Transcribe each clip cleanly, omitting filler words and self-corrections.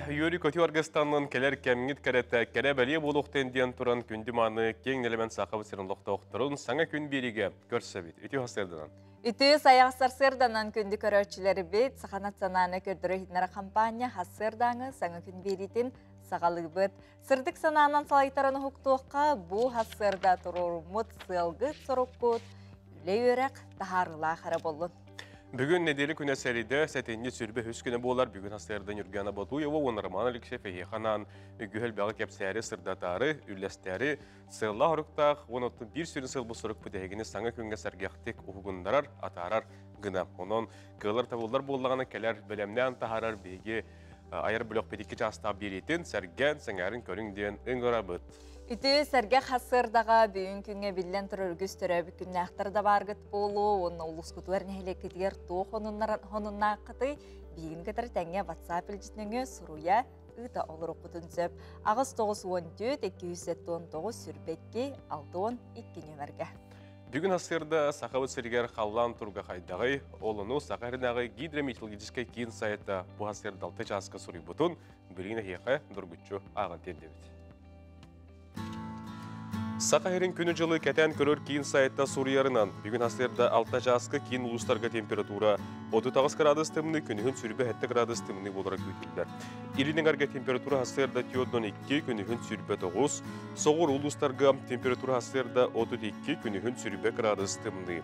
Юрий Котиоргастанның келер кәмгет кәрәтті кәрә бәле болуқтен ден тұран күнді маны кең элемент сақабы сырынлықта оқтырын саңа күн береге көрсі бет. Үті хасырдынан. Үті саяқсар сырданан күнді көрөчілері бет, сақанат сананы көрдірі хитнара компания хасырдаңы саңа күн беретін сағалы бет. Сырдық сананан салайтараны хуқтуыққа бұ хасырда тұрурмыт сылғы сұрыққыт, үлі өрәк тахарыла қара болу. Бүгін неделі күн әсәреді сәтенде сүрбе өскені болар бүгін хастардан үргені бұту еуі онырман әлікшефе еқанан үгіл бағы кәпсәрі сырдатары, үлләстәрі, сылла ұрықтақ, оныттың бір сүрін сыл бұл сұрық бүдәгені саңа күнге сәргектік ұғығындарар, атарар ғына. Оның ғылар табылдар болағаны кәлер бәлемне антахарар бейге айыр бүліқ бедекі жастап беретін сәрген сәңәрін көріңден ұңғыра бұд. Үті сәрге қасырдаға бүйін күнге білден тұр үргіз түрі күнне ақтарда барғыт болу, оны ұлыс күтуар нәхелекетігер тоқ онынна қыты бейін кітір тәңе WhatsApp үлжітніңі сұруя ұта олыр оқытын сөп. Ағыз 914-219 сүрбекке 612 нөмерге. Бүгін асырда сақауыт сергер қаллан тұрға қайдағы, олыну сақарынағы гидрометеорологический кейін сайты бұл асырда 6 жасқа сұрый бұтын, білігіне еқі дұргүтчі ағын тендебет. Сақайрын күні жылы кәтән көрір кейін сайытта Сурьярынан. Бүгін асырда 6 жасқы кейін ұлыстарға температура 39 градус тымны, күнігін сүрбе 7 градус тымны болырақ өтілдер. Илінің арғы температура асырда 12, күнігін сүрбе 9, соғыр ұлыстарға температура асырда 32, күнігін сүрбе градус тымны.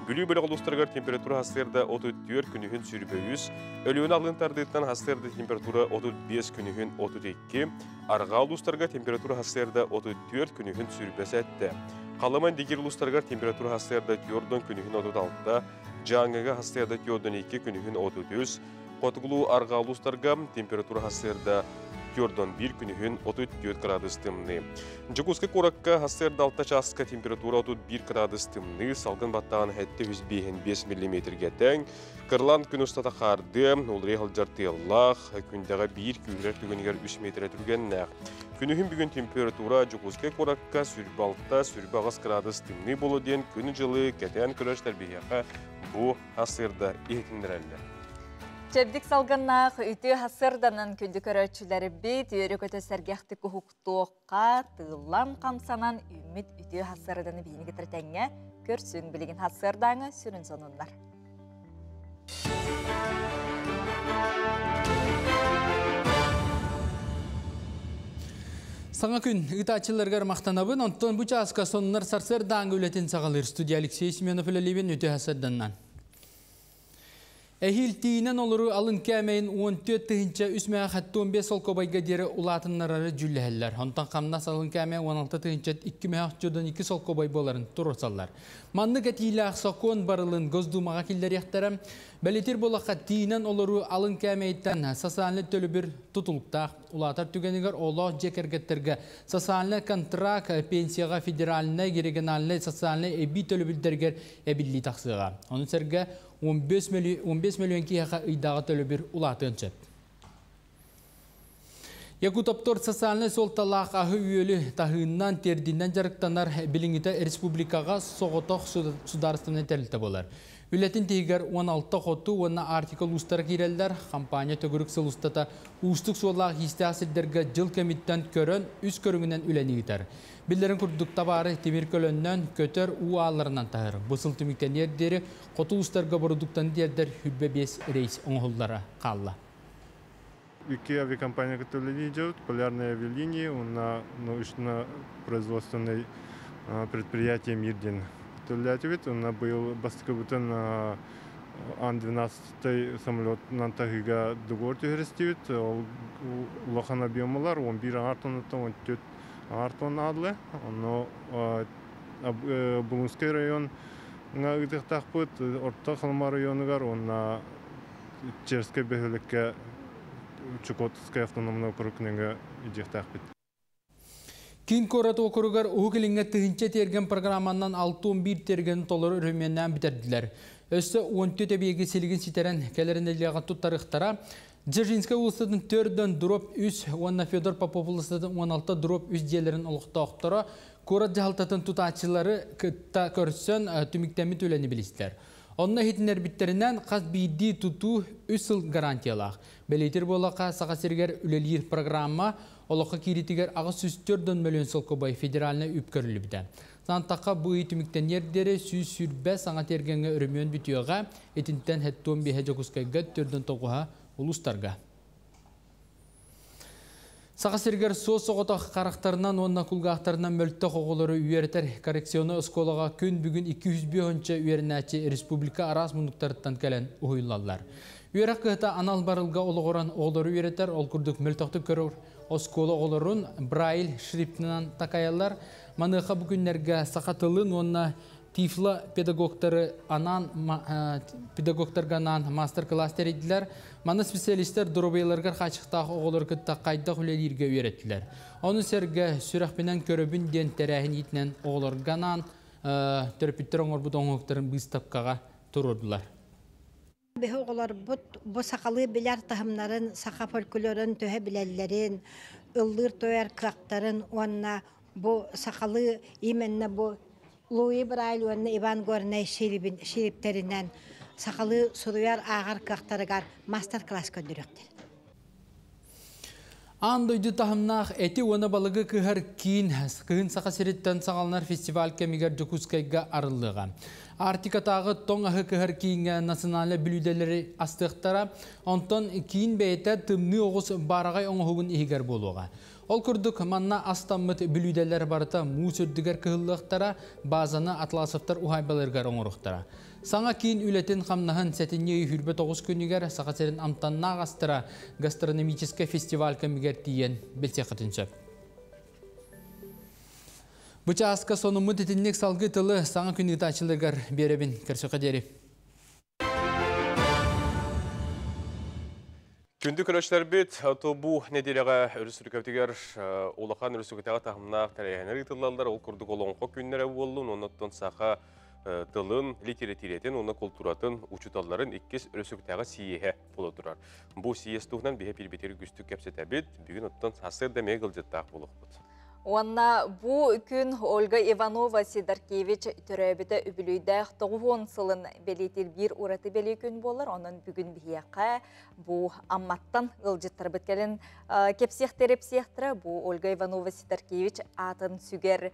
Бүлі бөлі ұлыстарға температура асырда 34, күнігін сүрбе 100, өліуін алын тардыттан асырда температура 35, күнігін 32, арға ұлыстарға температура асырда 34, күнігін сүрбе сәтті. Қаламан дегер ұлыстарға температура асырда 4, күнігін 36, жаңыға асырда 2, күнігін 34, Қотығылу арға ұлыстарға температура асырда 4-1 күнігін 34 градус тымны. Жүгізгі қораққа асырда 6 жасқа температура 31 градус тымны, салғын баттаған әтті 105 мм тәң. Қырлан күн ұстата қарды, олрей ғалжартылақ, күндегі 1 күйрер түгінігер 3 метр түрген нәқ. Күнігін бүгін температура жүгізгі қораққа сүрбалта, сүрбағыз градус тымны болу ден күні жылы кәтен күріш тәрбейеқі бұ асырда етіндірәлі. Чебдік салғаннақ үті хасырданын күнді көрөтшілері бет, үйері көті сәргеқті күхуқтуыққа тылан қамсанан үміт үті хасырданы бейіні кетіртәңе көрсін білігін хасырдаңы сүрін сонынлар. Саңа күн ұтачыларғар мақтанабын, онтон бұча асқа сонынлар сарсырдаңы өлетін сағалыр. Студия Алексей Семенов өлелебен үті хасырданнан. Әхил тиінен олыру алын кәмейін 14 тыхынча үсмәға қатты 15 сол көбайға дері ұлатынлары жүлләхілер. Онтан қамнас алын кәмей 16 тыхынча 2 мәғақ жөден 2 сол көбай боларын тұрырсалар. Манны кәтейлі ақсақуын барылын гөздумаға келдер яқтарам. Бәлетер болаққа тиінен олыру алын кәмейттен сасанлы төлі бір тұтылықтақ. Улатар түгенігер олақ жекергеттерге сасанлы контракт пенсияға федераліне регионаліне сасанлы әбі төлі білдергер әбілі тақсыға. Оның сәрге 15 миллион кияға ұйдағы төлі бір улатын чөп. Якутоптор сасанлы солталақ ағы үйелі тағыннан тердиннен жарықтанар біліңіті республикаға соғытық сударыстымын тәрілті болар. Үлетін тегер 16 қоту, оны артикл ұстар керелдер, компания төгірік сыл ұстата ұстық солақ истиасылдерге жыл көміттен көрін, үз көріңінен үләні етер. Білдерін күрдік табары темір көліннен көтер уаларынан тағыр. Бұсыл түміктен ердері қоту ұстарға бұрудықтан дердер хүббе 5 рейс оңғылдары қалла. Iki авиакомпания, которые идет, полярные авиалинии, на производственное предприятие «Мирдин». Он был бастыкабытын Ан-12 самолет Нантагыга договор төгерестевит. Улахан объемалар 11 артоннан 14 артон адлы. Булунский район гытыктакпыт, Орта Халма районыгар, он Черской бөгөлөккө Чукотская автономный округнеге идектакпыт. Кин корат окуругар угилинге тыгынча терген программанан 6-11 терген толору өрөмөннән битердилер. Өсті 14 әбейге селген ситерен кәлерінеліға тұттарықтара. Дзержинская улыстатын 4-ден дроп 3, онна Федор Попов улыстатын 16 дроп 3 диелерін олықта оқтара. Корат жағалтатын тұтатшылары күтті көрсен түміктәмі төләні білістер. Онна хитинер биттеринен қаз бейді тұту үсіл гарантиялақ. Белейтер болақа сақасергер үлелер программа олыққа керетігер ағыз 4 миллион солқобай федералына үпкөрілі біді. Сантаққа бұй түміктенердері сүйіз сүрбә саңа тергенге үрімен бүтіоға етінтен хәттуын бейе жокускайға 4-9 ұлыстарға. Сақасергер соғыс оғытақ қарақтарынан, онна күлғақтарынан мөлтті қоғылары үйертер коррекционы ұсколаға күн бүгін 200 үйерінәчі республика арас мұндықтарыттан кәлін ұйылалар. Үйерек қығыта анал барылға олығыран оғылары үйретер, ол күрдік мөлтіқті көрір осколы оғыларын Брайл шриптінан тақаялар. Маныға бүгінлерге сақатылын, онна тифла педагогтарға анан мастер-кластер еділер. Маны специалистер дұрубайларға қачықтағы оғылар күтті қайда хүлелерге үйреттілер. Оны сәрге сүрәқпенен көрібін ден тәрәхін етінен оғыларға анан төріпіттер оңыр бұд оңықтарын бұстапқаға тұрырдылар. Бе оғылар бұ сақалы білер тахымнарын, сақа фольклорын, төhe біләлерін, ыллыр тойар қақтарын, онна bu sakalı imenine bu Louis Braille önüne Ivan Gornay şeripterinden sakalı soruyar ağır kaktarıgar master class göndürüktür. Andaydı tahımnaq eti ona balığı kıhar kığın sakaseritten sağalnar festival kemiger Jokuskayga arıllığa. Artikatağı ton ahı kıhar kığınga nasyonale bilüdeleri astıqtara, ondan kiyin beyte tımni oğuz baragay oğuğun ihiger boluğa. Ol kurduk manna astammıt bilüdeler barıta muğsürdüger kıhıllıqtara, bazanı atlasıftar uhaybalargar oğuruqtara. Sana kiyin ületin qamnahın setinyeyi hürbet oğuz könüger sakaserin amtanna ağastıra gastronomicheske festival kemiger diyen bilseqıtınca. Bıça aska sonumut etinlik salgı tılı sana künügü açılırgar berebin kırşıqı deri. Күндік өліштер бет, bu неделеға өрісірікептігер олақан өрісірікетіға тағымнақ тәрәйәнер ұтылалар, ол күрдік олонқо күннері болуын, онаттан сақа тылын, литературетін, оны культуратын, учуталарын иккес өрісірікетіға сиеге болу тұрар. Бұл сиес тұғынан бейе пербетері күстік кәпсет әбет, бүгін оттан сасыр дәмей ғылжеттақ болуқ бұд. Онна bu күн Ольга Иванова Сидоркевич төрәбіті үбілүйдәқ 9 сылын белетер бір ұраты беле күн болар. Оның бүгін бейеқі bu амматтан ғылжеттір біткелін кепсектері bu Ольга Иванова Сидоркевич атын сүгер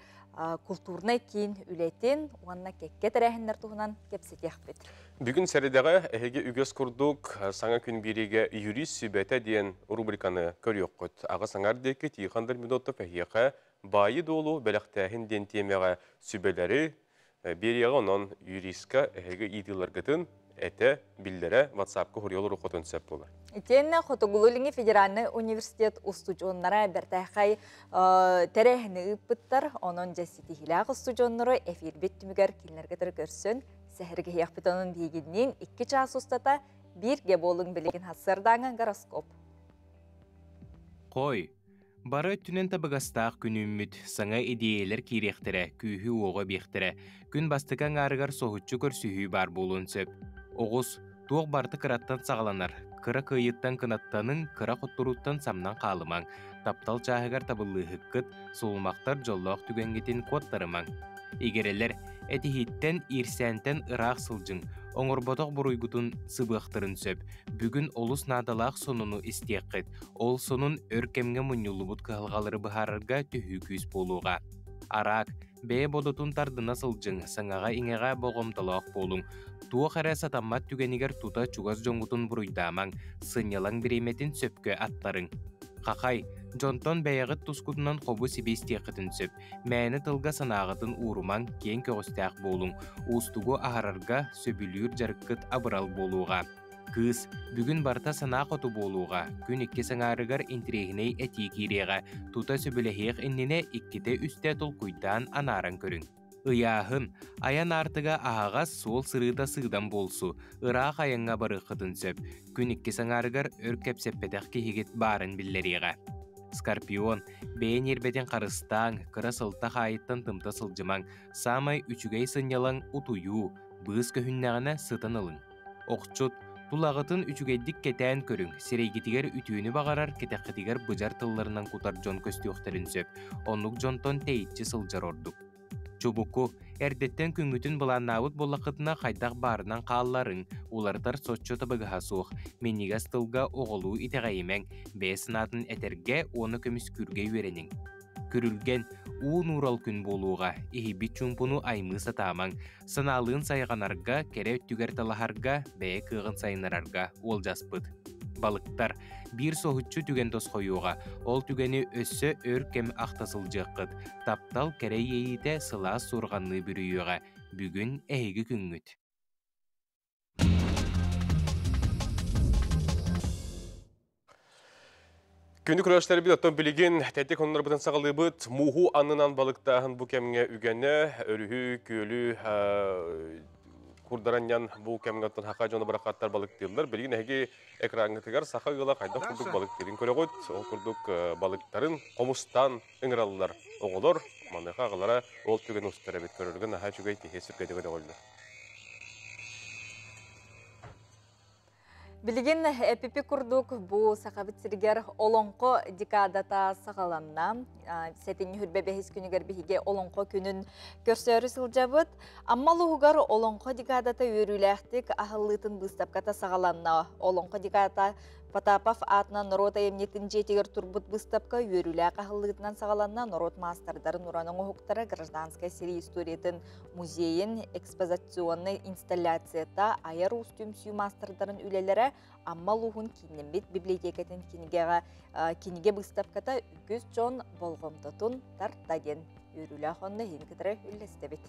культурнай кейін үлетін, онна кекке тәрәхіндер тұғынан кепсетеқ бет. Бүгін сәрідеға әйге үгес күрдік саңа күн береге юрист сүбәті дейін рубриканы көрек құт. Аға саңар дейкі тейқандар минутты фәйеқі байы долу бәліқтәхін ден темеға сүбәлері береге онын юристка әйге идыларғытын әті білдері WhatsApp-қа хұриолы рұқытын сөп болар. Итенне Хотогулулинги федеральный университет устучоннара бертайхай тәрәхіні үппіттар, оның жәсетихіләқ устучоннары эфир беттімігер келінергетір көрсін. Сәхірге яқпет оның бейгеннен 2 час ұстата бірге болың білеген хасырдаңы гороскоп. Қой, бары түнен табығастақ күн үмміт, саңа идеялер керектірі, күйі оғы бектірі, күн бастықаң арығар соғытчы көрсүйі бар болуын сөп. Оғыз, туық барты қыраттан сағаланар, қыра қиыттан қынаттанын, қыра құттыруттан самнан қалымаң, таптал чағығар табылы хыққыт, солмақтар жоллақ түгенгетін коттарымаң. Егерелер, әтихиттен ирсәнтен ырақ сылжың, оңырботақ бұруйгутын сыбықтырын сөп, бүгін олыс надалақ сонуну істеққыт, ол сонун өркемге мұнюлыбыт қығылғалары бұхарырға түхі күйіз болуға. Арақ, бәе бодотун тардына сылжың, саңаға иңеға боғымталақ болуң, туық әрі сатаммат түгенігер тута чугаз жоңғытын бұруйдамаң, сынялаң біреметін сөпкі аттарың. Қақай, Джонтон бәйіғіт тұскудынан қобы себестеқітін сөп, мәйіні тылға санағытын урумаң кен көгістәқ болуң, ұстуғы ағарарға сөбілер жарыққыт абырал болуға. Кыз, бүгін барта санақ оту болуға, күн ikki саңарығар интрегіней әті кереға, тута сөбіліхеқ інніне иккіде үсті тұл құйдан анаран көрің. Ыяхын, аян артыға ағағас сол сырыда сыдан болсу, ырақ аяңға бары қытын сөп, күн ikki саңарығар өркәпсеппетәқ кехегет барын білдеріға. Скорпион, бейін ербетен қарыстаң, қыра сылта қайыттан тымта сылжымаң, самай үчігей сынялаң утую, бұғыз көхіннағына сытын ылың. Оқчут, тулағытын үчігейдік кетән көрің, серейгетігер үтүйіні бағарар, кетәқетігер бұжар тылларынан құтар жон көстіуқтарын сөп, онлық жонтон тейітчі сылжар ордық. Чубуку, Эрдеттен күнгүтүн буланнаабыт боллақытына қайдақ барынан қалларын, улартар сотчота бұғасуық, меннигас тылға оғылу итеғайымен, бәсінатын әтерге оны көміскүрге веренің. Күрілген уын урал күн болуға, ихибит чумпуну аймы сатамаң, саналығын сайғанарға, кере өттігер талахарға, бәе кығын сайынарарға ол жаспыд. Балықтар, бір соғытчу түген тос қойуға, ол түгені өссі өркем ақтасыл жыққыд, таптал кере ейіте сыла сұрғанны бүрүйіға, бүгін әйгі күнгіт. Күнді күрәштері бит оттан білеген тәттек онлар бұтын сағалы бұт, мұху анынан балықтағын бұ кәміңе үгені, өріхі, көлі, құрдараннан бұл кәміңе оттан хақа жоны барақаттар балық дейілдер. Білген әге экранғытығар сақа ғыла қайдан күрдік балық дейін көре қойд. Ол күрдік балықтарын қомыстан үңіралылар оғылыр. Маныға ағылара ол түген ұстары бет көрілген аға жүгей техесіп кәдігі де олды. Билигин эпипи курдук бу сақабыт сиргер олонқо декадата сағаланна. Сетini хүрбе бехис күнігер бихиге олонқо күнін көрсөрі сылжабыт. Аммалуғығар олонқо декадата өріләқтік ахыллытын бұстапката сағаланна. Олонқо декадата Потапов атына Норот емнетін жетегер турбут бұстапка өріләқ ахыллытынан сағаланна. Норот мастардарын ұраның ұхықтары гражданская серия историятын музейін экспозиционный инсталляцията айар устюм сүй мастардарын үлелері Аммалуғын кинембет библиотекатын кинеге бұстапката үгіз жон болғымдытын тартаден өріләқ онны хенкітірі үлестебет.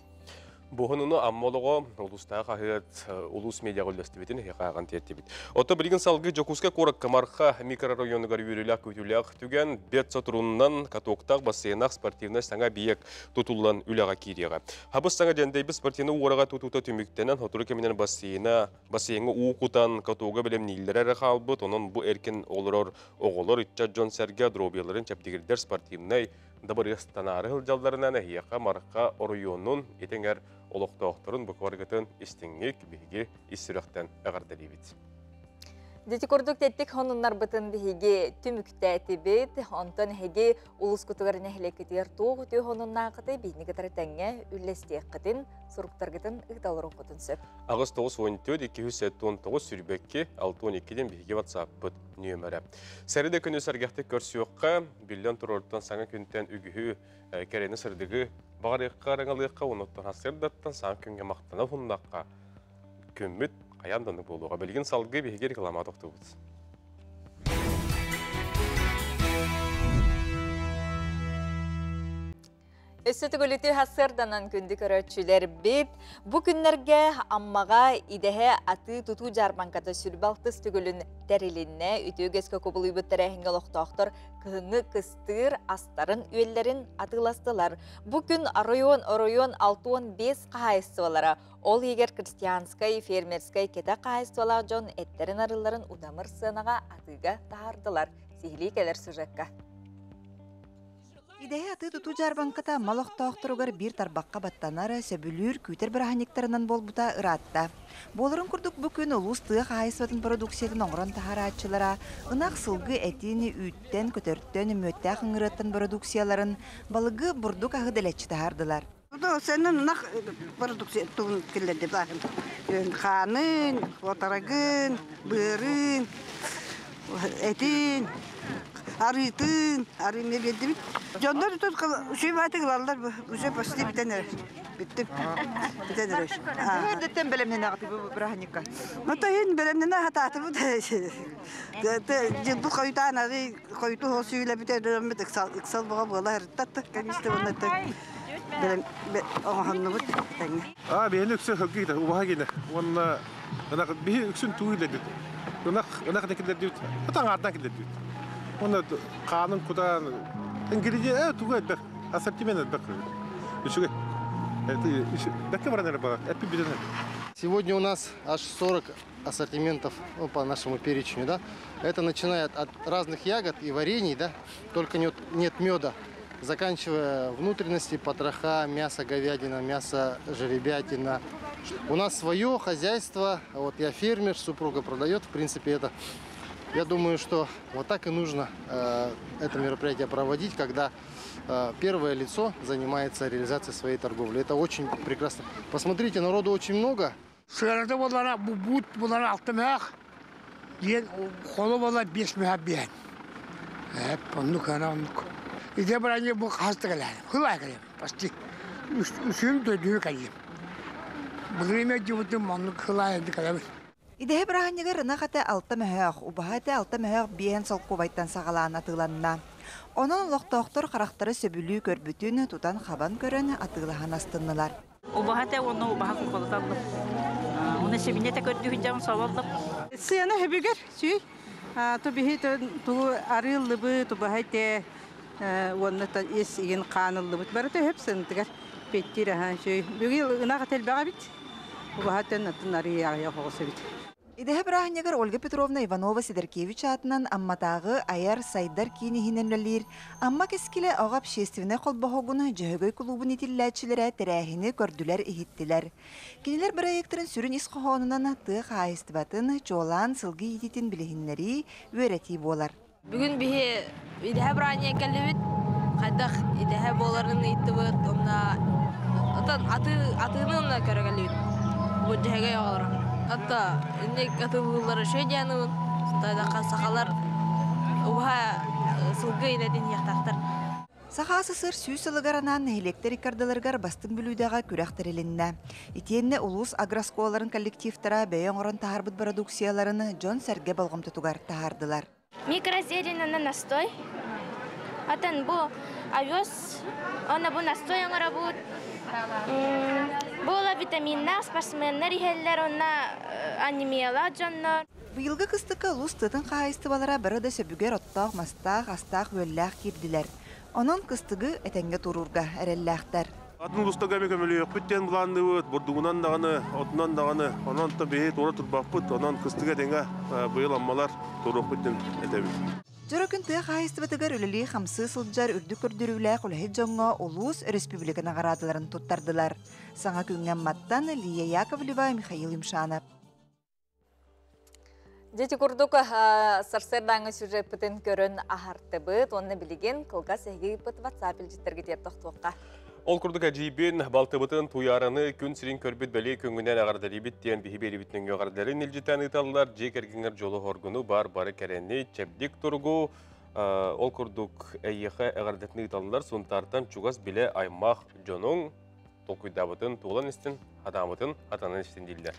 Бұғынуны аммалығы ұлыстағы қағыят ұлыс медиа үлестебетін хеқаған тертебет. Отто білген салғы Жокуска қорық қамарқа микрорайоныгар өріләқ көтіләқ түген бет сатырунынан катоқтақ бассейнақ спортивны саңа биек тұтылан үліға кереға. Хабыз саңа жәндейбі спортивны уораға тұтута түміктенен отыры кеменен бассейні уқутан катоға білем нейлері қалбыт, оның бұ әркен олырор оғылыр үтча жон сәрге дробияларын чәптегілдер спортивнай дабыр естанары ғылжалдарынан әйеқа марқа орыйонын етеңер олықтауқтырын бұқварғытын істіңгек бігі иссіріқтен әғардары бет. Дети көрдік тәттік хонынлар бұтын бігі түміктәті бет, онтан әге ұлыс күтігіріне әлекетер тоғы төй хонынна қыты бейні кітірі тәңе үлестек қытын, сұрықтарғытын ұқталырын құтын сөп. Ағыз 9-14-219 сүрбекке 6-12-ден бігі WhatsApp бұт нөмірі. Сәріде күні сәргәхті көрсіуққа, білден тұрорттан саңа күнтен үгігі кәрені сірдігі бағарыққа раңалыққа, оныттан асырдаттан саңа күнге мақтана ғындаққа көмміт аянданы болуға білген салғы бейге реклама тоқты бұд. Өссі түгіліті хасырданан күнді көрөтшілер бет. Бұ күнлерге аммаға идеге аты тұту жарбанката сүрбалтыс түгілін тәрелінне үтігескі көбілі бүттірі әңгіл оқтақтыр күңі кыстыр астарын өйлерін атыластылар. Бұ күн оройон 6-5 қағайыстывалара. Ол егер крестьянскай, фермерскай кета қағайыстывалар жон әттерін арыларын удамыр сынаға атыға тағардылар. Сихили келер сюжетка. Идея аты туту жарбанката малоқтауқтыругар бір тарбаққа баттанары сөбілір күйтер бір ханектерінен болбута ыратта. Болырын күрдік бүкін ұлыс тыға қайсыватын продукциятын оңыран тахарачылара, ынақ сылғы әтіні үйттен, көтөрттен, мөттә қыңыраттан продукцияларын балығы бұрдық ағы дәлетші тахардылар. Сенің ынақ продукция тұғын келдерді бағын. Қанын, отарағын, бұрын, әтін, арытын, арыны берді бит. Жондар тут үші баты қылалар, үші басты бітенер. Біттім. Бітенер өш. Өндеттен бәлемнен ағыты бұл ханекка? Мұта ең бәлемнен ағыты бұл. Бұл қойтан ағы, қойты хосы үйлі бітенер өмет ұқсал бұға бұла әріттатты. Кәместі бұнатты. Оғанны бұд. Бейін өксі қылғыйды, ұбаға кейді. Оны бейін өксін туғылы деді. Оны қадекілер дейді. Бұтан артынан келер дейді. Оны қанын құдан İngilizce tuğay bak ассортимент бак. Еще это баранер бак. Это бедный. Сегодня у нас аж 40 ассортиментов по нашему перечню, да. Это начиная от разных ягод и варений, да. Только нет меда, заканчивая внутренности, потроха, мясо говядина, мясо жеребятина. У нас свое хозяйство. Вот я фермер, супруга продает. В принципе, это. Я думаю, что вот так и нужно это мероприятие проводить, когда первое лицо занимается реализацией своей торговли. Это очень прекрасно. Посмотрите, народу очень много. Сырады болара, бут болара алтымақ, ен қолы болар 5 мәрбен. Бұнық анамық. Иде бір әне бұл қасты қалады, құлай қалады, басты. Үсім дөйдігі қалады. Бұл еме жібіттің мұнық құлай әді қалады. Идеһе браһанньыгар ынахата алта мәһәх, убаһата алта мәһәх биен солкубайттан сагалаан атыланна. Онон лохтоохтор характары сөбүлүү көрбүтүн тутан хабан көрөн атылахан астыннылар. Убаһата оны убаһа кулдалып. Уны себинете көрдү жам саваллап. Сыяна хебигер сүй. Тобихи ту арыллыбы тубаһате оннта ис иген каныллыбы. Барыта хепсен тигер петтирахан сүй. Бүги ынахата элбага бит. Убаһата натынары яга хосебит. Идеһе браһанньыгар Ольга Петровна Иванова Сидоркевич атынан амматагы аяр сайдар кийини хиненлелер, амма кескиле ага общественный холбохогуны жөһөгөй клубун итилләчиләре тәрәһини көрдүләр иһиттиләр. Кинилер проекттарын сүрүн исхохонунан тык хайыстыбатын чолан сылгы ититин билихиннери үерети болар. Бүгүн бихи идеһе браһанья келебит, кайдак идеһе боларын иттибит, онда атынын көрөгөлүбүт. Бу жеге ягылар. Hatta ne katılımları şey canım, da kasakalar, uha sılgıyla din yaktaktır. Сахасы сыр сүйсілігаранан электр кардаларгар бастың бүлүүдеға күрәхтерелінна. Итенне улус агросколарын коллективтара бәйен орын тахарбыт продукцияларыны Джон Сәрге балғым тұтугар тахардылар. Микрозерина настой. Атын бұл овес, она бұл настой оңыра бұл. Бола витаминнар, спортсменнер ихеллер, онна анемиялар жоннор. Быйылгы кыстыкка улус тытын қайыстыбалара бірі сөбүгер оттақ, мастақ, астақ өлләқ кирдилер. Онон кыстыгы әтәнге турурга әрелләқтар. Атын улустага мекемелі өкпіттен бұланды өт, бұрдуғынан дағаны, отынан дағаны, онан та бейет ора тұрбақпыт, онан кыстыға тәңге бұйыл аммалар туру өкпіттен әтәбі. Жөрөкін тыға қайыстыбатыгар өлілі қамсы сылджар үрді көрдірулі құлхет жоңға улус республикана ғарадыларын тұттардылар. Саңа күнген маттан Лия Яковлева, Михаил Имшанов. Дети курдук сарсердаңы сюжетпытын көрін ахартыбыт, онны білеген кылға сәйгі бұт WhatsApp үлжеттерге дер тоқтуыққа. Ол күрдік әжейбен балтыбытын туяраны күн сирин көрбіт бәле көңінен ағардарибет дейін бихи беребітнің ағардарын елжетен ұйталылар жек әргіңер жолы оргыны бары кәрәне чәбдік тұрғу. Ол күрдік әйеқі ағардатны ұйталылар сұнтартан чуғас біле аймақ жоның толкүйдабытын туылан істін, адамытын атанан істін дейлдер.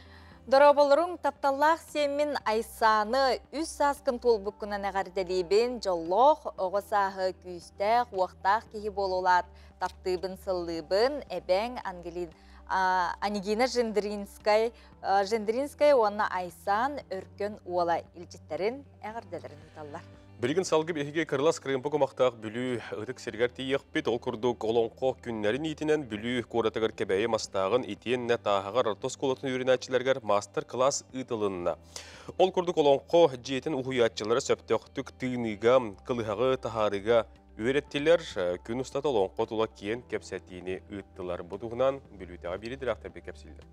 Дораболырың тапталлақ семін айсаны үс саскын толбыққынан әғарделейбен жоллоқ, оғысағы күйістәқ, уақтақ кейі болулат, таптыбын сыллыбын, әбәң Анигина Жендринскай, онна айсан өркін уала илжеттерін әғарделерін ұталлар. Білген салғы бәхеге кырлас кырымпы комақтақ бүлі ұтық сергер тейек бет ол күрдік олонқо күннәрін етінен бүлі көратығыр кәбәйі мастағын етеніне тағығар артос қолатын үйренәтчілергер мастер-класс ұтылынна. Ол күрдік олонқо жетін ұхуятчылары сөптіқтік түйініға, қылығығы, тахарыға үйреттілер күн ұстат олонқо тұла кейін кәпсәтейіне ұттылар бұдығынан бүлітіға бередір ақтабе кәпсілді.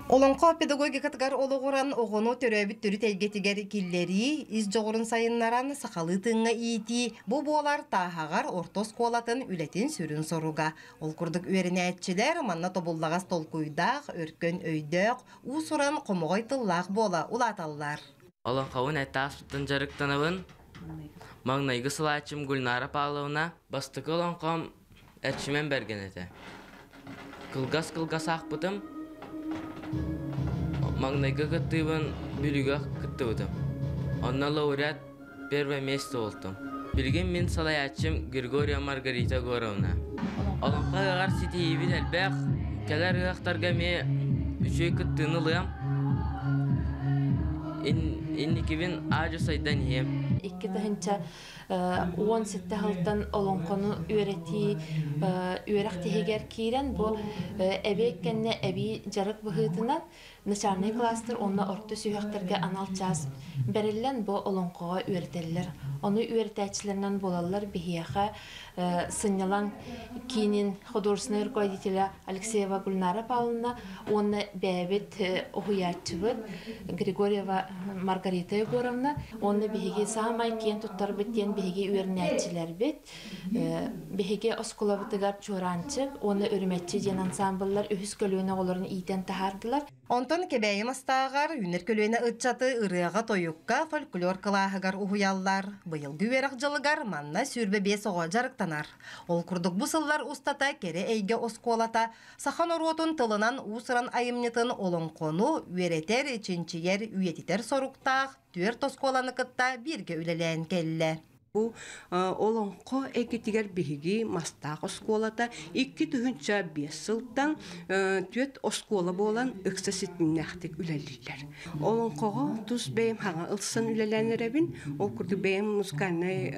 Олонқо педагогикатыгар олуғыран оғыну төрөбіт түрі тәлгетігер киллери, из жоғырын сайыннаран сақалы тыңға ити, бұ болар тағағар ортос қолатын үлетін сүрін соруға. Ол күрдік өріне әтчілер манна тобылдағас толкуйдақ, өркөн өйдіқ, ұсыран қомығай тыллақ бола ұлаталлар. Олонқауын әтті аспыттын жарықтанабын, маңнайғы сылачым Гүлнара Павловна, бастықы олонқауым әтшімен берген әті. Кылгас ақпытым, Маңнайға кыттыбын, бүлігі кыттыбытым. Онна лауреат первое место олтым. Білген мен салаячым Григория Маргарита Горовна. Олонқа ғар сетейбіт әлбәқ, кәлер ғақтарға ме үшөй кыттынылығам. Инниківін ажы сайдан ем. Икки тахынча 17 халтан олонқону үйрәқтігер кейрен бұл әбеккенне әбей жарық бұғытынан начальный кластыр онна орты сүйіқтерге анал час бәрілен бұл олонқоға үйретелілер. Оны үйретәчілерінен болалар бігияға сынялан кейінен художественный руководителі Алексеева Гүлнара Павловна, оны бәбет ұхуятчыбыт Григорьева Маргарита Егоровна, оны бігеге сағамай кейін тұттар біттен беге үйернәтчилер бит. Беге осколабытыгар чоранчык, оны өрмәтчи ден ансамбльлар үһүс көлүнө оларын итен тахардылар. Онтон кебейим астагар үнер көлүнө ытчаты ырыга тоюкка фольклор кылааһыгар уһуяллар. Быйыл гүверак жылыгар манна сүрбе бес ого жарыктанар. Ол курдук бу сыллар устата кере эйге осколата сахан оротун тылынан уусыран айымнытын олоңкону үеретер ичинчиер үйетитер соруктаах түер тосколаны кытта бирге үлелен келле. Bu olonqo ekitiger bihigi mastaq oskolata 2 tuhunça 5 yıldan tüet oskola bolan ıksasitminähtik üleliler. Olonqoğa tuz beyim hağa ılsan ülelenlerebin o kurdu beyim muskanay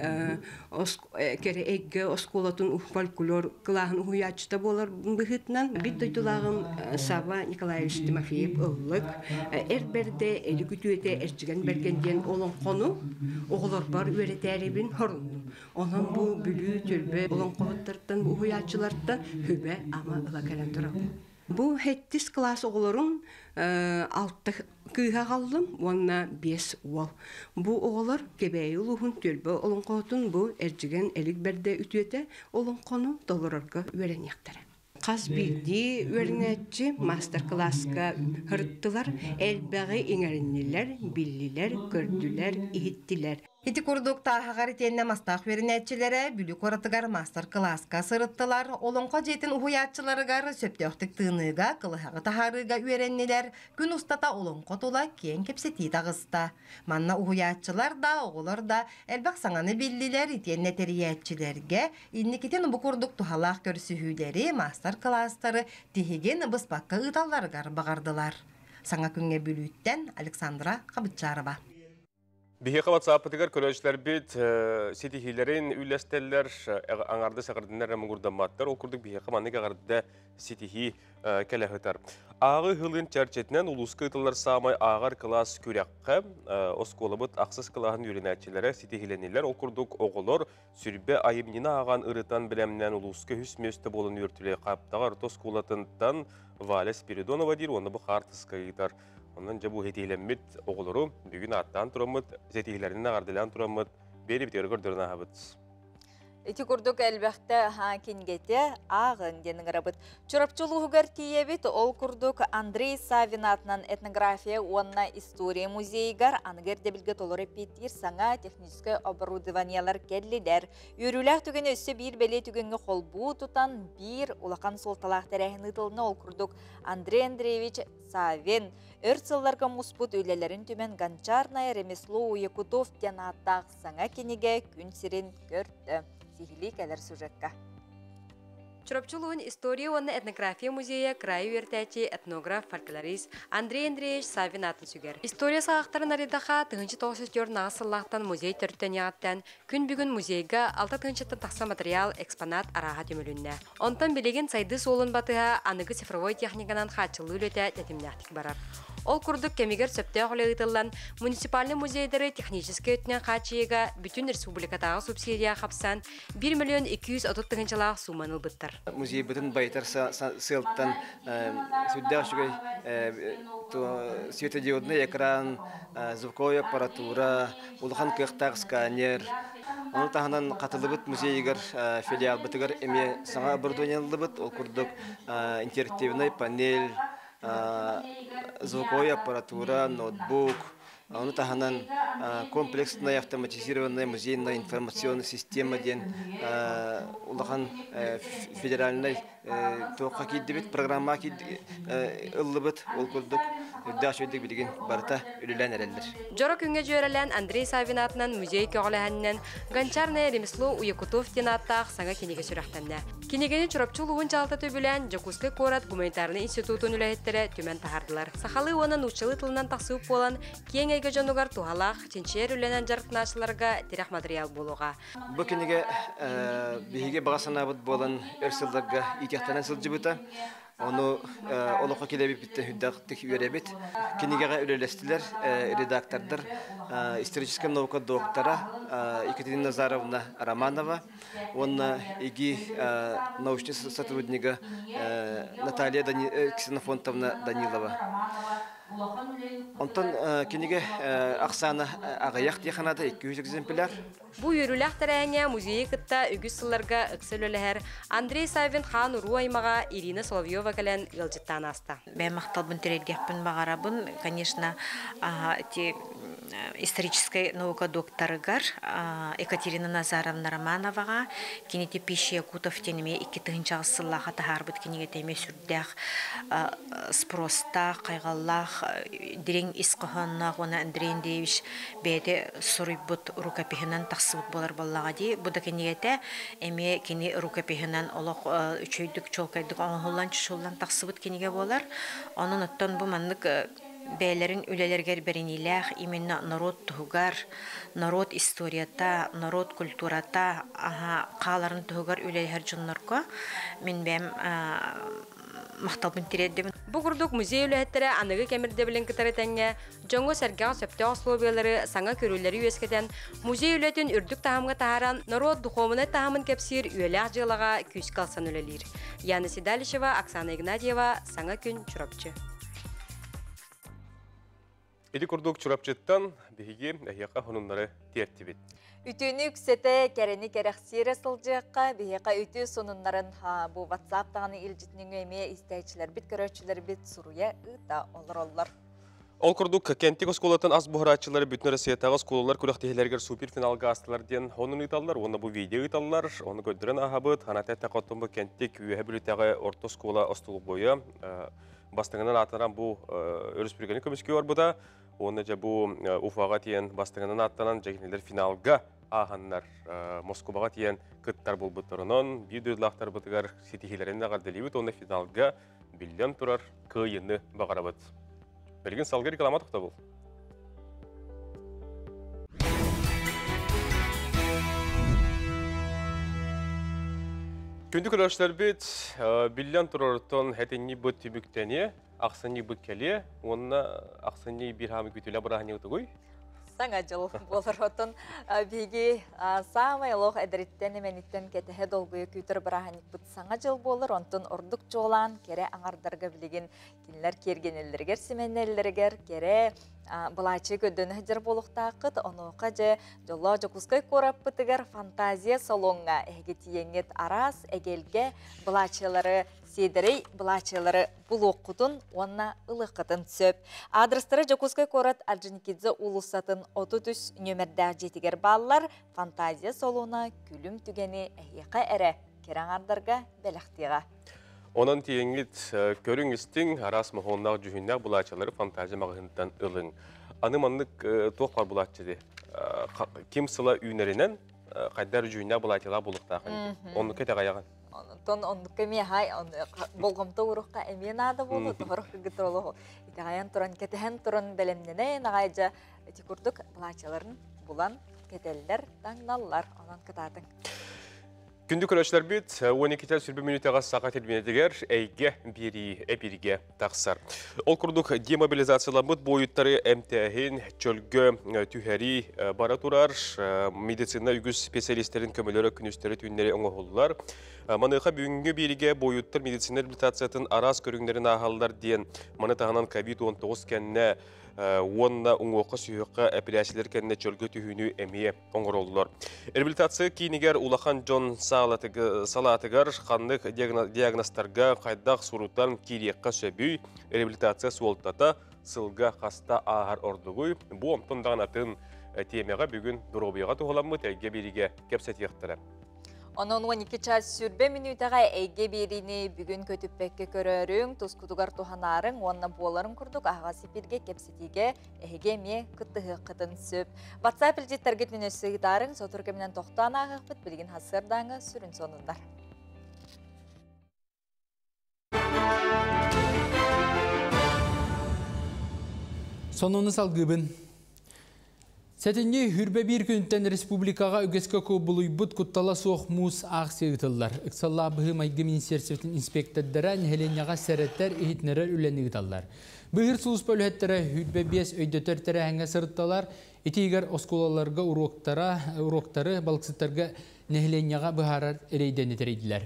kere egge oskolatın folklor kılahın uhuyaçta bolar bihitnan bit doytulağım Sava Nikolaevich Timofeyev ıllık erberde eli kütüete ercigen bergendiyen olonqonu oğlar bar üreterebin horundum. Onun bu bülü tülbe olan kovutlardan, bu huyatçılardan hübe ama ılakalan duralım. Bu 7 klas oğulların 6 kıyha kaldım, ona 5 oğul. Bu oğullar gebeyi uluğun tülbe olan kovutun bu ercigen elik berde ütüete olan konu dolararga öğren yaktara. Qaz bildi öğrenetçi master klasska hırttılar, elbeği iňerinliler, billiler, gördüler, ihittiler. Ити курдук тахагар тенне мастах веринетчилere бүлүк оратыгар мастер класска сырыттылар, олонко жетин уhuятчыларыгар сөптөктүк тыныга, кылыхагы тахарыга үйреннилер, күн устата олонко тула кең кепсети тагыста. Манна уhuятчылар да, оголор да, элбак саңаны биллилер итенне териятчилерге, инникитен бу курдук тухалах көрсүхүлери, мастер класстары тихиген быспакка ыталларыгар багардылар. Саңа күнгө бүлүттен Александра Кабытчарова. Bihe WhatsApp-tıgar köröçler bit sitihilerin üllesteller anarda sağırdınlar mugurdamattır. Okurduk bihe kamanlık ağırda sitihi kelehıtar. Ağı hılın çerçetinden uluska ıtıllar samay ağır klas kürekki oskolabıt aksız kılahın yürünetçilere sitihilenirler. Okurduk oğulur sürbe ayımnina ağan ırıtan bilemden uluska hüsmüste bolun yürtüle kaptağır toskolatından Vale Spiridonova dir, onu bu hartıska gitar. Ondan bu hediyelenmit oğuluru bugün attan turamıt, zetihilerinin ağırdılan turamıt, beri bitiyor gördürüne habıt. Ити курдук элбәхтә хакингете агын денең рабыт. Чурапчылыгыр тиебит ол курдук Андрей Савин атынан этнография уанна история музейгар ангерде билге толор эпитир саңа техническое оборудованиялар келлидер. Үрүләк түгене өссө бир беле түгөнгө холбу тутан бир улакан солталак терәһин ытылны ол курдук Андрей Андреевич Савин өрцылларга муспут үйлелерин түмен Гончарное ремесло Якутов тянаттак саңа кенеге күн сирин көрдү. Сихили кәлер сюжетка. Чурапчулуын история уанна этнография музея краю вертәчи этнограф фольклорист Андрей Андреевич Савин атын сүгер. История сағақтарын аридаха 1994 нағысыллақтан музей түрттен яғаттан күн бүгін музейга 6 тыңчыттан тақса материал экспонат араға төмілінне. Онтан білеген сайды солын батыға анығы цифровой техниканан хатчылы үлеті тәтімнәқтік барар. Ол курдук кемигер сөпте оғылығытылан муниципальный музейдері технический өтінен қачыйыға бүтін республикатағы субсидия қапсан 1 230 000 суманыл бұттар. Музей бүтін байтар сылттан сүрдәк жүгей светодиодный экран, звуковой аппаратура, улхан кықтақ сканер. Оны тағынан қатылы бұт музейгер филиал бұтығыр әме саңа оборудованиялы бұт. Ол курдук интерактивный панель, звуковая аппаратура, ноутбук. Оны тағынан комплексная автоматизированная музейная информационная система ден улахан федеральный тоққа кейдебет программа ыллыбыт ол күрдік дашөйдік білген барыта үлілен әрелдер. Жоро күнге жөрелен Андрей Савин атынан музей көғіләхіннен Гончарное ремесло Якутов тенаттақ саңа кенеге сүрәқтенне. Кенегені чурапчулуын жалты төбілен Жокускай Корат гуманитарный институтын үләйттері төмен тахардылар. Сақалы оның ұчылы тылынан тақсып болан кең әйге жонуғар тухалақ, ченчер үләнен жарықтынашыларға терек материал болуға. Бұл кенеге бейге бағасына бұд болан өрсілдерге итяқтанан сылжы бұта. Onu olukka kilebip bitti hüddaktik üyerebit. Kinigere ülelestiler, redaktorlar, историческая наука доктора Екатерина Назаровна Романова, он иги научный сотрудник Наталья Ксенофонтовна Данилова. Онтон киниге Оксана агаяк диханада 200 экземпляр. Бу үрүләх тәрәңгә музей кытта үгүс сылларга ыксыл өләһәр Андрей Савин хан уру аймага Ирина Соловьева кален ылжыттан аста. Бәй макталбын тирәгәппен багарабын, конечно, те историческая наука докторыгар Екатерина Назаровна Романовага кинете пища кутов тенеме 2-нчы гасырларга тахарбыт кинеге теме сүрдәх спроста кайгаллах дирең искаханна гына Андрей Андреевич бәде сурыйбыт рукописьнан тахсыбыт болар баллага ди. Бу да кинегете эме кини рукописьнан олох үчөйдүк чолкайдык аңгыллан чуллан тахсыбыт кинеге болар. Анын оттон бу маннык бәйләрен үлеләргә берениләх именно народ тугар, народ историята, народ культурата, каларын тугар үлеләр җоннарга мин бәм мактабын тирәдем. Бу курдук музей үләһәттәре аныгы кемердә белән китәре тәңгә, җоңго сәргә сөптә условиялары саңа көрүләре үескәдән музей үләтен үрдүк тахамга тахаран народ духовны тахамын кепсир үләх җылага күз калсын үләләр. Яна Седалишева, Оксана Игнатьева, саңа күн чурапчы. Эди курдук чурапчыттан биһиги әһияка хонуннары тиертибит. Үтүнү үксете керени керексире сылжыакка биһига үтү сонуннарын бу WhatsApp таганы илжитнин эме истечилер бит көрөчүлөр бит суруя ыта олороллор. Ол курдук кенттик осколатын аз бухарачылары бүтүн Россиядагы осколалар күлөктехилерге суперфиналга астылар ден хонун ыталлар, оны бу видео ыталлар, оны көндүрөн ахабыт, ханата такотун бу кенттик үйө бүлүтөгө орто скола остул бою бастыңынан атынан бу өрүспүргөнү көмүскө орбуда. Оны же бу Уфага тиен бастыңынан аттанан жегинелер финалга аханнар Москвага тиен кыттар болбуттарынан видеолахтар бутыгар ситихилерин агарделибит, оны финалга билден турар кыйыны багарабыт. Берген салгы реклама токта бул. Күндүк көрөштөр бит билден турартан хетенни бут түбүктене Ақсыны бұт келе, онына ақсыны бір хамы күтілі бұрағын еуді ғой? Саңа жыл болыр отын бейге самай лоқ әдіріттен емениттен кетіхе долгүйі күтір бұрағын бұт саңа жыл болыр, онтын ордық жолан кере аңардарға білеген кенілер кергенелергер, семенелергер, кере бұлайчы көдіні жыр болуқтақыт, оны оқа же жолла жокускай корап бұтығар фантазия салонға әге тиеңет арас, әгелге бұлайчылары Седерей бұлачылары бұл оқытын, онна ұлықытын сөп. Адрестары Жокускай корат Алжиникидзе улысатын 33 нөмірдәр жетігер балылар фантазия солуына күлім түгені әйеқа әрі кераңардарға бәліқтіға. Онан тиеңгіт көріңістің арас мұхоннақ жүхіннақ бұлачылары фантазия мағынтан ұлың. Аныманлық тоқ бар бұлачыды. Кем сыла үйнерінен қайдар жүхіннақ бұлачыла бұлықтақын. Оны кәті қаяған? Тон ондукка мехай болгомто урукка эмен ада болу торох гитроло итагаян туран кетен туран белемнене нагайжа тикурдук плачаларын булан кетеллер таңналлар анан кытатын. Күндүк көрөчлөр бит 12 сүрбе минутага саат элбенедигер эйге бири эпирге таксар. Ол курдук демобилизацияланбыт боюттары МТХ-ин чөлгө түһәри бара турар, медицина үгүз специалисттерин көмөлөрү күнүстөрү түннери оңголулар. Маныха бүгүнгү бириге боюттар медицина реабилитациятын арас көрүңдөрүн ахалдар диен маны тагынан COVID-19 кенне онна уңоққа сүйіққа әпілясілер кәнне чөлгі түйіні әмейе оңыролылар. Реабилитация кейінігер Улахан Джон Салатығар қандық диагностарға қайдақ сұруттан кейрекқа сөбүй реабилитация суолтата сылға қаста ағар ордығой. Бұл омтындаған атын темеға бүгін дұробиға тұғыламы тәйге беріге кепсет еқтірі. Onun 12 час сүрбе минутаға әйге беріне бүгін көтіппәкке көрерің, тұскудығар тұханарың, онына боларын күрдік аға сепірге кепсетеге әйге ме күттіғі қытын сөп. WhatsApp үлжеттерге түнесі ғыдарың, сотыр кемінен тоқтан ағық бұт білген хасырдаңы сүрін сонындар. Сонуны салгыбын. Сәтінде хүрбе бір күнттен республикаға үгескі көбілуй бұд күттала соқ мұз ақсы ұтылар. Үксалла бұғы майғы министерсевтің инспектордары нәхеленяға сәреттер ехетнерер үләні ұталар. Бұғыр сұлыс бөліеттері хүрбе бес өйдөтөртері әңге сұрытталар. Етегер осколаларға уроқтары балықсыттарға нәхеленяға бұғарар әрейден етерейділер.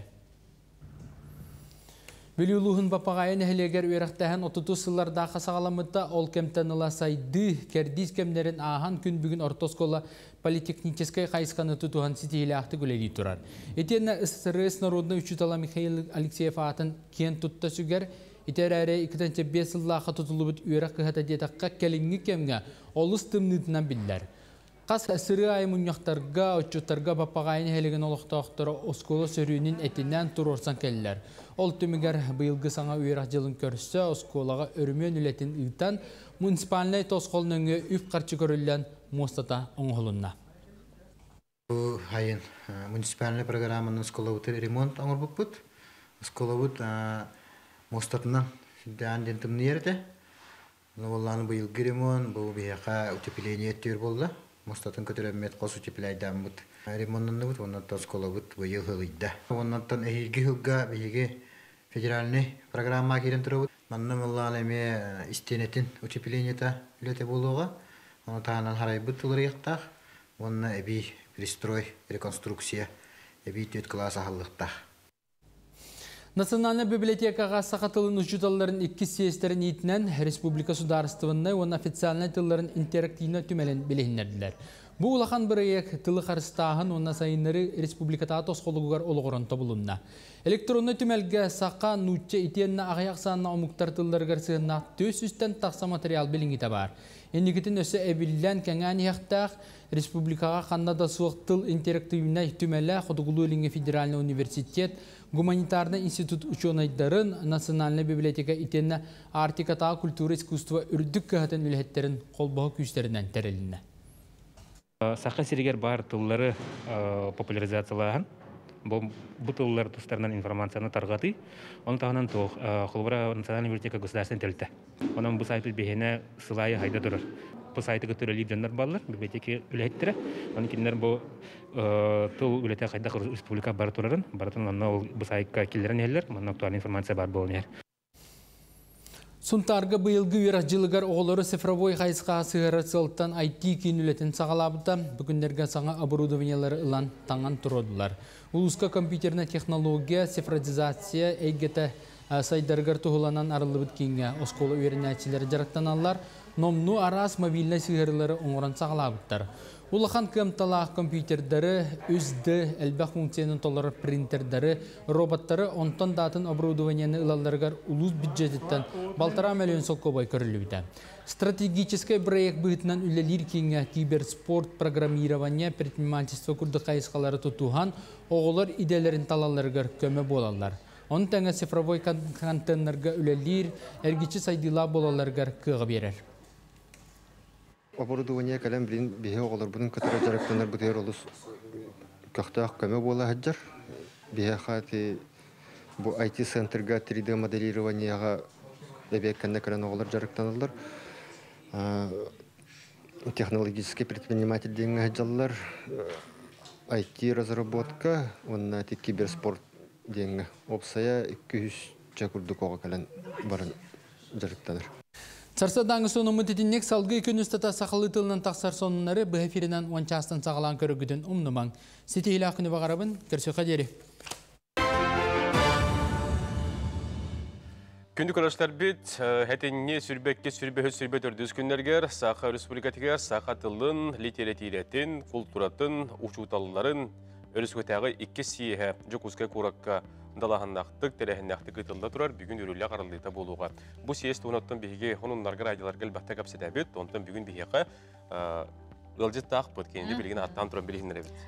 Бөлүлуһун бапагайын эхлегер үйрәктәһен 30 сылларда қасағаламытта ол кемтаныла сайды кердис кемнерин ахан күн бүгін ортоскола политехнической қайысқаны тұтуған сетейлі ақты гөлелей тұрар. Етені ССРС народны учутала Михаил Алексеев атын кен тұтта сүгер, етер әрі 2-5 сыллаға тұтылы бұд үйрәк қығата детаққа кәліңгі кемге олыс тымнытынан білдер. Қас сыры ай мұняқтарға, отчуттарға бапағайын хелеген олықтақтары осколы сөрінің әтінен тұр орсан кәлілер. Ол түмігер бұйылғы саңа үйрақ жылын көрісі осколаға өрімен үлетін ұйтан муниципалнай тосқолының үп қарчы көрілген мостата оңғылынна. Бұл хайын муниципалнай программының осколауыты ремонт оңыр бұппыт. Осколауыт мостатынан дән дентімні ерді. Оланы бұйылғы ремонт, бұл бияқа утепеление еттер болды. Мостатын көтөрөммет кос утепелайдан бұд. Ремонтын бұд, оннаттан осколауыт бұйыл ғылыйда. Оннаттан әйілгі ғылға бейгі федеральный программа керен тұры бұд. Манным ұллан әме истенетін утепеленията үлеті болуға. Оны тағынан харай бұд тұлыр еқтақ. Онна әбей пристрой, реконструкция, әбей төт класс ағылықтақ. Национальный библиотекаға сақатылын ұжудаларын 2 съездерін етінен Республика Сударыстывынны он официальный тылларын интерактивны түмелен білігінерділер. Бұл улахан бірек тылы қарыстағын онна сайынлары Республиката тосқолығығар олығырын табылынна. Электронны түмелге сақа нұтче етенні ағаяқ санына омуқтар тылларығар сығына төс үстен тақса материал біліңгі бар. Ендігітін өсі әбілілен кәңән еқтақ Республикаға қандада суық тыл интерактивны түмелі Құдығылу Линге Федеральный университет Гуманитарный институт ученыйдарын Национальный библиотека итенне артиката культура искусства үрдік кәхетін үлхеттерін қолбағы күштерінен тәрелінне. Саққа сирегер бар тыллары популяризациялаған. Бұл тыллар тұстарынан информацияны тарғаты. Оның тағынан тоқ қолбыра Национальный библиотека государственный тәлті. Оның бұл сайты бейіне сылайы хайда тұрыр. Бұл сайты көтіреліп жандар балылар, библиотеке үләйттірі. Оның кендер бұл тыл үләйті қайда республика бар тұрарын. Барытын бұл сайыққа келдерін әлілер, мұның актуальный информация бар болын ер. Сұнтарғы бұйылғы үйрақ жылығар оғылары цифровой қайысқа сығыры сылттан IT кейін үлетін сағалабыда бүгіндерге саңа оборудованиялары ұлан таңан тұродылар. Улуска компьютерна технология, цифровизация, әйгеті сайдарғар тұғыланан арылыбыт кейінге осколы үйерінәтчілері жарықтаналар, номну арас мобильный сығырылары оңыран сағалабыттар. Улахан кымталақ компьютердары, үзді, әлбәқ функцияның толары принтердары, роботтары онтан датын оборудованияны ылаларғар улус бюджеттен балтара миллион солкобай көрілуді. Стратегический проект бұғытынан үлелер кейінге киберспорт программирование, предпринимательство күрді қайысқалары тұтуған, оғылар иделерін талаларғар көмі болалар. Он тәңі цифровой контейнерға үлелер, әргечі сайдыла болаларғар кығы берер. Оборудование калем блин бихе оголор будун катара жарыктанар бутер олус кахтах каме бола хаджар бихе хати бу IT центрга 3D моделированияга эбек кенне кален оголор жарыктаналар технологический предприниматель деген хаджаллар IT разработка онна киберспорт деген опсая 200 чакурдук ога кален барын жарыктанар. Сарсадағы соны мұтетіннек салғы күністата сақылы тылынан тақсар сонынары бұл эфирінен ончастан сағалан көрігіден ұмнымаң. Сетейлі ақыны бағарабын, көрсі қадері. Күнді көріштер бет, әтенне сүрбекке сүрбе түрдіз күндергер, Сақа республикатығар Сақа тылын, литератиретін, культуратын, учуталыларын, өріскөтәғі 2 сиеге жүкізге көракка далахандақтық, тәрәхіндақтық ұтылда тұрар бүгін үрілі қарылдыйта болуға. Бұл сиест оңаттан бейге, онынларға радиоларға әлбәтті қапсет әбет, онтан бүгін бейге ғылжетті ақпыт, кейінді білген аттан тұран білгендер әбет.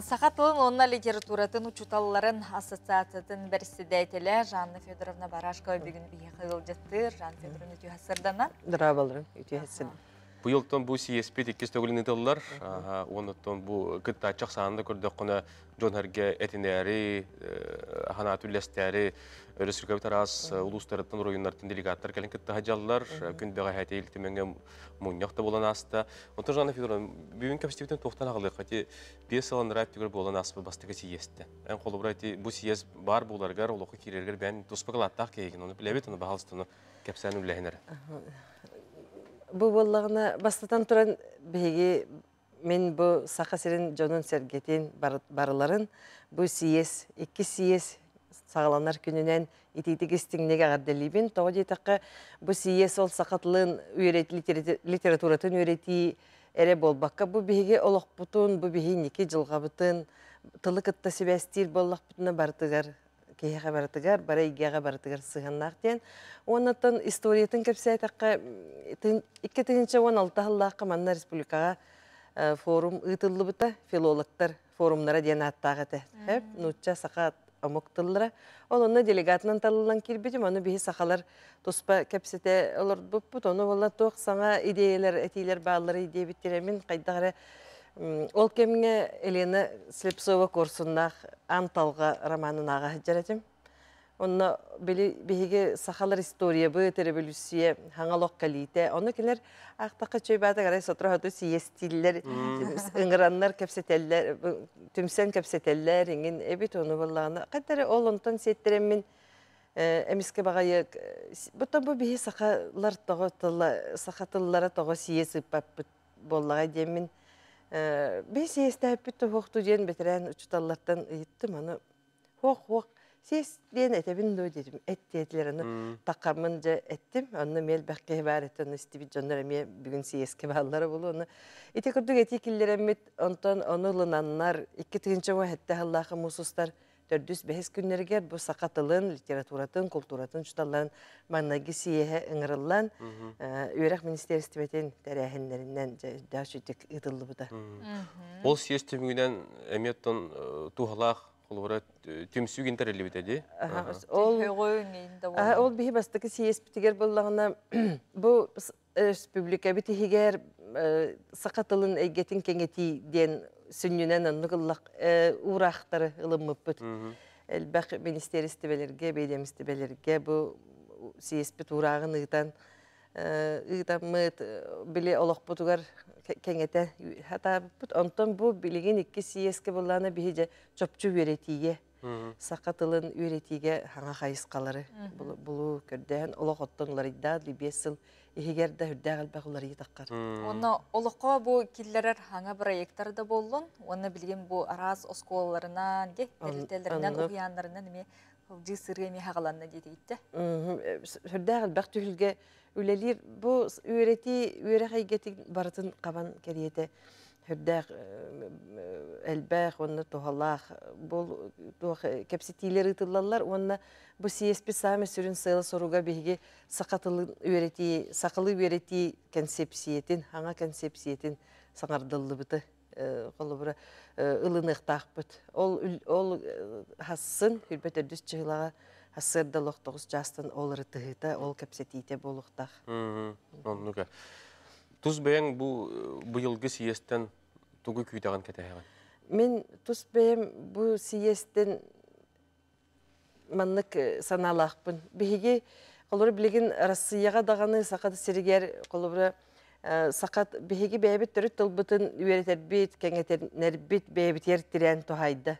Сақатылын онна литературатын учуталыларын ассоциациятын бірісі дәйтелі Жанна Федоровна Барашкова бүгін бейге ғылжеттір. Жанна Федоровна түйхасырдана. Дырабалырын, түйхасырдана. Бұйылтын бұл сиеспет еккес төгілін етілдер. Оныттан бұл күтті ачақ сағында көрдік құны жонарге әтінәрі, ғанат үлестәрі, Республика тарас улустарыттан ройынлардың делегаттар кәлін күтті ғажалылар. Күндіға әте елтіменге мұнияқта болан асты. Онтан Жанна Федоровна, бүгін көпістебеттен тоқтан ағылық. Әте 5 салан рәптігір болан аспы бастығы сиесті. Ән қолы бұр әте бұл сиес бар боларғар, олықы керергер бән тұспағылаттақ кейген. Оны біләбет, оны бағалыстыны кәпсән үләйінер. Бұл болағына бастатан тұран бейге мен бұл Сақа сирин жонын сәргетін барыларын бұл сиес, 2 сиес сағаланар күнінен ититик истиңнеге ағарделибин. Тоғы дейтаққа бұ сие сол сақатылын литературатын үйрети әре болбаққа. Бұ бігі олық бұтын, бұ бігі неке жылға бұтын, тылы кытта себәстир боллақ бұтына бартығар, кейеға бартығар, бара игеға бартығар сығаннақ ден. Онатын историятын көпсі айтаққа 2016 ғыллаққа Манна Республикаға форум ұйтылы бұта, филологтар форумнара ден аттағы тәп, нұтча сақат амоқтылыра. Ол оны делегатынан талылан келбедім, оны бігі сақалар тұспа кәпсеті олар бұппыт, оны олар тоқ саңа идеялар, әтейлер бағалары идея біттеремін, қайдағыры ол кемге Елена Слепцова курсуннақ Анталға романын аға жаратым. Онна бігі сақалар история бұ, революция, хаңалоқ калите. Оны келер ақтаққа чөй бады қарай сотра хөті сиестилер, ұңыранлар кәпсетелер, түмсен кәпсетелер, еңін әбет оны болағына. Қайдары ол онтан сеттеремін әміске бағайы. Бұттан бұ бігі сақатыллары тоғы сиесі болаға демін. Бей сиесті әппітті хоқты ден бетерән ұчыталлардан ұйыттым, оны хоқ-хоқ. Сиес ден әтебін дөй дедім, әттетлеріні тақамын жа әттім, оны мел бәқке бар әтті, оны істебет жонлар әме бүгін сиеске бағалары болу. Ете күрдік әте келдер әмет, онтан оны лынаннар, 2-тігінші әтті ғаллақы мұсыстар, 4-5 күннергер бұл сақатылын, литературатын, культуратын жұталарын маңнағы сиеге ұңырылан, өйрақ министерстібетін тәрәхінлерінен да шүйтік ұтылы бұда. Ол сиес түмігінен әметтің туғалақ Олора түмсүген тәрелі бітеді? Ол бігі бастықы сиес бітігер болағына бұл республика бітігер сақатылын әйгетін кеңеті ден сүннінен ұнығылақ урақтары ұлымып бұд. Әлбәқ министерістібелерге, бейдемістібелерге бұл сиес біт урағын ұйтан ыйтамыт биле олох бутугар кеңете хата бут онтон бу билеген икки сиеске буллана бихиже чопчу үретиге сакатылын үретиге хаңа хайыскалары булу көрдән олох оттон улар идда либесил ихигерде хүрдәгәл багылар итаккар. Оны олохқа бу киллерер хаңа проекттарда боллун, оны билген бу араз осколларынан де, телтелеринен уяннарынан эме жысырга эме хагаланна дейти. Хүрдәгәл баг түһүлгә үлелер бу үрети үрәгәйтен бартын кабан кериете. Хүрдәг әлбәг оны тохалах бул кепситилер итыллар, оны бу CSP сами сүрүн сыйла соруга биге сакатылы үрети, сакылы үрети концепциятын, хаңа концепциятын саңардылды бите. Колубра ылыныктак бит. Ол хассын хүрбөтө дүс чыгылага хасырда локтогус жастын олары тыгыта, ол кепситите болуктак. Оннуга. Туз бәң бу быйылгы сиестен тугы күйтаган кетәгән. Мен туз бәм бу сиестен маннык саналакпын. Биге колор билеген Россияга даганы сакат сиригер колобра сакат биге бәбит төрүт тылбытын үеретер бит, кеңетер бит бәбит ертирен тохайда.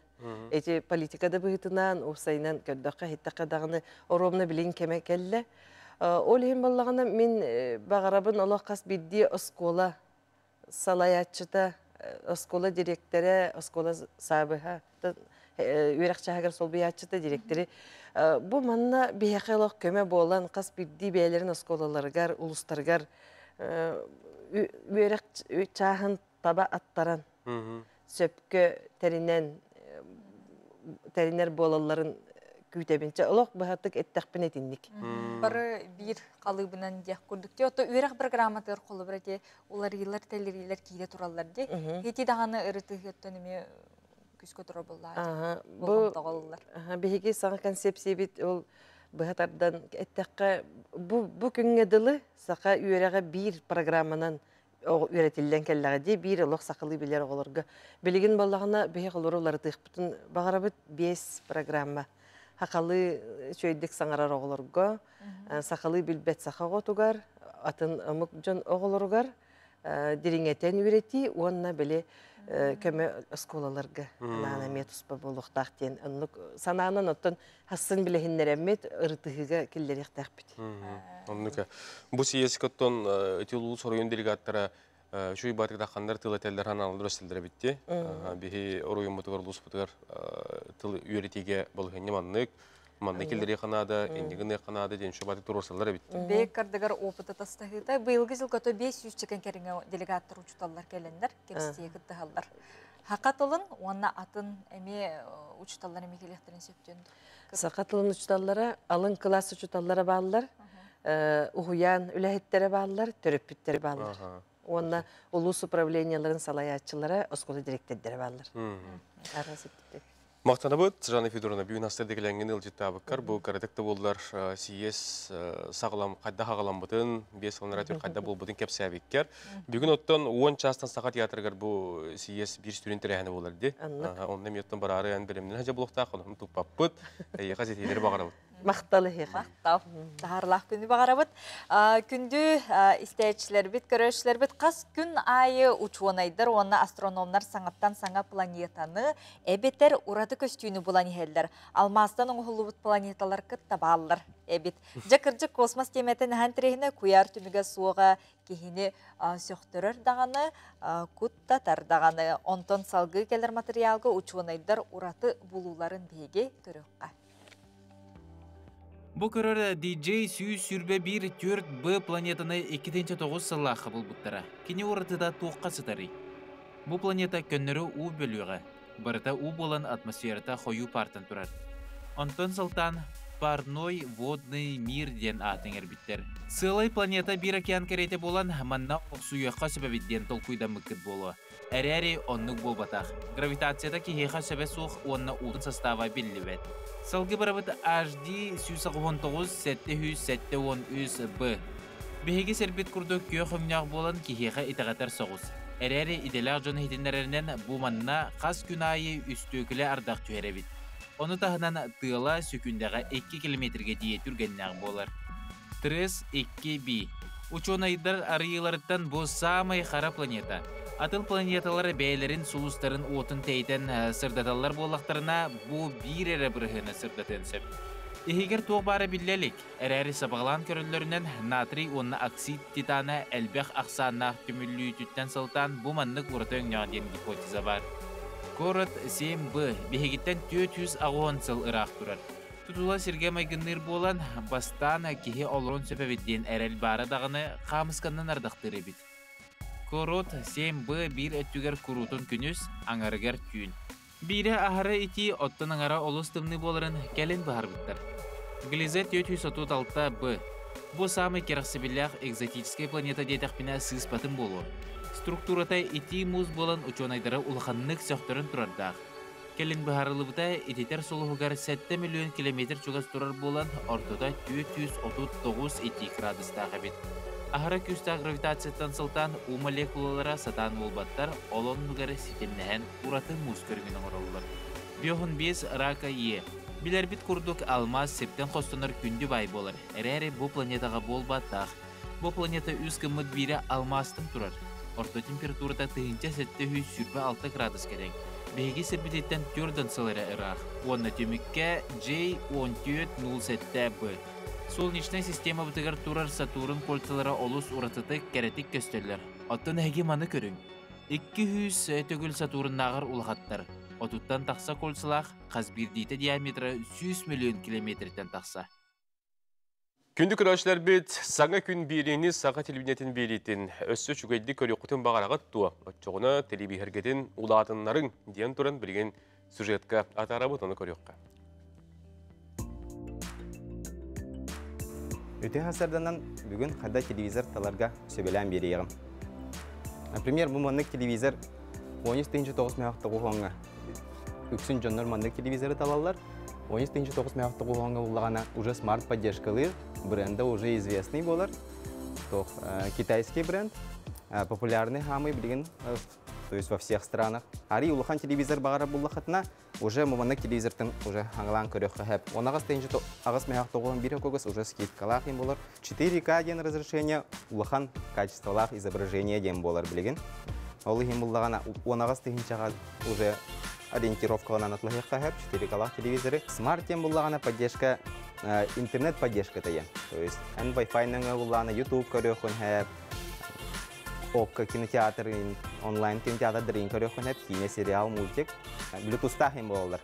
Эти политикада быгытынан усайнан көддөккө хиттакка даганы оромна билен кемекелле. Ол хем баллагана мен багарабын Аллах кас бидди оскола салаятчыта, оскола директоры, оскола сабыха, үйрәкчәгәр сол биятчыта директоры. Бу манна бияхалык көмө болан кас бидди бәйләрен осколаларга, улустарга үйрәк чахын таба аттаран. Сөпкө теринер болаларын күйтебинче олох бахаттык эттәкпен этинник. Бары бир калыбынан дияк күрдүктө, ото үйрәк программатыр колы бирде, улар йыллар телерилер кийде тураллар де. Хети даганы ырытыгыттан эме күскө тура буллар. Бу биге саңа концепция бит ол бахаттардан эттәккә бу күнгә дылы сака үйрәгә бир программанан үйретилден келләге де бир олох сакылы билер олорга. Билеген баллагына бие олорулар тыгпытын багарабыт 5 программа. Хакалы чөйдек саңарар оголорго, сакалы билбет сакага тугар, атын амык жон оголоргар, дириңетен үйрети, онна биле көмө осколаларга нана метуспа болуктак тен. Сананын оттон хассын билехиннеремет ыртыгыга киллерек тахпит. Оннука. Бу сиескоттон этилуу соройун делегаттара шуй батыда хандар тылателлер ханалдыр өстөлдөр битти. Бихи оруйун мотугар луспутугар тыл үйретиге болгонне маннык Манны келдері қанады, ендігін қанады, ден шобаты тұросалар бит. Бек кардыгар опыты тастахыта. Быйылғы жыл көтө 500 чекен керіңе делегаттар учталлар келендер, кепстие кыттығалдар. Хақатылын, онна атын әме учталлар әме келектерін сөптенді. Сақатылын учталлара, алын класс учталлара бағылар, ұғыян үләхеттері бағылар, төрөппіттері бағылар. Онна улус управленияларын салаятчылары, осколы директордері бағылар. Мақтаны бұд, Жанна Федоровна, бүгін астырдекіленген үлжетті абыққар, бұл қарадықты болдар сиес сағылам, қайда қағалам бұдын, бес ғылын радиор қайда бол бұдын кәпсі әбеккер. Бүгін оттан 10 частан саға театрығар бұл сиес бір студенттері әні болар де. Онда меттен бар ары ән білімнен әже болуқта қылым тұппап бұд, қазетелері бағара бұд. Мақталы хеға. Мақтал. Тағарлақ күнді бағара бұд. Күнді істәйчілер біт, көрөшілер біт. Қас күн айы учуанайдар, оны астрономдар саңаттан саңа планетаны әбеттер ұраты көстүйіні болан ехелдер. Алмастан оңғылы бұд планеталар күтті бағалар. Әбет. Жакыржы космос теметін ән тірегіне куяр түміге суыға кейіні сөқтірір дағаны, күтті тардағаны. Онтон салғы келер материалғы учуанайдар ұраты бұлуларын бейге көріққа. Бұл көрір DJ сүй сүрбе бір төрт Б планетаны 2-9 сыллақы бұл бұттыра. Кені ұрытыда тоққа сытары. Бұл планета көннері у бөліға. Барыта у болан атмосферата қойу партын тұрар. Онтон сылтан парной водный мир ден атын әрбіттер. Сылай планета бір океан керейте болан манна оқсуяққа сөбәбідден толкуйда мүккіт болу. Әрі оннық бол батақ. Гравитацияда кейхеға сөбә суық онна ұлын состава белі бәд. Салғы барабыт HD 719-713-713-B. Беге сербет күрді көй құмняқ болан кейхеға итағатар соғыз. Әрі иделәқ жон хетіндерінен бұ манна қас күн айы үстөкілі ардақ түйері бит. Оны тағынан тыла сөкіндіға 2 километрге дие түргеннәқ болар. 3-2-B. Учонайдар арыйларыттан бұл самай қара планета. Атыл планеталары бәйлерін сулустарын отын тәйтен сырдаталар болақтарына бұл бір әрі бірғыны сырдатын сөп. Егер тоқ бары білелік, әрі сабағылан көрілерінен натрий онна оксид титаны әлбәқ ақсанна түмілі түттен сылтан бұл маннық ұрытын нағден гипотеза бар. Корот 7B бігеттен 400 ағуын сыл ұрақ тұрар. Тұтула серге майгынныр болан бастан кеге олырын сөпәбеттен әрәл бары дағыны қамысқаннан ардақтыры бит. Корот 7B бір өттігер күрутын күніз аңарығар түйін. Бірі ағары ити оттын аңара олыстымны боларын кәлін бағар бұттар. Глизет 436B. Бұл самы керақсыбілләқ экзотический планета детақпіне сыз патын болу. Структурата ити мұз болан учонайдары ұлғаннық сөқтірін тұрардақ. Кәлін бағарылы бұта итетер солығығар 7 миллион километр чуғас тұрар болан ортода 439 ити градустағы бет. Ахара күста гравитацияттан сылтан у молекулалара сатан болбаттар олон нүгәрі сетемнәһән ураты мұз көргінің оралылар. Биохын 5 рака е. Билер бит күрдік алмаз септен қостыныр күнді бай болар. Әрі бұл планетаға болбаттақ. Бұл планета үз кімміт бірі алмастың тұрар. Орта температурада тыгынча 706 градус керең. Беге сербететтен 4 сылары ырақ. Онна төмікке J1407B. Солнечная система бұтығар тұрар Сатурн кольцалары олыс ұратыты кәрәтік көстерлер. Оттан әге маны көрің. 200 төгіл Сатурннағыр ұлғаттар. Отуттан тақса кольцалақ қазбірдейті диаметрі 100 миллион километрден тақса. Күнді күрәшілер бет, саңа күн бейрені саға телевинетін бейлейтін. Өссі чүгейді көрі құтын бағарағат туа. Отчоғына телевихергетін ұлатынларын ден тұрын білген сюжетка атара бұтыны көріққа. Өте ғасырданан бүгін қайда телевизор таларға сөбелән берейгім. Например, бұл маңнық телевизор 13-9 мәуақты қоғанға үксін жоннар маңнық телевизоры талалар. 13-9 мәуақты қоғанға ұлағана уже смарт поддержкалы бренда уже известный болар. Китайский бренд, популярный хамы білген, то есть во всех странах. Ари улахан телевизор бағара бұллақытына уже маңнық телевизордың уже аңылан көріққа әп. Онағыз ағыз мәуақты қоған бір көгіз уже скидкалақ ем болар. 4К ден разрешение улахан качестволақ изображение ден болар білген. Олы ем бұллағана онағыз тегіншаға уже ориентировкаланан атлахиққа әп 4К телевизоры. Смарт ден бұллағана поддержка, интернет поддержка тайын. То есть Wi-Fi наңа бұллағана YouTube көріқын әп. Окко кинотеатр, онлайн кинотеатр дырын көріқын әп. Кине сериал, мультик. Bluetooth-тақ ем болалар.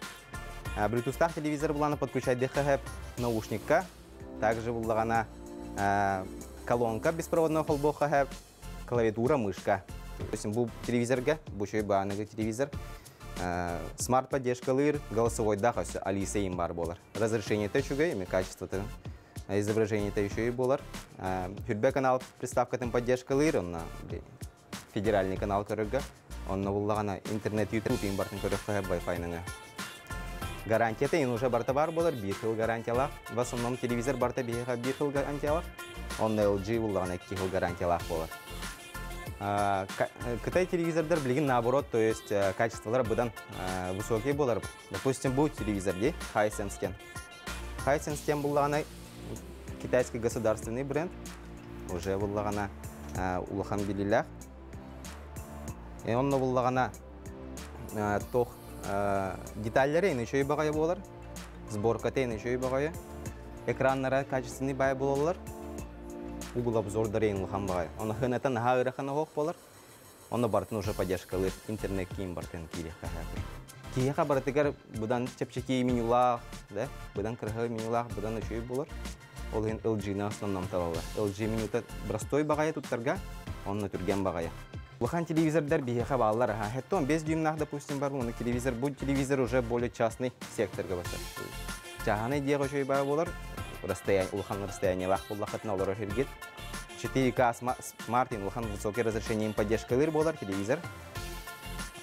Bluetooth телевизор буланы подключать хэп наушникка. Также буллагана колонка беспроводного холбоха хэп, клавиатура, мышка. То есть бу телевизорга, бу шой бааныгы телевизор. Смарт поддержкалыр, голосовой дахасы Алиса им бар болар. Разрешение течуга, ими качество изображения еще и болар. Хүрбе канал приставка тем поддержкалыр, он на федеральный канал көрөгө. Он на буллагана интернет YouTube им бартын көрөккө Wi-Fi ныңа. Гарантия тейін уже барта бар болар, 1 жыл гарантиялақ. В основном телевизор барта бейға 1 жыл гарантиялақ. Он LG буллагана 2 жыл гарантиялақ болар. Кытай телевизордар билген наоборот, то есть качестволар бұдан высокие болар. Допустим, бұл телевизор де Hisense кен. Hisense кен буллагана китайский государственный бренд. Уже буллагана улахан билилях. И он буллагана тох детальлері еще и бағайы болар. Сборка тейін еще и бағайы. Экраннары качественный бай болалар. Google обзордары ең ұлған бағайы. Оны хынатан ғайрақаны хоқ болар. Оны бартын уже поддержкалыр. Интернет кейін бартын кейлек қағайы. Кейеқа бартығар бұдан чепчеке менюлақ, бұдан кірғай менюлақ, бұдан еще и болар. Ол ең LG-ны основном талалар. LG менюта простой бағайы тұттарға, оны түрген бағайы. Улахан телевизордар бейеқа бағалар. Хәтті 15 дюймнақ, допустим, бар. Оны телевизор, бұл телевизор уже более частный секторға басар. Жағаны деға жой бағы болар. Улахан расстояние лақ болақытына олар ошергет. 4К смарт, улахан высокий разрешением поддержкалыр болар телевизор.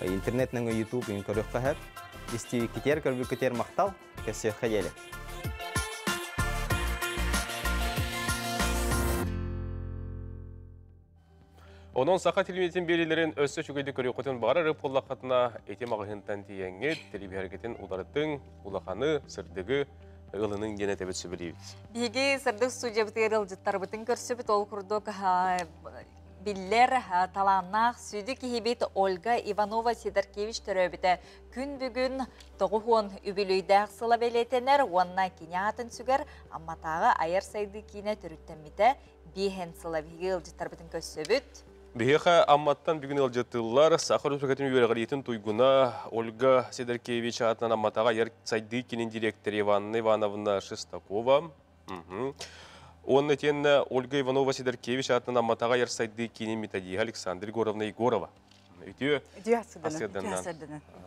Интернетнің YouTube ең көріққа хәп. Исти кетер, көрбі кетер мақтал, кәсе қайелі. Onun saqa televizyon belirlerin össü şügeyde körü qotun bağır rıp qollaqatına etem ağıhıntan tiyenge televizyon ularıtın ulaqanı sırdığı ılının gene tebet sübüleybiz. Bigi sırdığı stüdya bitirir ılcıttar bütün körsübüt ol kurduk biller talanaq südü kihibit Olga Ivanova Sidarkevich töröbüte gün bugün toğuhun übülüydağ sıla beletener onna kinyatın süger amma tağı ayar saydı kine törüttemmite bihen sıla bigi ılcıttar bütün körsübüt. Biheqa ammattan bugün ılcıttılar. Saqır Üfrikatın üyelgaliyetin tuyguna Olga Sidarkevich atынан ammatağa yer saydı kinin direktör Ivana Ivanovna Шестакова. Он тен Ольга Иванова Сидоркевич атынан аmmatağa yer saydı kinin mitadiği Александр Егоровна Егорова.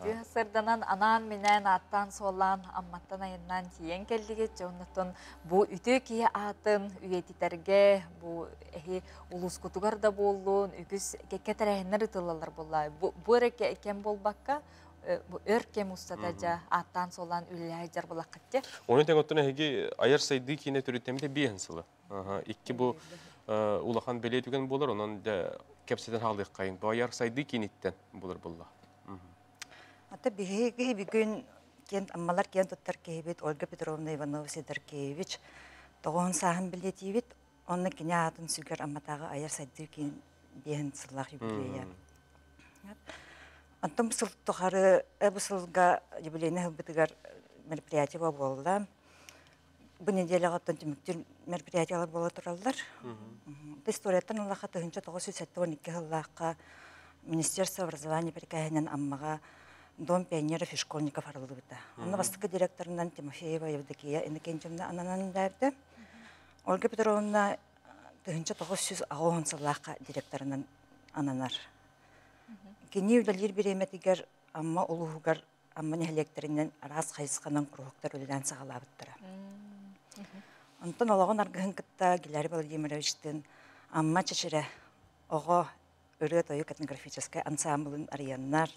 Dühasırdanan anan minen attan solan ammattan ayından tiyen keldige jonutun bu ütü kiye atın üyetiterge bu ulus kutugar da bolun ügüs keketerehenler ıtılalar bollay. Bu ereke kem bolbakka bu örkem ustataca attan solan üllehajar bolakatya. Onun tengottuna hegi ayar saydı kine türütemde bir hensılı. İkki bu ulaqan bele tügen bolar onun da kepseden halıq qayın. Bu ayar saydı kinitten bolar bolla. Ata bihegi bugün ammalar kent tuttar kehibit Olga Petrovna Ivanova Sidarkevich toğun sahan biletiyit onun kine atın süger ammatağı ayar saydı kin bihen sılaq jubileya. Антом сыл тухары bu сылга юбилейный хылбытыгар мероприятие болла. Bu nedelege tümüktür merpiyatyalar bola turallar. Историяттан Аллаха 1912 жыллакка Министерство образования прикаянен аммага Дом пионеров и школьников арылыбыта. Аны бастыкы директорунан Тимофеева Евдокия Иннокентьевна ананан берди. Ольга Петровна 1910 жыллакка директорунан ананар. Кини үлелер биреметигер амма улуугар амма нехлектеринен раз хайсқанан кругтар үлелен сагалабыттыра. Антон олагын аргыһын кытта Гиларий Владимировичтин амма чечере ого өрөт ойық этнографический ансамблын арияннар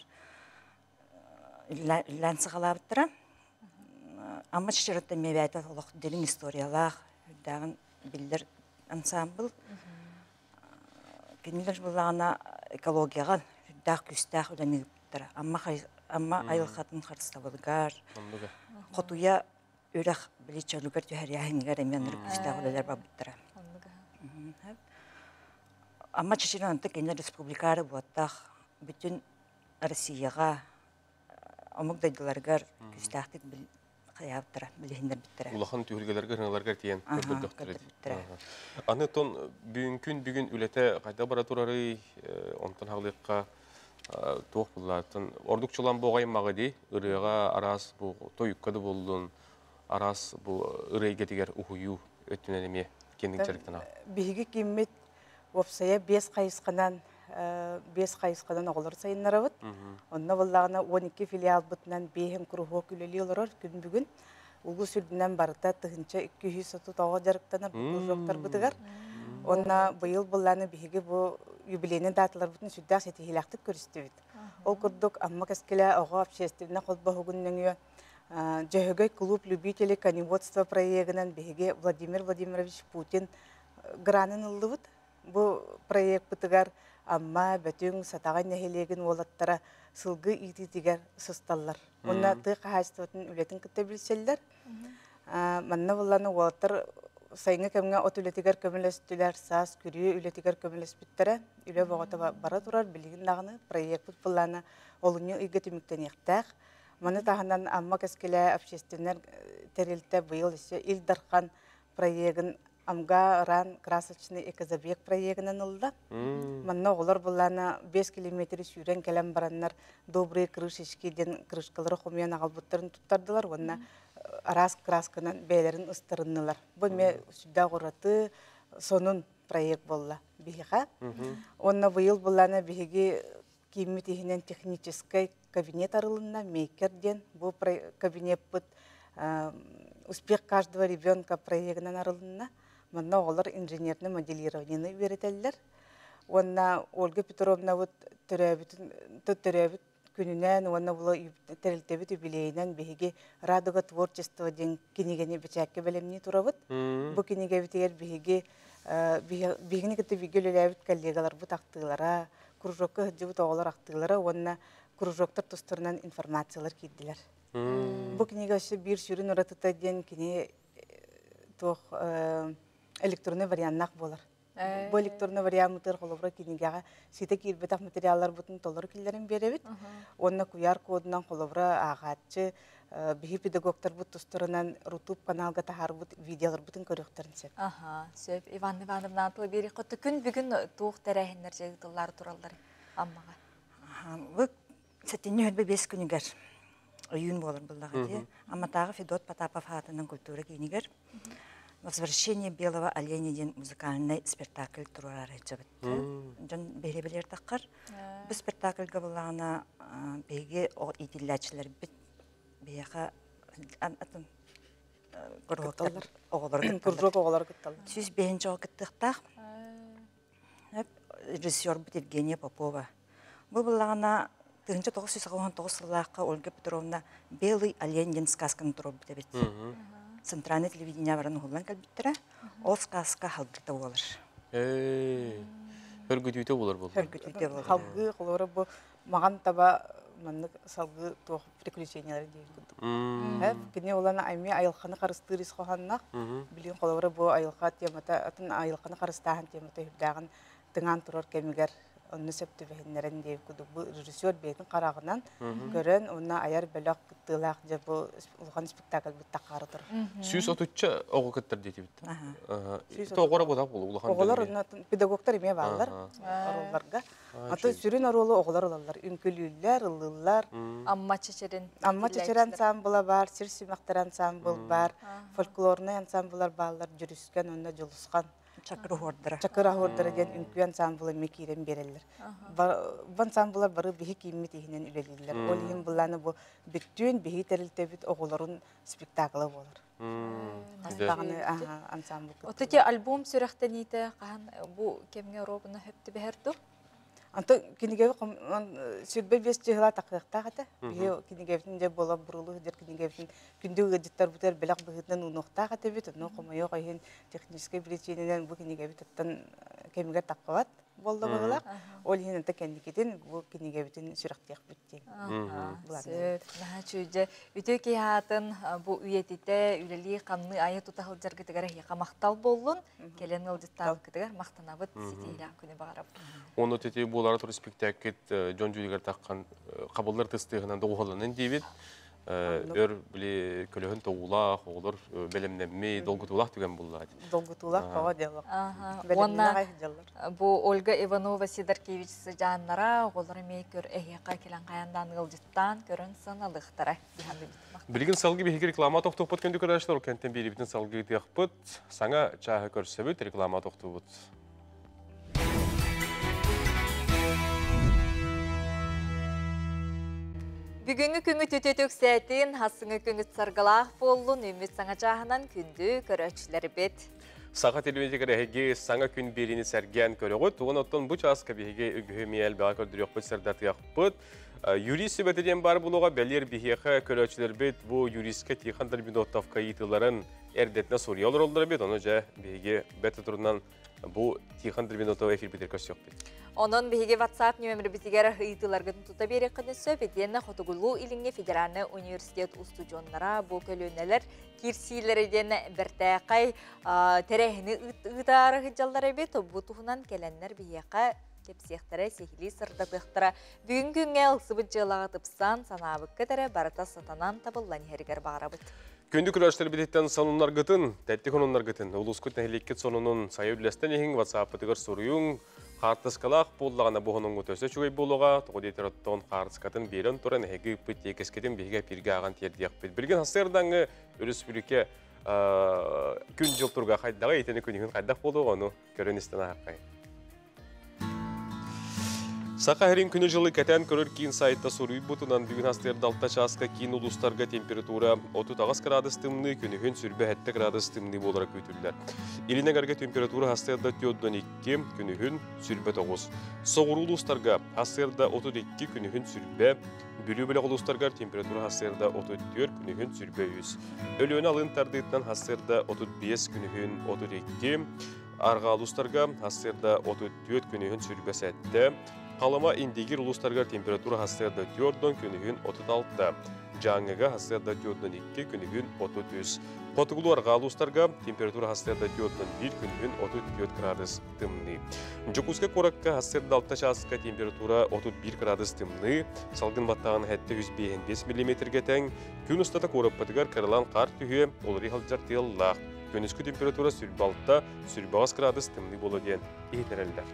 үлелен сагалабыттыра. Амма чечеретте мебәйті олық делин историялах үрдәғын билдер ансамбл. Кенилер булағына экологияға үрдәқ күстәқ үләні үттіра. Амма айылқатын қарыстабылғар, қотуя өрәқ білетчәлігер түйәрияхынығар әменлер күстәқ үләлер бабыттыра. Амма чечерен анты кенер республикары бұаттақ бүтін Россияға омық-дайдыларғар күстәқтік қаяптыра, білігіндер біттіра. Улахан түйіргелерге ғыналарғар тиен көпілдіқтірі. Аны тон бүгін үләті қайда бара тұрары, онтан хағылыққа Туох буллатын. Ордукчулан боғаймағы дей, ырыға арас бұл тойыққады болдың, арас бұл ырыйға дегер ұхую өттінәлеме кендің чәріктен ау. Биһиги киммит опсая 5 қайысқанан оғылыр сайынларабыт. Онна боллағына 12 филиал бұтынан бейхем күріғо күлелі олар күн бүгін. Улгу сүрдінен барыта тұхынша 239 жарықтанар бұл жоқтар бұтығар. Онна бұйыл болланы биһиги бұл юбилейный даталар бұтын сүрдәк сеті хилақтық көрісті бит. Ол күрдік амма кәскелі оға общественна қолба хугунныңы жөһөгөй клуб любителей коневодства проектынан биһиги Владимир Владимирович Путин гранын ылды бут. Бұл проект бұтығар амма бөтің сатаған нәхелеген олаттара сылғы ититигер сысталлар. Онна тық қағайстығытын үлетін күтті білселдер. Манна болланы олаттар сайыңы кәмге от үлетігер көмілестілер, сас, күрі үлетігер көмілеспіттері, үле боғыта бара тұрар, білігін дағыны проект бұт болланы олыны үйге түміктен еқтәқ. Маны тағынан амма кәскелі общественер тәрелті бұйыл есе илдарқан проектін амга ран красочный экозабек проектінен ұлда. Манна олар болланы 5 километр сүйрен кәлем бараннар добрые крышечкеден крышкалары қомиян ағал бұттарын тұттардылар. Онна арас красканан бәйлерін ұстырынылар. Бұл ме сүдда ғұраты сонун проект болла бихиға. Онна бұйыл болланы бихиги киімі тегінен техническай кабинет арылына мейкерден. Бұл кабинет бұд успех каждого ребенка проектінен арылына. Манна олар инженерный моделированияны үйретелдер. Онна Ольга Петровна түрәбіт күнінен, онна бұлы тәрілтебіт юбилейінен бігіге радуға творчество ден кенегені бічәкке бәлеміне тұрабыт. Бұл кенеге бітегер бігіні күтті бігіл өләбіт коллегалар бұт ақтығылара, кружокқа хүдді бұт оғылар ақтығылара, онна кружоктар тұстырынан информациялар кейділер. Бұл кенеге өші бір сүрін ұратыта ден кене электронный вариантнақ болар. Бұл электронный варианттар қолыбыра кенегеға сеті келбетақ материаллар бұтын толыр келдерін беребет. Онна QR кодынан қолыбыра ағатшы бігі педагогтар бұт тұстырынан рутуб каналға тағар бұт видеолар бұтын көріқтерін сеп. Сөп, Иван Ивановна атылы бері қотты күн бүгін туық тәрәхіндер жегітілар туралдар аммаға. Бұл сәттені өлбі 5 күнігер үйін болыр бұлдағы де. Аматағы Федот Потапов атының культура кейінігер. Возвращение белого оленя ден музыкальный спектакль турар жабытты. Жон белебелер таққар. Бұл спектакльға болағына бейге итилләчілер бит бейға атын оғылар күтталар. Сүз бейінші оғы күттіқтақ. Режиссер бұт Евгения Попова. Бұл болағына 1999 сыллаққа Ольга Петровна белый олень ден сказканы тұрып біті бит. Центральное телевидение баран ғылан кәлбіттірі, ол сказка халгыта олар. Хөргүтүйті олар бұл? Хөргүтүйті олар. Халгы қылары бұл маған таба манны салгы тоқ приключениялары дейін күндік. Кене оланы айме айылқаны қарысты рис қоғаннақ, білген қолары бұл айылқа темата, атын айылқаны қарыстағын темата хүбдағын тыңан тұрар кәмігер оны сөпті бәйінлерін дейіп күдік. Бұл режиссер бәйдің қарағынан көрін, оны аяр бәліқ күттілақ де бұл ұлған спектакль бұтта қарыдыр. Сүйіс отучча оғы күттір дейті бітті? Оғыра бұда бұл ұлған бәлігі? Оғылар педагогтар еме бағылар оролларға. Аты сүрін оролы оғылар олалар. Үнкілілер, ұлылар. Амма чечерен ансамбылы бар, сир симақтар ансамбыл бар, фольклорный ансамбылар бағылар, жүріскен, онда жолысқан. Чакыр ахордары ден үнкі ансамбылы мекерен берелер. Бұл ансамбылар бары бігі кейімі тегінен үлелелер. Ол ең бұланы бұл бүттен бігі тәрілті бүт оғыларын спектаклы болыр. Астағыны ансамбыл күтті. Отыте альбом сүрәқтен еті қаған бұл кемге робыны хөпті бәрді? Анты кинегеви сүрбе бес жыгыла тақықтағыты. Бие кинегевтінде бола бұрылы дер кинегевтін күнді ғыдеттар бұтар білақ бұғытынан ұнықтағыты бет. Оны қомайы қайын техническай білетшенінен бұл кинегеви тұттан кемігер таққыват болды бұғылақ. Ол ең анты кәндекетін бұл кинегевтін сүрақтияқ бүттен. Сөп, наға чүйде. Үті кейхатын бұл үйетіте үлелі қамны айы тұтағыл жарғытығар еқа мақтал болын, келен ұлдеттал күтігар мақтанабыт сетейлі күні бағарап. Оны тете болары тұры спектакет Джон Джулигер таққан қабылдар тыстығынан доғылының дейбет. өр биле көлөһүн тоулах, олар белемнемми долгутулах түген буллады. Долгутулах бага делок. Онна бу Ольга Иванова Сидоркевич жаннара олар мейкөр эхяка келен каяндан ылжыттан көрөн сыналыктара. Билген салгы бихиги реклама тоқтопот көндү көрәшләр, кенттен бирибитин салгы диякпыт, саңа чаһы көрсөбүт реклама тоқтубут. Бүгүнгү күнгү төтөтөк сәтин, хасыңы күнгү саргалах боллун, үміт саңа жағынан күнді көрөчілері бет. Саға телевизиягер әйге саңа күн беріні сәрген көріғыт, оған оттан бұ часқа бейге үгіхемел бәға көрдірек бұт сәрдаты яқпыт. Юрист сөбәтеден бар бұлуға бәлер бейхеқі көрөчілер бет, бұ юристке тиқандар миноттавқа етіларын әрдетіне сұрия олар бет, оны жа бейге бәті тұрынан бұ тиқандар миноттава эфир бетер көсіяқ бет. Onun bihiги WhatsApp нөмірі бізігері хыйтыларғын тұта бері қынысы бетені Хотугулу иліңе Федеральный университет устудионлара бұл көлөнелер кирсилерден біртәқай тәрәхіні ұтары ғыджалары бет, бұл тұхынан кәләнлер бейеқа кепсияқтары сехили сырдадықтыра. Бүгін күнге ұлсыбыт жылаға тыпсан санабық кәдірі барыта сатанан табылан хергер бағарабыт. Күнді күрәштер бедеттен санунар гытын, тәтті конунар гытын, ұлыскүт нәхелеккет сонунun сайы үләстен ехін WhatsApp-ытығыр сұрыюң, Қартысқалақ боллағына бұғының өтөсі жүгей болуға, тұғыдетер оттығын қартысқатын берін тұрын әгі үппіт екескеден бейге перге аған тердияқ бет. Білген хасырдаңы өріс бүліке күн жыл тұрға қайдағы етені күнігін қайдақ болуға, оны көріністен аққай. Сақа әрін күні жылы кәтен көрір кейін сайтта сұрүй бұтынан бүгін хастырды алтта часқа кейін ұлыстарға температура 30 градус тымны, күнігін сүрбе 7 градус тымны болыра көтілдер. Илінен әрге температура хастырда 4-2, күнігін сүрбе 9. Соғыр ұлыстарға хастырда 32, күнігін сүрбе. Бүлі білі ұлыстарға температура хастырда 34, күнігін сүрбе 100. Өліөні алын тардыйтынан хастырда 35, күнігін 32. Арға ұлыстарға хастырда 34, күнігін сүрбе 7. Қалыма индегер ұлыстарға температура хастырда 4, күнігін 36. Жаңыға хастырда 4-2, күнігін 33. Потығылу арға ұлыстарға температура хастырда 4-1, күнігін 34 градус тымны. Жүкізгі қораққа хастырда 6 часқа температура 31 градус тымны. Салғын баттағын әтті 105 мм тәң. Күн ұстата қорап бадығар қарылан қар түйе олары қалжар тыяллақ. Күнізгі температура сүрбі 6 градус тымны болу ден ехтерелдер.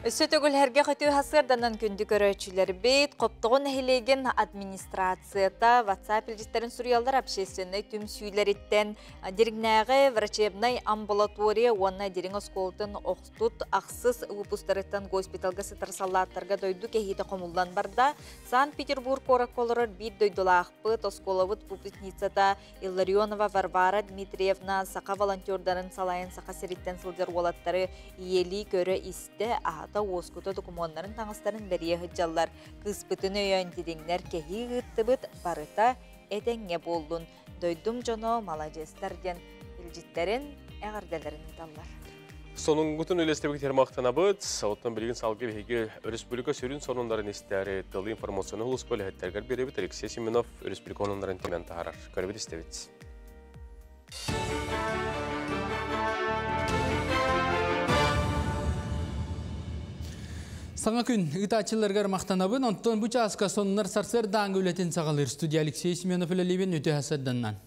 Сөтөгілерге қөту хасырданан күнді көрөчілер бейт, қоптығын әхілеген администрацията WhatsApp елжістерін сүриялдар общественный түм сүйілеріттен дерігнәғі врачебнай амбулатория онна дерің осколтын оқтут ақсыз выпустарыттан госпиталға сытырсалаттарға дойду кәхейді қомылдан барда Санкт-Петербург қорак олырыр бейт дойдулақпыт осколовыт публичницата Илларионова Варвара Дмитриевна сақа волонтердарын салайын сақа сериттен сылдер олаттары иели көрі исті оскута документарын таңыстарын бәрие хыджалар. Кыспытын өйен дедеңнер кәхи ғыттыбыт барыта әдәңе болдun. Дойдум жоно малажестарден илжиттерін әғарделерін талар. Сонун гутун үлестебек термақтана бұд, сауыттан білген салғы бейге Республика сүрін сонундарын істәрі тылы информацияны ұлыс бөлі әттергер беребет Алексей Семенов Республика онундарын темен тағарар. Көребет істебет. Саңа күн ытачыларгар мақтанабын, онтон бұ часқа сонынар сарсыр даңғы үлетін сағалыр. Студия Алексей Семенов үлелебен өте хасадданнан.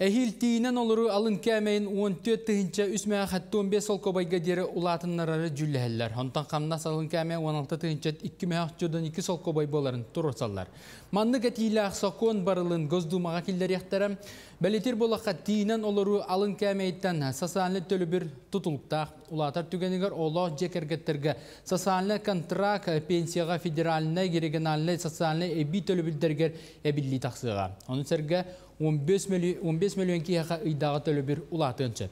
Әхил тиінен олыру алын кәмейін 14-тігінші үсмәға қатты 15 сол көбайға дері ұлатынлары жүлләхелер. Онтан қамнас алын кәмей 16-тігінші 2-2 сол көбай боларын тұрырсалар. Манны кәтейлі ақсақуын барылын ғоздумаға келдер яқтарам. Бәлетер болаққа тиінен олыру алын кәмейттен сасанлы төлі бір тұтылықтақ. Улатар түгенігер олақ жекергеттерге сасанлы контракт пенсияға федераліне регионаліне сасанлы әбі төлі білдергер әбілі тақсыға. Оның сәрге 15 миллион кияға ұйдағы төлі бір улатын чөп.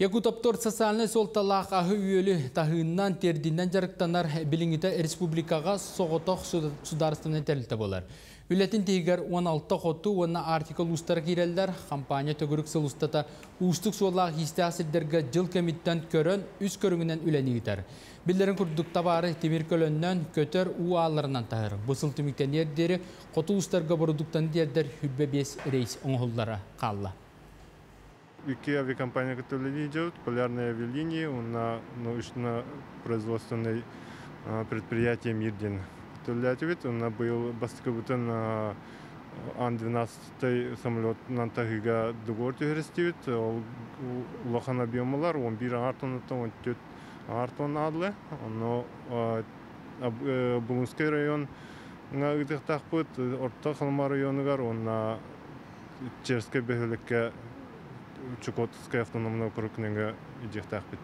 Якутоптор сасанлы сол талақ ағы үйелі тағыннан тердиннен жарықтанар біліңіті республикаға соғытық сударыстымын тәрілті болар. Үлетін тегер 16 қоту, онна артикл ұстар керелдер, компания төгірік сыл ұстата ұстық солақ есті асылдерге жыл комиттен көрін, үз көріңінен үләні етер. Білдерін күрдік табары темір көліннен көтер уаларынан тағыр. Бұсыл түміктен ердері қоту ұстарға бұрудықтан дердер хүббе 5 рейс оңғылдары қалла. Вики авиакомпания, которые идет, полярные авиалинии, на научно-производственной предприятие «Мирдин». Төлләтебет, онна быйыл бастыкыбытын Ан-12 самолетынан тағыға договор төһәрестебет. Ол улахан объемлар 11 артоннан 14 артон адлы. Оно Булунский район ытыктакпыт, Орта Халма районыгар, онна Черская бәһәлеккә Чукотская автономный округынга идектакпыт.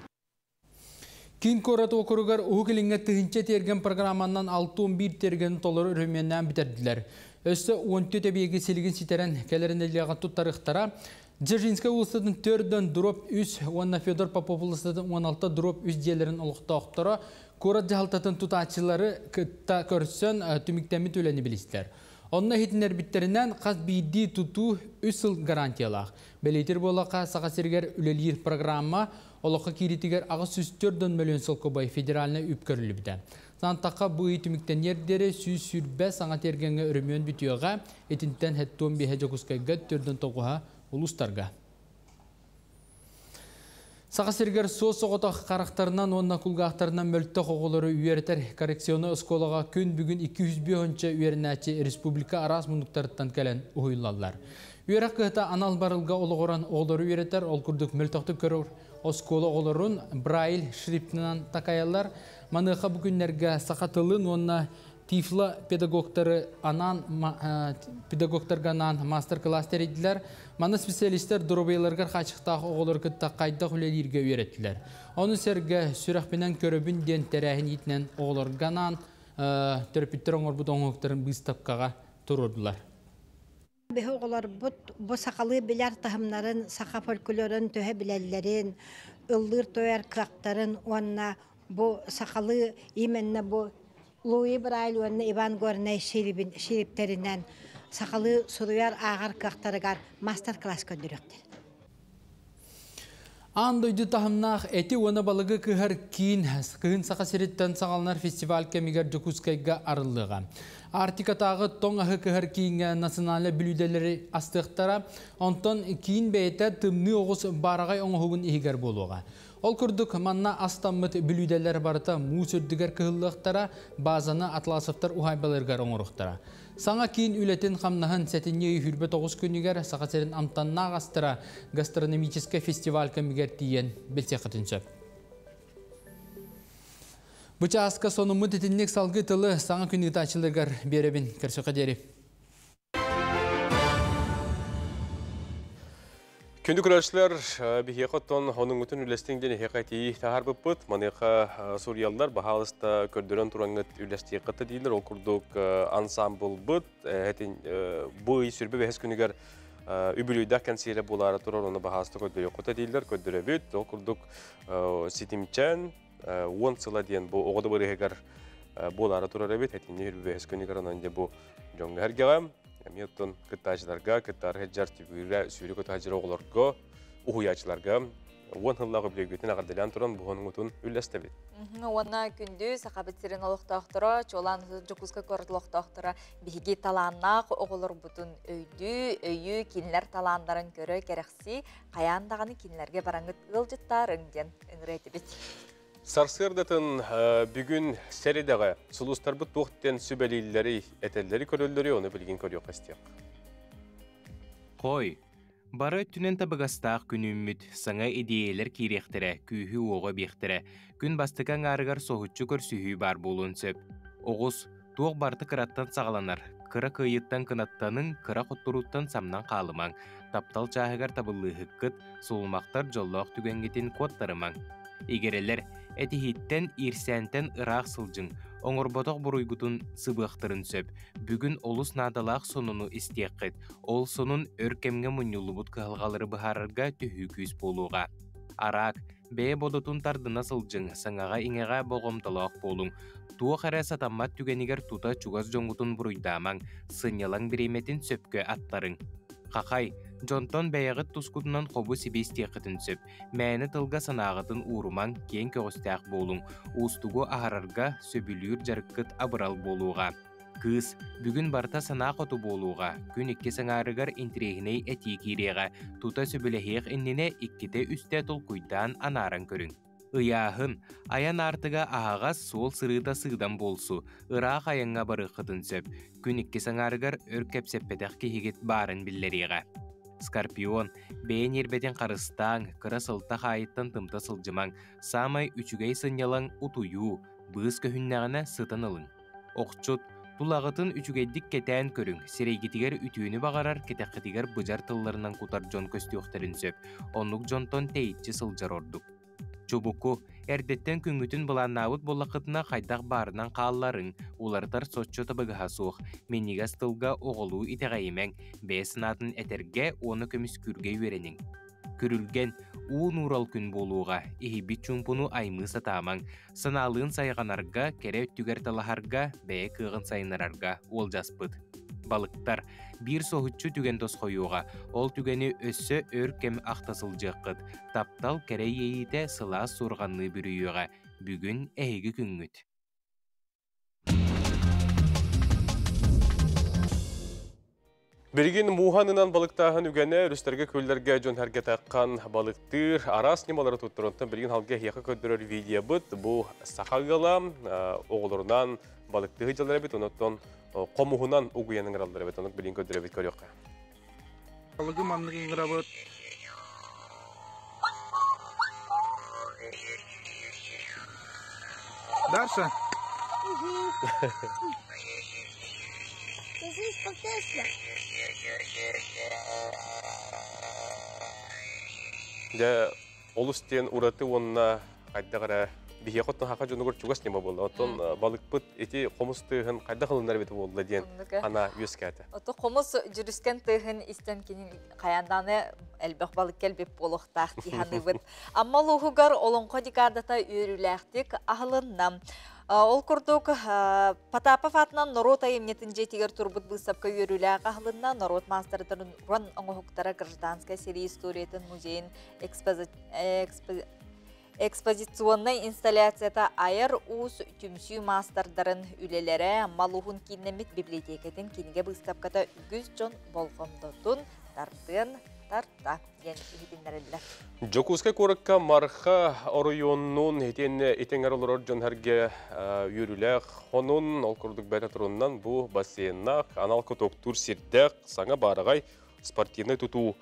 Кин корат округар угилинге тыгынча терген программанан 6-11 терген толору өрөмөннән битердилер. Өсті 14 әбейге селген ситерен кәлеріндегі тұттарықтара Дзержинская улыстың 4-ден дроп үз, онна Федор Попов улыстың 16 дроп үз диелерін олықта оқтара, корат жағалтатын тұтачылары күтті көрсен түміктәмі төләні білістер. Онна хетінер біттерінен қаз бейді тұту үсіл гарантиялақ. Бәлейтер болақа саға сергер үлелер программа олыққа керетігер ағыз 4 миллион солқобай федераліне үпкөрілі біді. Сантаққа бұй түміктен ердері сүрбә саңа тергенге өрімен бүтіоға етінтен хәттуын бейхе жоғызқайға 4-9 ұлыстарға. Саға сергер соғытақ қарақтарынан, онна күлғақтарынан мөлтті қоғылары үйертер коррекционы ұсколаға күн бүгін 205-ші үйерінәчі республика арас мұндықтарыттан кәлін ұйылалар. Үйерек қығыта анал барылға олығыран оғылары үйретер, ол күрдік мөлтіқті көрір осколы оғыларын Брайл шриптінан тақаялар. Маныққа бүгінлерге сақатылын, онна Тифла педагогтары педагогтарганан мастер-класс терейділер. Маны специалистер дұрубайларға қачықтағы оғылыр күтті қайда хүлелерге үйреттілер. Оны сәрге сүрәқпенен көрібін ден тәрәхін етінен оғылырганан төрпіттер оңыр бұд оңықтарын бұстапқаға тұрырдылар. Бе оғылар бұ сақалы білер тахымларын, сақа фольклорын, төhe біләлілерін, ыллыр тойар қырақтарын, онна бұ сақалы именне бұ Луи Брайль онна Иван Горнай шериптерінен сақалы сұруяр ағар қақтарығар мастер-класс көндіріктер. Андойды тахымнақ әті оны балығы кығар күйін сақа сереттен сағалынар фестиваль кәмігер жүкускайға арылыға. Артикатағы тоң ағы кығар күйінге националы бүліделері астықтара, онтон кейін бәйті тымны оғыз барағай оңығын егер болуға. Ол күрдік манна астаммыт бүліделер барыта мұсүрдігер кығылықтара, базаны атласыптар ұхайбалырғар оңырықтара. Саңа кейін үлетін қамнағын сәтіне үйірбе 9 күнігер сақасерін амтанна ғастыра гастрономический фестиваль көмігер тиен білсе қытыншы. Бұча асқа сонымы тетіннек салғы тылы саңа күнігіті ачылырғар беребін кірсі қадері. Күнді күрәшілер бігеқоттон оның үтін үлестіңден еқайтии тағар бұппыт. Манеқа Суриялылар бағалыста көрдірін тұраңыт үлестіғі қытты дейлер. Ол күрдік ансамбл бұд. Бұй сүрбі бәхес күнігер үбілуйдақ кәнсейлі болары тұрар. Оны бағалыста көрдірі қыты дейлер. Көрдірі бүт. Ол күрдік сетімчен 10 сыла дейін бұл оғыды бір егер болары тұрар әбет. Әтіне үрбі бәхес күнігер онан де бұл жоңғы әргеғам. Меттон кыттачыларга, кыттары жар тибүрә сүйрі кыттачылар оғыларға, ұхуячыларға, он хыллағы білегетін ағарделян тұран бұғының ұтын үлесті бет. Онна күнді сақабеттерін олықтақтыра, чолан жүкізгі көрділықтақтыра, бігі таланнақ оғылыр бұтын өйі, кенілер таландарын көрі керекси, қаяндағаны кенілерге бараңғыт ғылжыттар үңден үңіреті бет. Сарсырдатын бүгін сәредеға сұлыстарбы тоқтен сүбәлейлері, әтелері көрілдері оны білген көрі қастияқ. Қой, бары түнен табығастақ күн үміт, саңа идеялер керектірі, күйі оғы бектірі, күн бастықан арығар соғытчы көрсүйі бар болуын сөп. Оғыз, тоқ барты қыраттан сағаланар, қыра қиыттан кынаттанын, қыра құттыруттан самнан қалымаң, таптал чағығар табылығы қыт, солмақтар жоллақ түгенгетін қоттарымаң. Егерелер, әтихиттен ирсәнтен ырақ сылжың, оңырботақ бұруйгутын сыбықтырын сөп. Бүгін олыс надалақ сонуну істеққет, ол сонун өркемге мұнюлыбыт қығалғалары бұхарырға түхі күз болуға. Арақ, бәе бодотун тардына сылжың, саңаға иңеға боғымталақ болуң. Туық әрі сатаммат түгенігер тута чугаз жоңғытын бұруйдамаң, сынялаң біреметін сөпкі аттарың. Қақай, Жонтон бәйіғіт тұскутынан қобы себестеқетін сөп, мәйіні тылға санағытын уруман кен көғістәқ болуң, ұстуғы ағарарға сөбілер жарыққыт абырал болуға. Кыз, бүгін барта санақ оту болуға, күн екке саңарығар интрегіней әтей кереға, тута сөбіліғеқ іннене иккете үсті тұл құйдан анаран көрің. Ыяһын, аян артыга ағағас сол сырыта сыгдан болсу, ырақ аянға бары қытын сөп, күн икки саңарыгар өркеп сеппедек кихигет барын биллериға. Скорпион, бейін ербетен қарыстаң, кыра сылта қайыттан тымта сылжымаң, самай үчүгей сынялаң утую, быз көхіннағына сытын ылың. Оқчут, тулағытын үчүгейдік кетән көрің, серейгетігер үтүйіні бағарар, кетәққетігер бұжар тылларынан кутар жон көстіуқтарын сөп, онлық жонтон тейітчі сылжар ордuk. Чубуку, әрдеттен күнгітін бұланнауыт болақытына қайдақ барынан қалларын, улартар сотчота бұғыға суық, менігас тылға оғылу итеғайымәң, бәсінатын әтерге оны көміс күрге үйеренің. Күрілген у нурал күн болуға, ихибит чумпуну аймы сатамаң, саналын сайғанарға, кере өттігер талахарға, бәе кығын сайынарарға ол жаспыд. Балықтар, бір соғытчу түген тос қойуға, ол түгені өссі өркем ақтасыл жыққыд, таптал кере ейіте сыла сұрғанны бүрүйіға, бүгін әйгі күнгіт. Бірген муғанынан балықтағын үгені үрістерге көлдерге жон әрге таққан балықтыр арас немалары тұттырынтын бірген халге яқы көддірер видео бұд. Бұл сақағыла оғылырынан балықтығы жалар әбет, оныттан қомуғынан ұғыянын ғыралдар әбет, оныт бірген көддір әбет көріққа. Балығы маңнығын ғырабыд. Дальше. Да, олыстен ураты онна қайдағыра бихе қоттан хақа жоны көрт чугас нема болды. Оттон балық бұд еті қомыстығын қайда қылынар беті болды ден ана өскәті. Ото қомыс жүріскен тығын істен кенін қаянданы әлбәқ балық кәлбеп болуқтақ дейханы бұд. Амма лұғығар олыңқо декардата үйріләқтік ағылыннам. Ол күрдік Потапов атынан Норот айымнетін жетігер тұрбыт бұсапқа үйрілі ағылынна Норот мастырдырын ұран оңғықтара гражданская серия историятын музейін экспозиционный инсталляцията айыр ұз түмсүй мастырдырын үлелері малуғын кейінемет библиотекетін кейінге бұсапқата үгіз жон болғымдотын тартын тарта ен үйдінлерілі. Жокускай көрікка марха оройоннун етеңер олар жон әрге үйріләқ. Оның ол күрдік бәті тұрыннан бұл бассейнақ, аналқы тоқтур сирдәқ, саңа барағай спортивный тұту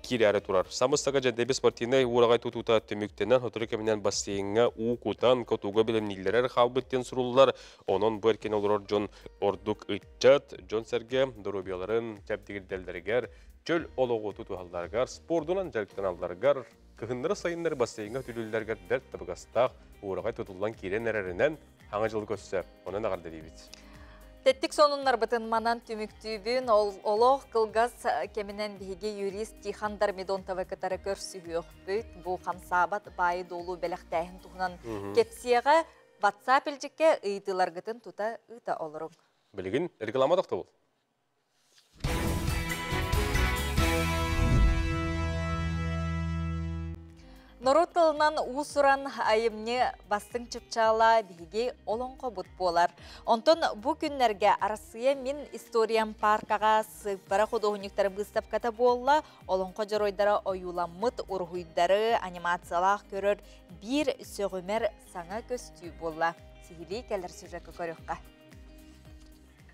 кері әрі тұрар. Самыстаға жәндебе спортивный орағай тұтута түміктенен, отырекеменен бассейнға уқутан, көтуға білімнелер қалбыттен сұрулар. Оның бұл әркен олар жон ордық үтчат, жон сәрге дұрубияларын тәбдігірдәлдергер, чөл олығы тұту алдарғар, спордунан жәліктен алдарғар, кығындыры сайынлары бассейнға түлілдергер дәрт табығастақ, орағай тұтылған керен әрәрінен аңа жыл көсі, оның ағарды дейбет. Теттік сонынлар бұтын манан түміктүйбін, олық қылғаз кемінен бігі юрист Тихан Дармидонтова кітары көрсі өқпөйт, бұл қамсабат байы долу бәліқтәйін тұғынан кетсияға WhatsApp елжікке ұйдылар ғытын тұта ұйта олырың. Білігін рекламадықты бол. Норот тылынан усуран айымне бастың чыпчала биге олонқо бұт болар. Онтон бұ күннерге арасыя мен историям паркаға сыппара қодоғынықтары бұстапката болла, олонқо жаройдары ойуламыт урғуйдары анимациялақ көрір бір сөгімер саңа көстүй болла. Сигили кәлір сюжекі көріққа.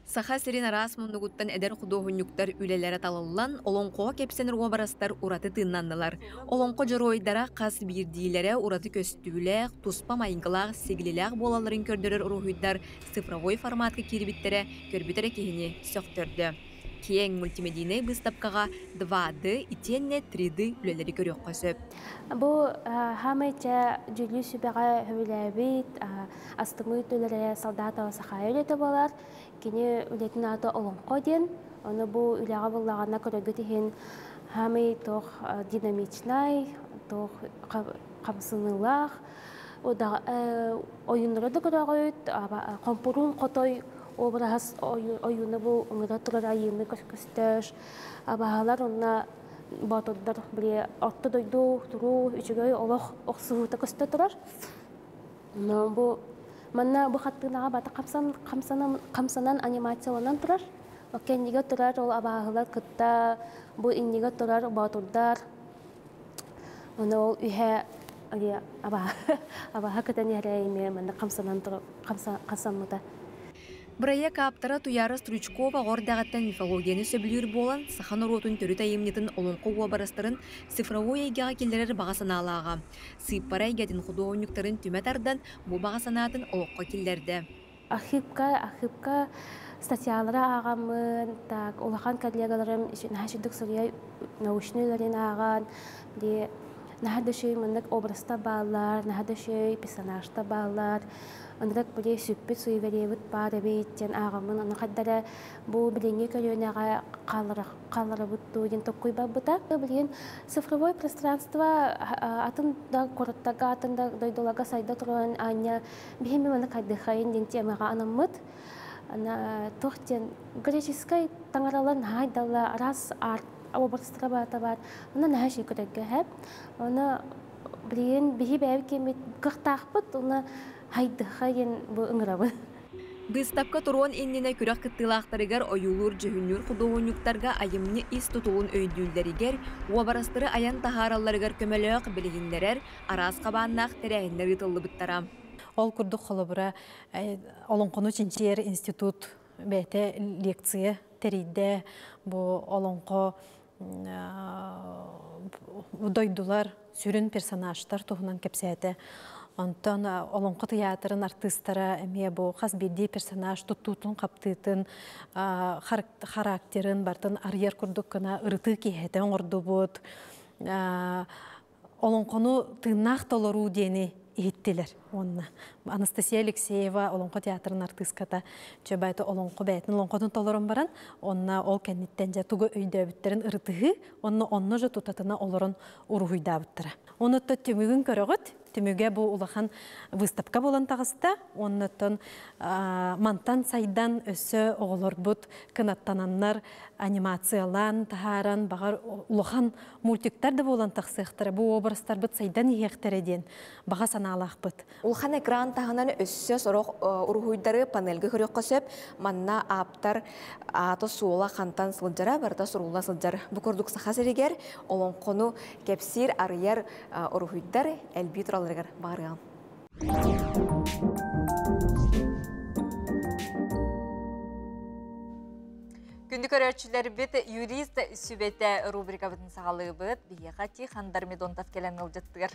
Саха сирин арас мундугуттан эдер худоғынюктар үлелері талылан, олонқоға кепсен руабарастар ураты тыннаннылар. Олонқо жоройдара қас бирдийлері ураты көстүүлі, туспа майыңғылақ, сегіліләқ болаларын көрдірір ұрухүйдар цифровой форматқа кербіттері көрбітері кехіне сөқтірді. Кең мультимедийный выставкаға 2D, итенне 3D үлелері көрек қосып. Бұл хамайча жүлі сүбіға хөвіләбейт, астымы төлері солдата сақай үлеті болар. Кені үлетін аты олонқо ден, оны бұл үліға болағына көрігітігін хамай тоқ динамичнай, тоқ қамсынылақ, ойынлары да көрігіт, компурун қотой образ ойыны бұл ұңыра тұрар айыны көскөстөш, абағалар онына батырдар біле орты дойду, тұру, үчігөй олық оқсығыта көсті тұрар. Бұл манна бұл қаттығынаға баты қамсанан анимацияланан тұрар. Кендеге тұрар ол абағалар күтті, бұл иннеге тұрар батырдар. Ол үйе абаха кытан ярайме мен камсаммыта. Брая каптара Туяра Стручкова гордагаттан мифологияны сөбүлүр болан сахан оротун төрү тайымнетін олонқо уабарастарын цифровой айгаға келдерер бағасаналаға. Сыйппара айгадын художниктарын түмәтардан бұл бағасанатын олоққа келдерді. Ахипка статьялары ағамын, так, олақан коллегаларым нәшідік сұрия научныйларын аған, де нәхәдішей мұндық образта балар, нәхәдішей персонажта балар, ындырық біле сүппіт суйверебіт бары бейттен ағамын, оны қаддара бұл біленге көлінеға қалары бұтту ен тоққой бабыта. Білген цифровой пространство атында қорыттаға, атында дойдолаға сайда тұрған аня беймі мұны қайдықайын ден темаға анамыд. Тоқтен греческой таңаралан хайдала раз арт образтыға бата бар. Оны нәші көрегі әп. Оны білген бейі бәйі кемет қықтақпыт, оны хайдықайын бұл ұңырабы. Выставка туруан эннене күрәк кыттылақтарыгар ойулур жөһүннүр художниктарга айымны ис тутуун өйдүүлдеригер, уабарастыры аян тахаралларыгар көмөлөк билигиндерер, арас кабааннах терәһиннер ытыллыбыттара. Ол курдук холобура Олонкону Чинчер институт бәте лекция терийде бу Олонко дойдулар сүрүн персонажтар туһунан кепсәте. Онтон Олонко театрын артисттары әмие бу хас бидди персонаж туттутун каптытын характерин бартын арьер курдук кына ырыты киһетен ордубут. Олонкону тыйнах толору дени иттилер. Анастасия Алексеева Олонко театрын артистката чөбайты Олонко бәйтін Олонкотун толорун баран, онна ол кәнниттен жа тугы өйдөбүттерин ырытыгы, онна жа тутатына олорун уругуйдабыттыра. Онытта түмүгүн көрөгөт, түмүгө бу улахан выставка болан тагыста, оннотон мантан сайдан өссө оголор бут кынаттананнар анимациялан тахаран багар улахан мультиктар да болан тахсыктыр. Бу образдар бут сайдан иектереден бага саналах бут. Улхан экран таханан өссө сорох уругуйдары панелге көрөк көсөп, манна аптар аты суола хантан сылжара барда сурула сылжар. Бу көрдүк сахасыригер Олонкону кепсир арыяр уругуйдар элби тураларыгар барган. Күнді көрерчілер бет юрист сүбеті рубрика бітін сағалығы бұд, бейеқати Хандар Медонтов келен ұлжеттігер.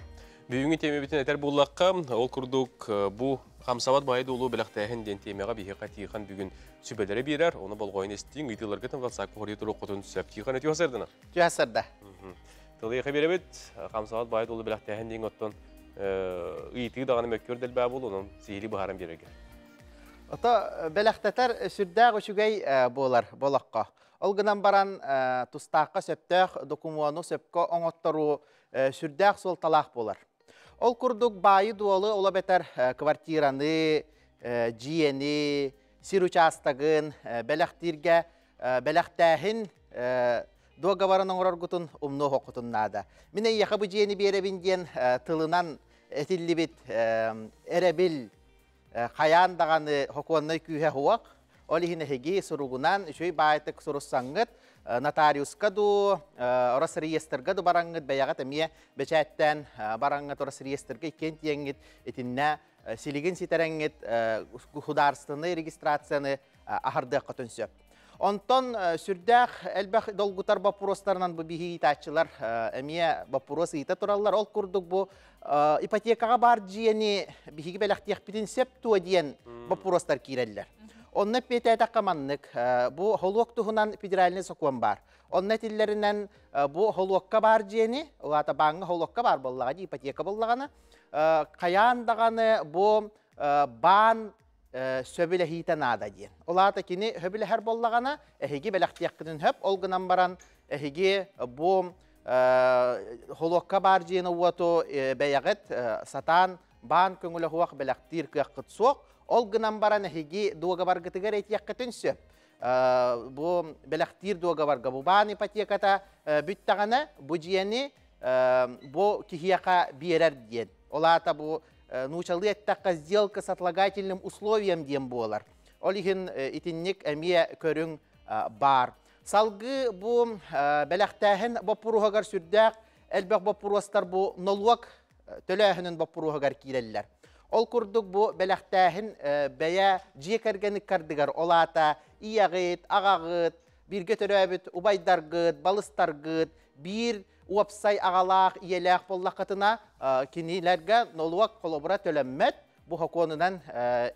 Бүйінгі теме бітін әтер болаққа, ол күрдік бұ қамсават байды олу біліқтәйін ден темеға бейеқати хан бүгін сүбелері берер, оны болғойын естейін, ұйтыларға тыңғалсақ қоры етірі қотын сөп тиған өте ғасырдына? Ғасырда. Тылыйқы бере бет, қамсават байды олу біліқтәйін ден оттон ұйты дағаны мөккөр дәл бә бол, оның сейілі бұхаран береге. Ото белектетер сүрдәг үчүгей болаққа. Олгынан баран тустаққа сөптәк докумуану сөпкі оңоттору сүрдәг сол талақ болар. Ол күрдік байы дуалы ола бетер квартираны, жиені, сир участагын, белектирге, белектәхін доғабарын оңыраргутын умну хоқутыннада. Міне яқы бұ жиені беребінден тылынан әтілі бет әребіл Қаян дағаны хокуаннай күйе хуақ, олі хіне хеге сұруғынан үшөй байтық сұруссаңғыт, нотариусқа ду, орас реестрға ду бараңғыт, бәяғат әмие бәчәттен бараңғыт орас реестрға икен тиеңгіт, етінне силеген ситерәңгіт, хударстыны регистрацияны ахарды қытын сөп. Онтон сүрдәқ әлбәқ долгутар бапуростарынан бұ бихи итачылар әмие бапурос ита туралар. Ол күрдік бұ ипотекаға бар жиені бихиги бәләқтияқ бітін сеп туа дейін бапуростар кейрелілер. Онны петәті қаманнық бұ холуақ тұхынан федераліне соқуан бар. Онны тиллерінен бұ холуаққа бар жиені, олата баңы холуаққа бар боллағады, ипотека боллағаны. Қаяндағаны бұ бан сөбілі хейтен ада дейін. Олата кені хөбілі әр боллағана, әхеге бәләқтияққының хөп, олғынан баран әхеге бұ холуаққа бар жиені уату бәяғыт сатан бан көңілі хуақ бәләқтір көққыт соқ, олғынан баран әхеге дуаға барғытығыр әйтияққытын сөп. Бұ бәләқтір дуаға барға бұ бан ипотеката бүттіғана бұ жиені бұ кихияқа берер дейін. Олата бұ нучалы әттаққа сделка с отлагательным условием дем болар. Олихин итинник әмие көрің бар. Салғы бұ бәләқтәхін бапуруғағар сүрдәк, әлбәқ бапуруастар бұ налуақ tölöhünün bappuruğugar kireliler. Ol kurduk bu belahtähin beya jekergenik kardıgar olata iyagıt, ağagıt, bir götöröbüt, ubaydargıt, balıstargıt, bir uapsay ağalaq, iyelaq bollaqatına kinilerge noluak kolobura tölemmet. Bu hakonunan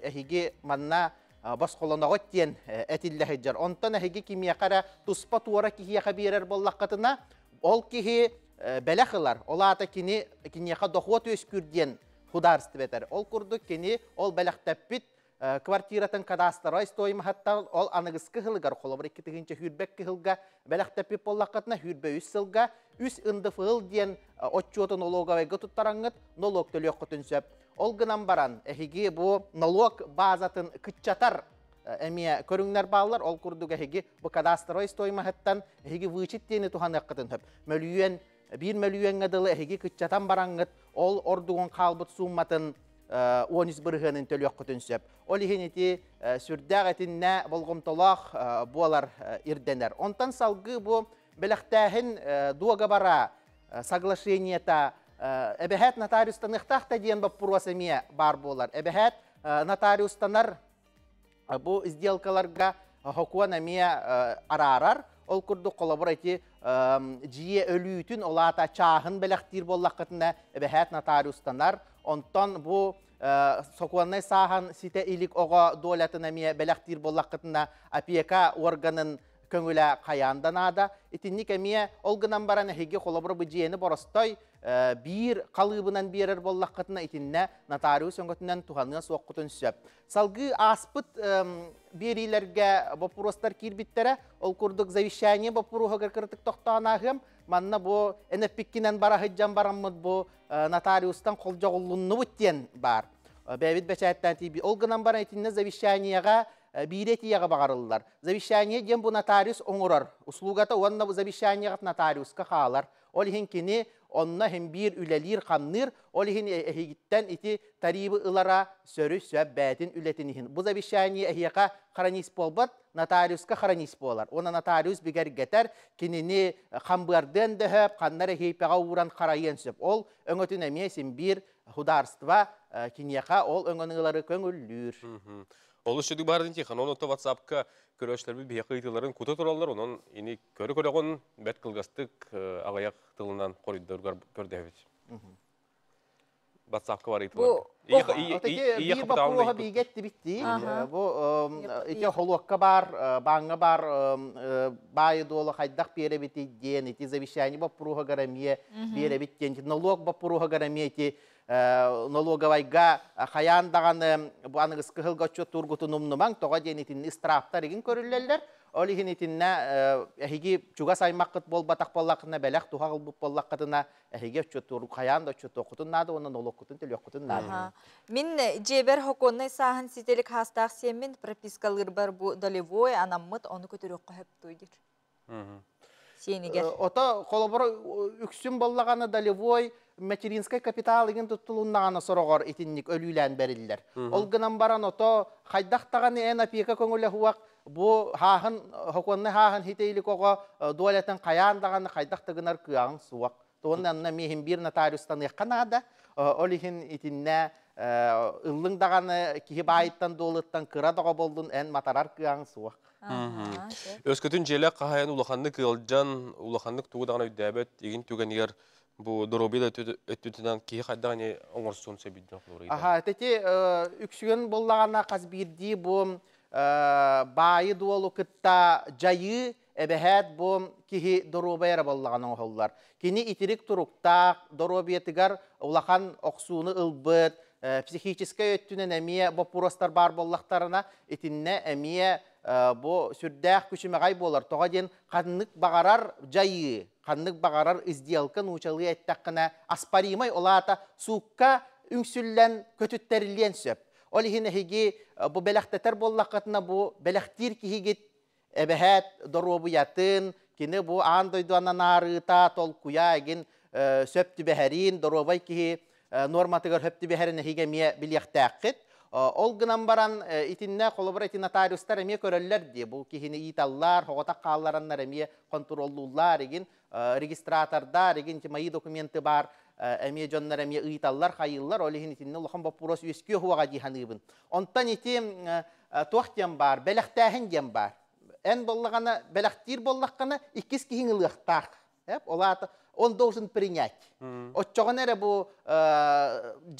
ehigi manna bas kolonağıt diyen etilleheccar. Ondan ehigi kimiyakara tuspa tuara kihiyaka birer bollaqatına ol kihi belahılar. Olata kiniyaka dohuat öskür diyen hudarstı beter. Ol kurduk kini ol belahtappit kvartiratan kadastara istoyma hatta ol anıgıskı hılgar kolobura ikitigince hürbek hılga belahtappit bollaqatına hürbe üs sılga üs ındı fığıl diyen otçuotun ologa ve gıtuttarangıt nolog tölüyokkutun söp. Ol gınan baran ehigi bu nolog bazatın kıtçatar emiye körünler bağlar ol kurduk ehigi bu kadastara istoyma hattan ehigi vıçit diyeni tuhanıkkıtın höp. Mölüyen 1 milyon adılı ehigi kıtçatan barangıt ol orduğun kalbıt summatın 13 bırhının tölüyokkutun söp. Ol ihiniti sürdağetinne bolgumtolaq bualar irdener. Ondan salgı bu belahtähin duaga bara saglaşeniyata ebehet notariustan ıhtaqta diyen bapurvasemiye bar bolar. Ebehet notariustanar bu izdialkalarga hokuan emiye ararar. Ol kurduk kolaborati jiye ölüytün olata çağın belahtir bollaqatına ebehet notariustanar. Ondan bu sokuanay sahan site ilik oga dolatın emiye belahtir bollaqatına apiyeka organın köngüle kayandan ada. İtinlik emiye olgınan baran ehigi kolabora bu jiyeni borostoy bir kalıbınan birer bollaqatına itinne notarius öngötünden tuhanına soqutun söp. Salgı aspıt birilerge bapurostar kirbittere ol kurduk zavişaniye bapuruha kırkırtık toqtanağım. Manna bu enepikkinden bara hıccan baramıd bu notariustan kolca ollunnu buttiyen bar. Bevit beçayetten tibi olgınan baran itinne zavişaniyega biretiyaga bağırırlar. Zavişaniye diyen bu notarius onurar. Uslugata onna bu zavişaniyegat notariuska xalar. Olihin kini onna hem bir ülelir qannır. Olihin ehigitten iti taribi ılara sörü söbbätin ületinihin. Bu zavişaniye ehiyaga xaranis bolbat, notariuska xaranis bolar. Ona notarius biger geter kinini qambırdan döhöp, qannar ehiypeğa uğran xarayen söp. Ol öngötün emeyesin bir hudarstva kiniyaka ol öngönüleri köngüllür. Oluşudu bardın ki, onu da WhatsApp'ka görüşlerimi bir yakıtıların kutu turallar, onun ini körü on bet kılgastık ağayak tılından koridorlar gördüğümüz. WhatsApp'ka var itibar. Bu bir bapuruha bir getti bitti. Bu iki holokka bar, banga bar, bayı dolu haydak bir yere bitti diyen iti zavişani bapuruha garamiye bir yere bitti. Nolog bapuruha garamiye iti nologavayga hayan dağın bu anıgıskı hılgaçı turgutu numnuman toğa denitin istraftar egin körüllerler. Olihin itinne ehigi çuga saymakıt bol batak bollaqına belaq tuha qılbıp bollaqıtına ehigi çu turgu hayan da çu toqutun nadı onun nologkutun tölyoqutun nadı. Min jeber hokonnay sahan sitelik hastaq semin propiskalar bar bu dolevoi anammıt onu kötürüq qahıp tuydur. Seniger. Ota kolabora üksün bollaqana dolevoi Mecherinskay kapital egin tutulunağına sorogor itinnik ölülen beriller. Olgınan baran oto haydaqtağını en apiyaka köngüle huaq bu hahın hokonna hahın hiteylik ogo dualetin qayandağını haydaqtağınar kıyağın suaq. Toğundan mehim bir notariustan yaqanada olihin itinne ıllın dağını kihi bayittan dolıttan kıra dağa boldun en matarar kıyağın suaq. Özkötün jele qahayan ulaqanlık yılcan ulaqanlık tuğudağına üddäbet egin tügen yer bu dorobila ötütünden ki haddani oңорсон sebidden qolur. Aha, teki üksügen bollağına qaz birdi bu bayı dualu kıtta jayı ebehet bu kihi dorobayara bollağına oğullar. Kini itirik turukta dorobiyetigar ulaqan oqsunu ılbıt psikiskiy ötünen emiye bapurostar bar bollaqtarına itinne emiye bu sürdäq küçümeğay bolar. Toğa den qanlık bağarar jayı, qanlık bağarar izdiyalkan uçalı ettakına asparimay olata suukka üngsüllen kötütterilyen söp. Olihin ehigi bu belahteter bollaqatına bu belahtir kihigit ebehet dorobu yatın, kini bu andoyduana narıta tolkuya egin söptü beherin, dorobay kihi normatıgar höptü beherin ehige miye bilyaqtaqit. Ol gınan baran itinne kolobra itin notariuslar emiye köröller diye. Bu kihini itallar, hoğatak kallarınlar emiye kontrollullar egin, registratorlar egin, mayı dokumenti bar, emiye jonlar emiye itallar, hayıllar, olihin itinne uluğun bapuros üsküyor huvaga cihanıbın. Ondan itim tuğahtyan bar, belektähin diyen bar. En bollağına, belektir bollağına ikis kihin ılıqtaq. Ola 10.000 принять. Отчоған әрі бұл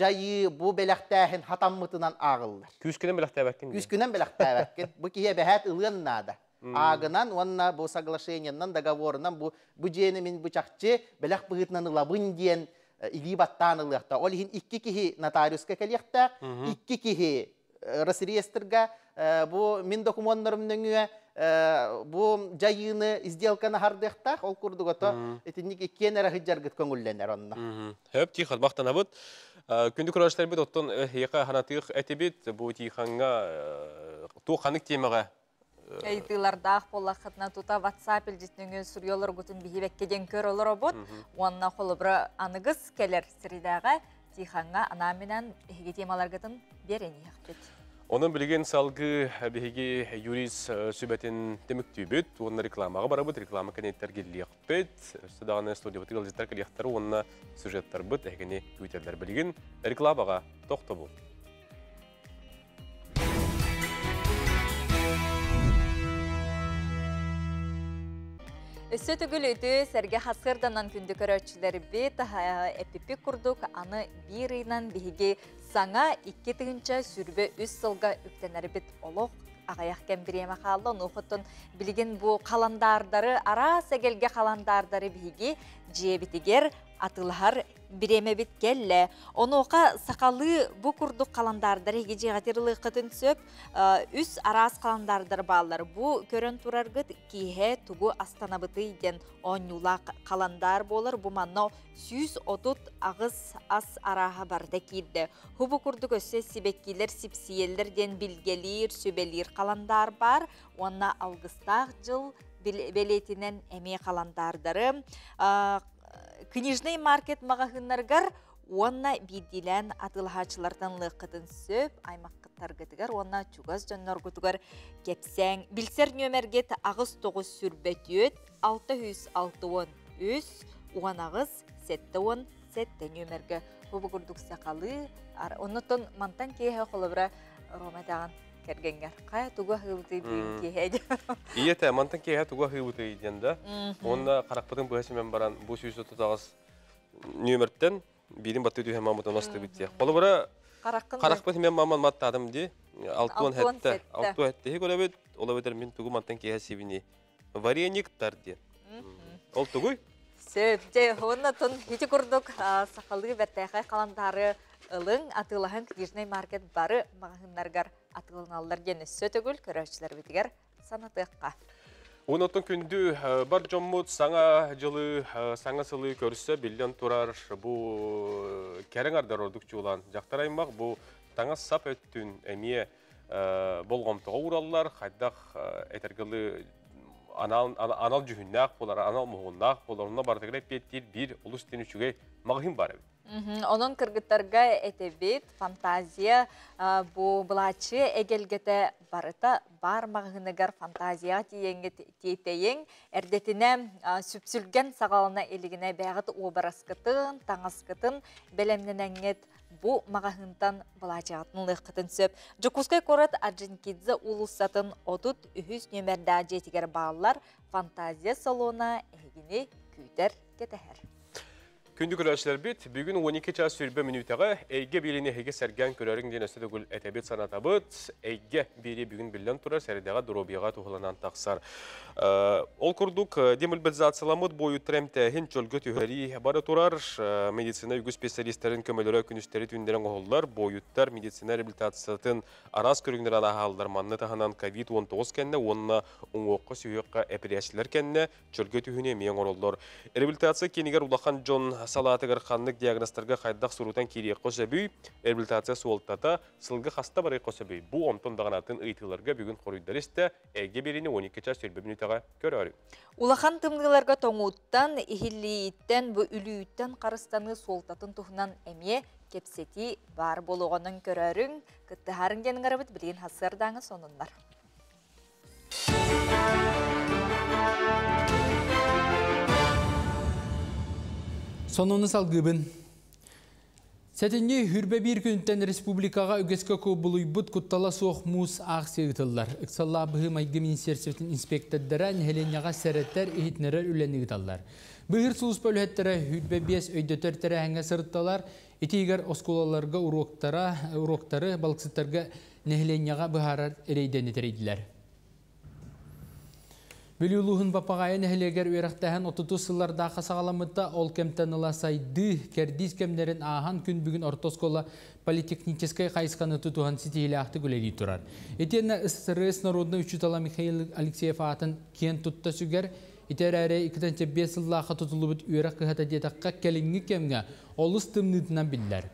жайы, бұл беләқтәхін хатаммытынан ағылдар. Күз күнен беләқтәбәккен? Күз күнен беләқтәбәккен. Бұл кейе бәхәт ылын нада. Ағынан, онна бұл соглашениянан, договорынан, бұл жені мен бұчақчы беләқ бұғытынан ылабын дейін илибаттан ылықта. Ол ең ikki кейі нотариуска кәліқтәк, ikki кейі Росреестрға, бұл мен документарымның үйе, bu jayını izdialkana hardaqtaq ol kurdugoto etnik ikкен ara hijjargıt köngüllenler onna. Hep tixat baxtan abut. Күнді көрәштер бит оттон хейқа ханатык этебит бу тиханга ту ханык темага. Әйтилардах болақытна тута WhatsApp илжитнеңе сурьолор гутун бихибеккеден көр олор обот. Уанна холобра аныгыз келер сиридага тиханга ана менен хеге темаларгытын берени хапет. Onun bilgen salgı bihigi юрис sübetin demüktübüt, onun reklamaga barabıt, reklama kanetler geliyakbet, südağına stüdyo batı gazetler geliyakları, onun süjetler büt, ehgeni güyterler bilgen, reklamaga toxta bu. Сөтігіл өті сәрге хасырданан күнді көрөтчілері бет әпіпі күрдік, аны бір үйнан бейге саңа 2 тігінші сүрбе 3 сылға үктенері бет олық ағаяқ кәмбіреме қалды. Нұқыттың білген бұл қаландардары, ара сәгелге қаландардары бейге жебітігер атылғар биреме бит келле. Оны оқа сақалы бұ күрдік қаландардары егеже ғатерлы қытын сөп, үс арас қаландардар балар. Бұ көрін тұрарғыт кейе тұғы астана бұты еден оңюла қаландар болыр. Бұ манна 130 ағыз ас араға барды кейді. Бұ күрдік өсі сибеккейлер, сипсиелерден білгелер, сөбелер қаландар бар. Онна алғыстақ жыл белетінен әме қаландардары. Книжный маркет мағахыннарғар онна бидилен атылғачылардан лыққытын сөп, аймаққыттарғытығар, онна чугаз жоннар күтігар кепсәң. Білсер нөмергет ағыз 9 сүрбәтүйет, 660 үс, оған ағыз 7 нөмерге. Бұл күрдік сақалы, онытын мантан кейе қолыбыра ромадаған кергенгер. Қай туға хылты дейін кейеді? Иеті, мантан кейе туға хылты дейінді. Онда қарақпытын бұғасымен баран бұл сүйісі тұтағыз нөмірттен бейдің баты өтуге мамытын осты бітте. Қолыбыра қарақпытын мен маман маттадым де, 6 әтті көрәбет, ола бетер мен туғы мантан кейе себіне варениктар де. Ол туғой? Сөп, оны тұн хеті күрдік сақалығы бәттәйқай қаландары ылың атылағын книжный маркет бары мағынларғар атылыналар дені сөтігіл көрәшілер бітігер санатыққа. Оныттың күнді бар жоммут саңа жылы, саңа сылы көрісі білден тұрар бұл кәрің ардар ордық жолан. Жақтар аймақ бұл таңа сап өттін әмие болғамтыға уралылар, қайдақ әтергілі анал жүхіннақ болар, анал мұғыннақ болар, онына бардығыр әпеттер бір ұлыс тенішуге мағын бар өт. Onun kırgıtlarga etebit, fantazia, bu bulaçı egelgete barıta bar mağınıgar fantazia tiyeteyeng, erdetine süpsülgen sağalına eligine bəğıt obaraskıtın, tağaskıtın, belemnenenget bu mağıntan bulaçıqatın lıqıtın söp. Jukuskay korat Arjinkidze ulusatın odut ühüz nömerda jetiger bağlar fantazia salona egini küyder geteher. Күнді көрәшілер бет, бүгін 12 час сүрбе минутаға әйге беліне әйге сәрген көрәрің ден өсті дөгіл әтәбет санатабыт, әйге бері бүгін білден тұрар сәрдеға дұробияға тұғылынан тақсар. Ол күрдік демобилизацияламыд бойы трәмтәхін чөлгі түйәрі бары тұрар, медицина үгі специалистерін көмелері күністері түндерін оғылдар, бойыттар медицина реабилитациятын арас көрігіндер анағалдар манны тағынан COVID-19 кәнне, онына оңоққа сүйеққа әпірияшілер кәнне чөлгі түйіне мең орылдар. Реабилитация кенігер улақан Джон салатыгар ханнык диагностарға қайдақ сұрутан керек қосабүй, реабилитация суолттата сылғы хаста бары қосабүй. Бұл онтон дағанатын ұйтыларға бүгін қорыйдарысты әйге беріне 12 час сүрбе минутаға көрі. Улахан тымдыларға тоңуыттан, ихиллииттен, бұл үлійттен қарыстаны суолтатын тұхынан әме кепсети бар болуғының көрөрүң, кыттыхарын денің арабыт білген хасырдаңы сонынлар. Сонуны салгыбын. Сәтінде хүрбе бір күнттен республикаға үгескі көбілуй бұд құттала соқ мұз ақсы ұтылар. Үксалла бұғы майғы министерсевтің инспектордары нәхеленяға сәреттер ехетнерер үләні ұталар. Бұғыр сұлыс бөліеттері хүрбе бес өйдөтертері әңге сұрытталар. Етегер осколаларға уроқтары балықсыттарға нәхеленяға бұғарар әрейден етерейділер. Білулуғын бапағайын әхілегер өйрақтағын 30 сылларда қасағаламытта ол кемтаныла сайды кәрдіз кемдерін аған күн бүгін ортоскола политехническай қайысқаны тұтуған сетейлі ақты көлелей тұрар. Етені ССРС народны үшітала Михаил Алексеев атын кен тұтта сүгер, етер әрі 2-5 сыллаға тұтылы бұд өйрақ қығата детаққа кәліңгі кемге олыс тымнытынан білдер.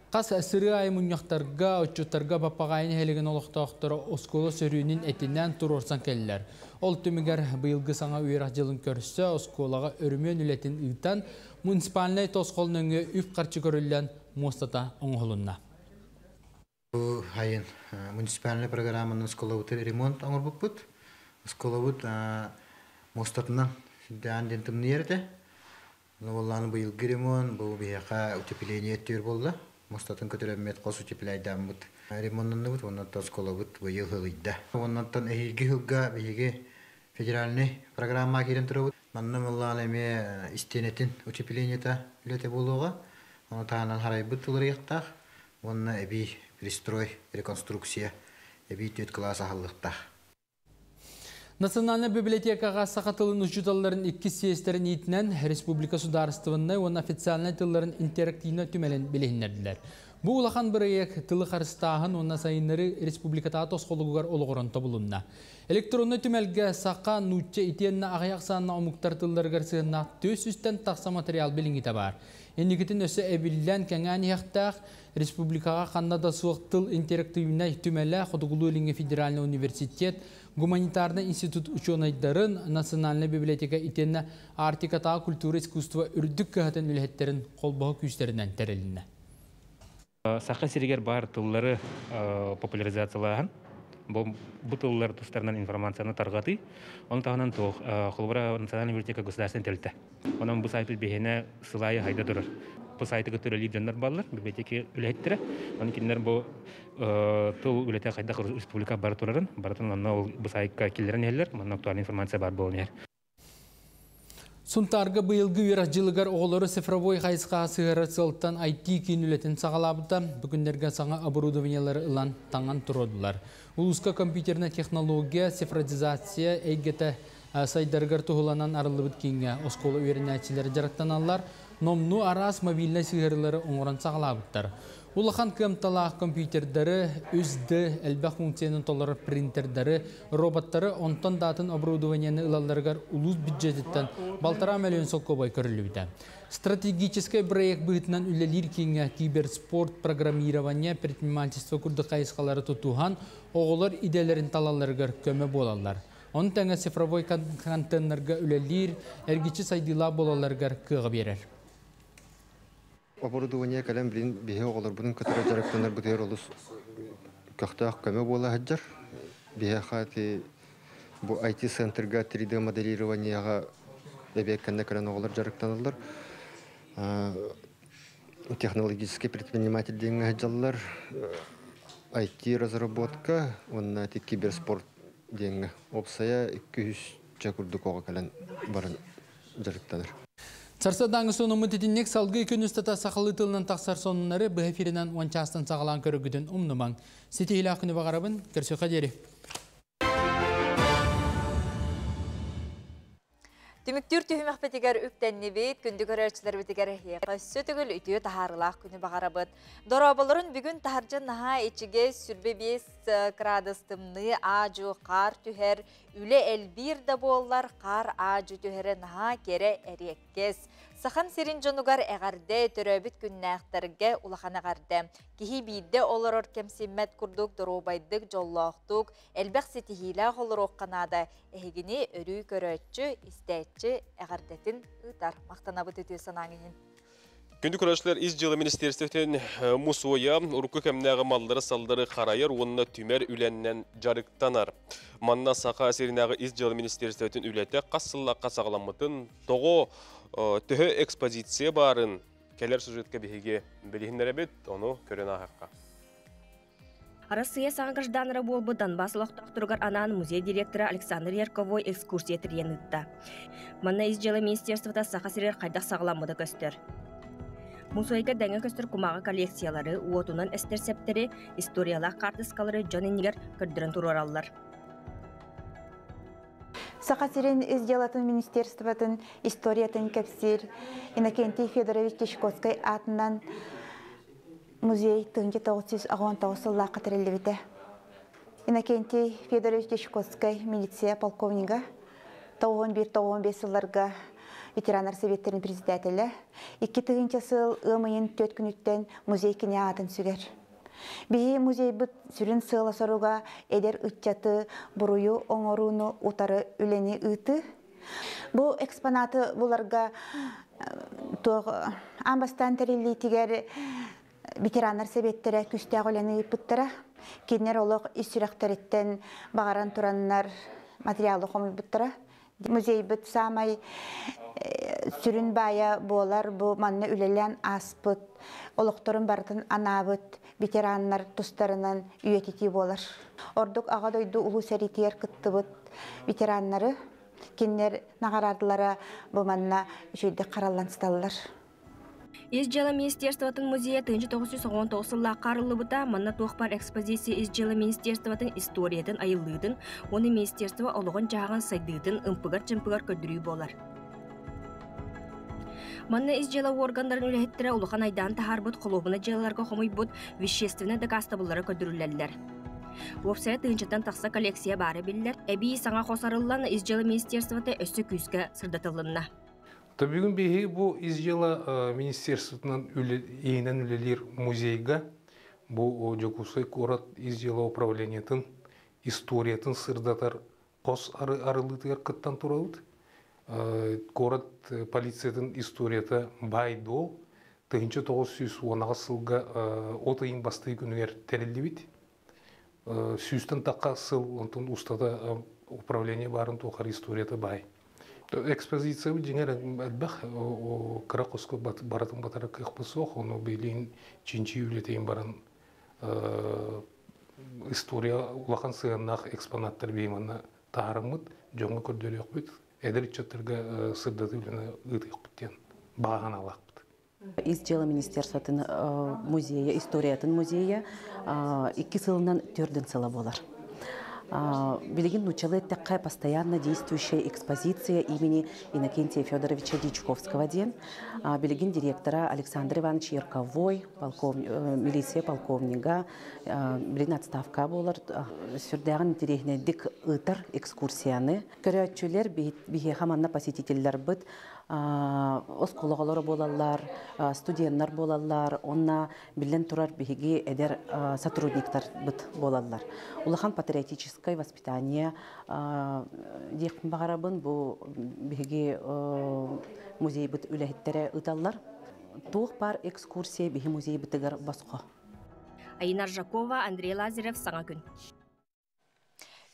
Қас әсірі аймұняқтарға, отчуттарға бапағайын әхілеген олықтақтары осколы сөрінің әтінен тұр орсан кәлілер. Ол түмігер бұйылғы саңа өйрақ жылын көрісі осколаға өрімен үлетін ұйтан муниципалнай тосқолын өңі үп қарчы көрілген мостата оңғылынна. Бұл хайын муниципалнай программының осколавыты ремонт оңыр бұппыт. Осколавыт мостатынан дән дентімні ерді. Оланы бұйылғы ремонт, бұл бияқа утепление өттер болды. Мостатын көтөрөммет қос утеплайдан бұд. Ремонтын бұд, оннан скола бұд бұйыл ғылыйда. Оннан әйілгі ғылға бейгі федеральный программа керен тұры бұд. Манны мұллан әме истенетін утеплениета үлеті болуға. Оны тағынан харай бұд тұлыр еқтақ. Онна әбей пристрой, реконструкция, әбей төт класс ағылықтақ. Национальный библиотекаға сақатылын ұшыталарын 2 съездерін етінен Республика Сударыстывынны он официальный тылларын интерактивны түмелен білігінерділер. Бұл ұлақан бір ек тылы қарыстағын онна сайынлары республикатағы тосқолығығар олығырын табылынна. Электронны түмелге сақа нұтче етенні ағаяқ санына омуқтар тылларығар сығына төс үстен тақса материал білінгі табар. Енігітін өсі әбілілен кәңән еқтақ республикаға қандада суық тыл интерактивны түмелі Құдығылы Өліңе Федеральный университет Гуманитарный институт ученыйдарын Национальный библиотека итенне артикатағы культура искусства үрдік кәхетін үлеттерін қолбағы күштерінен тәрелінне. Саққа сирегер бар тыллары популяризациялаған. Бұл тыллар тұстарынан информацияны тарғаты. Оның тағынан тоқ, қолбара Национальный библиотека государственный тәлті. Оның бұл сайты бейіне сылайы хайда тұрыр. Бұл сайты көтөреліп жандар балылар, библиотеки үлеттері. Оның кендер бұл тыл үлетті қайда республика бар тұрарын. Баратын бұл сайыққа келдерін әлілер, мұның актуальный информация бар болын ер. Сұнтарғы бұйылғы үйрақ жылығар оғылары цифровой қайысқа сығыры сылттан IT кейін үлетін сағалабыда бүгіндерге саңа оборудованиялары ұлан таңан тұродылар. Улуска компьютерна технология, цифровизация, әйгеті сайдарғар тұғыланан арылыбыд кейінге осколы үйерінәтчілері жарықтаналар, номну арас мобильный сығырылары оңыран сағалабыдтар. Улахан кымталақ компьютердары, үзді, әлбәқ функциянын толары принтердары, роботтары онтан датын оборудованияны ылаларғар улус бюджеттен балтара миллион солкобай көрілуді. Стратегический проект бұғытынан үлелер кейінге киберспорт, программирование, предпринимательство күрді қайысқалары тұтуған, оғылар иделерін талаларғар көмі болалар. Он тәңі цифровой контейнерға үлелер, әргечі сайдыла болаларғар кығы берер. Оборудование калем блин бихе оголор будун катара жарыктанар бутер олус кахтах каме бола хаджар бихе хати бу IT центрга 3D моделированияга эбеккенде кален оголор жарыктаналар технологический предприниматель деген хаджаллар IT разработка онна киберспорт деген опсая 200 чакурдук ого кален барын жарыктанар. Сарсадағы соны мұтетіннек салғы күністата сақылы тылынан тақсар сонынары бұл эфирінен ончастан сағалан көрігідін ұмнымаң. Сетейлі ақыны бағарабын, көрсі қадері. Түміктүр түйімек бетігер үктәнні бейт, күнді көрерчілер бетігер еқасы түгіл үтіе тахарылақ күні бағарабыд. Дорабаларын бүгін тахаржан наға ечіге сүрбе 5 градустымны ажу қар түхер, үлі әлбір да боллар қар ажу түхері наға кере әреккес. Сахан серин жонугар әғарде төрөбіт күннәқтірге улахан әғарде. Кихи бейді олар кемсеммет күрдік, дұробайдық, жоллақтық, әлбәқ сетихилә қолыр оққанады. Әйгіне өрі көрөтчі, істәтчі әғардетін ұтар. Мақтанабыт өтіе санаңын. Күнді көрәшілер из жылы министерстветен Мусоя, ұрқы кәмнәғы малдары салдары қарайыр, онына түмер үленнен жарықтанар. Манна сақа әсерінәғы из жылы министерстветен үлеті қасыллаққа сағаламытын тоғы түхі экспозиция барын келер сюжетке бейге білігіндер әбет, оны көрен ағаққа. Арасыя саңғыржданыры болбы Донбасс лоқтақтырғар анан музей директоры Александр Ярковой экскурсия тіренітті. Манна из жылы министерствода сақа сирер қайдақ сағаламыды көстер. Мусойга дәңі көстер кумаға коллекциялары, уотунан әстер сәптері, историялақ картыскалары жоненігер көрдірін тұраралар. Сақасырын изделатын министерствотын историятын кәпсір Иннокентий Федорович Тишковской атынан музей 1919 сыллаққа тірелі Иннокентий Федорович Тишковской милиция полковнига 91-95 сылларға ветерандар советтерін председателі 2 сыл ымайын 4 күніттен музей кене атын сүгер. Бейі музей бұт сүрін сыла соруға әдер үтчаты бұруyu оңоруыны утары үлені үті. Бұл экспонаты бұларға амбастан тәрелі тегер ветерандар себеттері күстәғ үлені бұттыра. Кенер олық үсіріқтіреттен бағаран тұраннар материалы қомы бұттыра. Музей бұт самай сүрін бая болар, бұл манны үлелен аспыт, олықтырын бартын анабыт, ветераннар тұстарынан үйететі болар. Ордық аға дойды ұлу сәритер күтті бұт ветераннары, кеннер нағарадылары бұл манна жүйді қаралансталылар. Из жылы министерствотың музейі 1919 сылла қарылы бұта, манна тоқпар экспозиция из жылы министерствотың историятын айылдың, оны министерство олығын жағын сайдығын ұмпығар-чымпығар көдірүй болар. Манна из жылы органдарын үләхеттірі ұлыған айдан тахар бұд, қолуғына жылыларға қомой бұд, вещественны дағастабылары көдірілелер. Вопсая тыңчаттан тақса коллекция бары білдер, әбей саңа қосарылан из жылы министерствоты өссі күйскі сырдатылынна. Бүгін бейі бұл из жылы министерствотынан ейінен үлелер музейға, бұл Жокусай корат из жылы управлениятын, историятын сырдатар қос арылытығар қыттан тұрауыд. Корат полициятын историята байдол, 1910 сылға отайын басты күнігер тәрелі бит. Сүйістін таққа сыл, онтын ұстада управление барын тоқар историята бай. Экспозиция жеңер әдбәқ, қыра қосқы баратын батары қиқпысоқ, оны бейлейін чинчи үлетейін барын история ұлақан сығаннақ экспонаттар бейманна тағарымыд, жоңы көрдері өқпет. Әдір чаттырға сырдаты үліні ұйты өқпеттен баған алақ. Из жылы министерствотын музея, историятын музея 2 сылынан 4 сыла болар. Билигин начала такая постоянно действующая экспозиция имени Иннокентия Федоровича Дичковского ден. Билигин директора Александр Иванович Ярковой, милиция полковника, билин отставка болар. Сюрдаган терехнедик ытар экскурсияны. Көрәтчүләр бихе хаманна посетительләр бит. Оскологалары болалар, студенттар болалар, онна билен турар бихиги эдер сотрудниктар бит болалар. Улахан патриотическое воспитание дехин багарабын бу бихиги музей бит үләһиттере ыталлар. Тух пар экскурсия бихи музей битигер басқа. Айнар Жакова, Андрей Лазарев, саңа күн.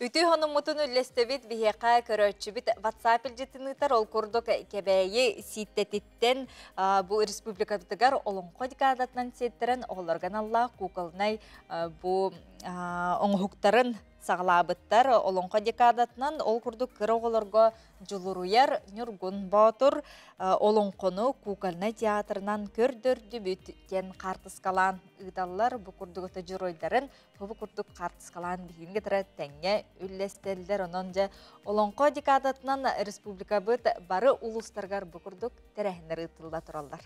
Үті хонымытын үлестебет бігеқа көрөтчібіт WhatsApp үлжетінітар ол күрдік кәбәйі ситтетіттен бұл республикадығар олың қодикадатынан сеттерін оғыларған Аллах кукалнай бұл оңғықтарын сағылабыттар олонқа декадатынан ол күрдік кірі оғыларға жылыруяр нүргін батыр олонқыны кукалнай театрынан көрдірді бүттен қартысқалан ұйталылар бұл күрдік өті жүройдарын бұл күрдік қартысқалан бейінге тұры тәңе үлестелдер онынжа олонқа декадатынан республика бұт бары ұлыстарғар бұл күрдік тәрәхінер ұйтылда тұралдар.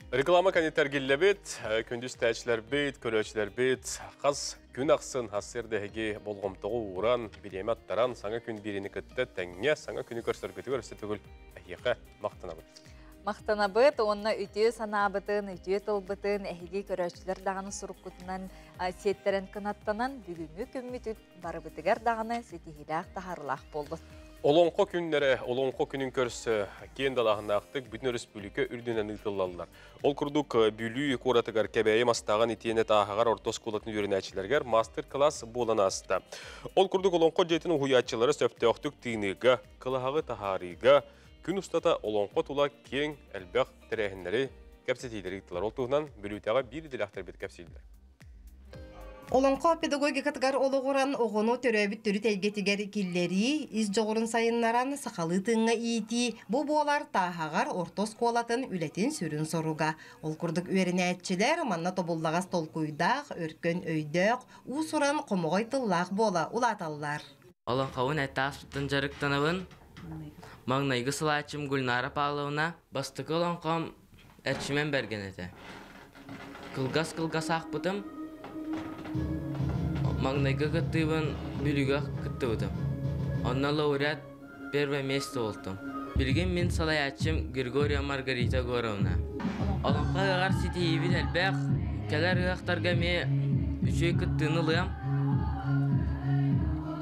Реклама кәнеттер келлебет, күндіз тәчілер бет, көрөчілер бет, қаз күн ақсын хасырдәге болғымтығы уран, бирематтаран, саңа күн берені күтті тәңе, саңа күні көрсір күтігір өсті түгіл әйеқі мақтына бұд. мақтанабыт, онна үтіе санабытын, үтіе тылбытын, әхиги көрәчілер дағаны сұрыққытынан сеттерін кынаттанан бүгінгі көмметіт барыбытыгар дағаны сетихилақ тахарлақ болды. Олонқо күннері, олонқо күнін көрсі кен далағын ақтық бүтін республика үрдінен ұйтылалылар. Ол күрдік бүлі қоратығар кәбәйі мастаған итене тағағар ортос қолатын үйренәчілергер мастер-класс болан асты. Ол күрдік олонқо жетін ұхуятчылары сөпті оқтық тиінігі, қылағығы тахарыға, күн ұстата олонқо тұла кен әлбәқ тәрәхінлері кәпсетейлері ұқтылар. Ол тұғынан бүлітаға бір дилақтар бет кәпсейлер. Олонқо педагогикатыгар олығыран оғыну төрөбіт түрі тәлгетігер киллері, из жоғырын сайыннаран сақалы тыңға ити, бұ болар тағағар ортос қолатын үлетін сүрін соруға. Ол күрдік өріне әтчілер манна тобылдағас толкуйдақ, өркөн өйдіқ, ұсыран қомығай тыллақ бола ұлаталар. Олонқауын әтті аспыттын жарықтанабын, маңнайғы сылачым Гүлнара Павловна, бастықы олонқауым әтшімен берген әті. Кылгас ақпытым, Маңнайға кыттыбын бүлігі кыттыбыдым. Онна лауреат первое место олтым. Білген мен салаячым Григория Маргарита Горовна. Олонқа ғар сетейбіт әлбәқ, кәлер ғақтарға ме үшей кыттыны лыям.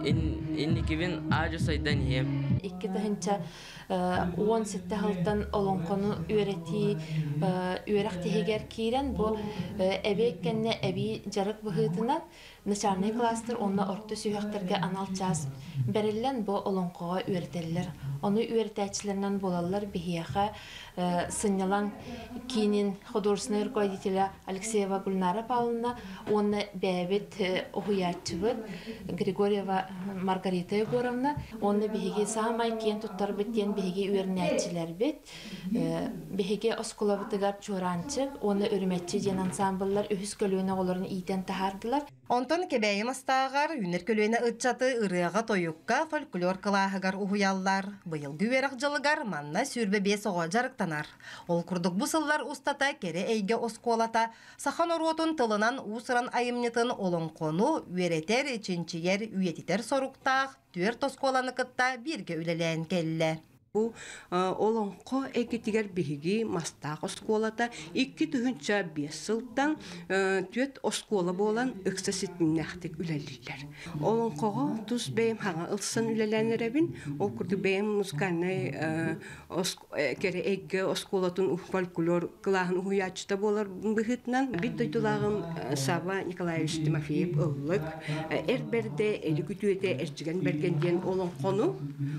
Инниківін ажы сайдан ем. Икки тахынча 17 халтан олонқону үйрети үйректегер кирен бу эбеккенне эби жарык быхытынан начальный класстер онна орто сүйөктерге анал час берилен бу олонқога үйретелер. Оны үйретәчләрнән булалар бихияха сыннялан кинин художественный руководителя Алексеева Гульнара Павловна, онна бәбет охуятчыбыт Григорьева Маргарита Егоровна, онна бихиге самай кен туттар биттен бихиге үйренәтчиләр бит, бихиге осколабытыгар чуранчык, онна өрмәтчи ден ансамбльлар үһүс көлүнө оларын итен тахардылар. Онтон кебәйім астағар, үнер көлөйіне ұтчаты ұрыға тойыққа фольклор кылағығар ұхуяллар. Бұйыл гүйерік жылығар манна сүрбе бес оға жарықтанар. Ол күрдік бұсыллар ұстата кере әйге осколата, сахан оротын тылынан ұсыран айымнетін олың қону, үйретер, ченчиер, үйетитер соруқтақ, түйер тосколаны кытта бірге үлелән келі. Bu olonqo ekitiger bihigi mastaq oskolata 2 tuhunça 5 yıldan tüet oskola bolan ıksasitminähtik ülelliler. Olonqoğa tuz beyim hağa ılsan ülelenlerebin, o kurdu beyim muskanay kere egge oskolatın folklor kılağın uhuyaçta bolar bihitnan bit doytulağım Sava Nikolayevich Timofeyev ıllık erberde eli kütüete erçigen bergendiyen olonqonu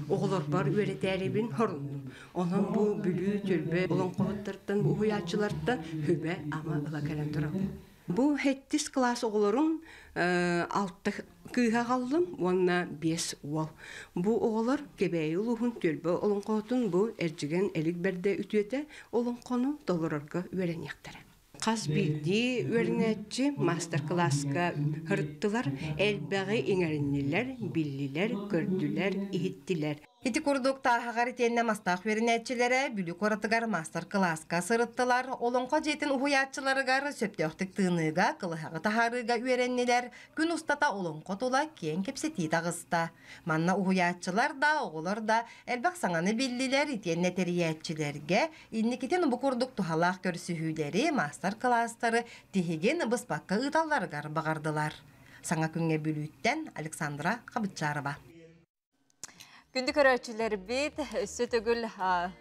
oğlar bar üreterebin horundum. Onun bu bülü türbe olan kovutlardan, bu huyatçılardan hübe ama ıla kelen duralım. Bu hettis klas oğulların altta kıyha kaldım, ona 5 oğul. Bu oğullar gebeyi uluğun türbe olan kovutun bu ercigen elik berde ütüete olan konu dolararga öğren yaktara. Qaz bildi öğrenetçi masterclass'ka hırttılar, elbəği iňerinliler, billiler, gördüler, ihittiler. Ити курдук тахагар тенне мастах веренетчилere бүлүк ораtıgar masterclass'ka сырыттылар. Олонқа жетін ухуятчыларыгар сөптөктүк тыыныга, кылыхагы тахарыга үйреннилер. Күн устата олонқа тола кен кепсети тагыста. Манна ухуятчылар да, оғылар да, элбак саңаны биллилер итенне териятчилерге, инникитен бу курдук тухалақ көрсүхүлери, masterclass'тары тихиген быспакка ыталларыгар багардылар. Саңа күнге бүлүттен Александра Кабытчарова. Күнді көрөчілер бит, өссі түгіл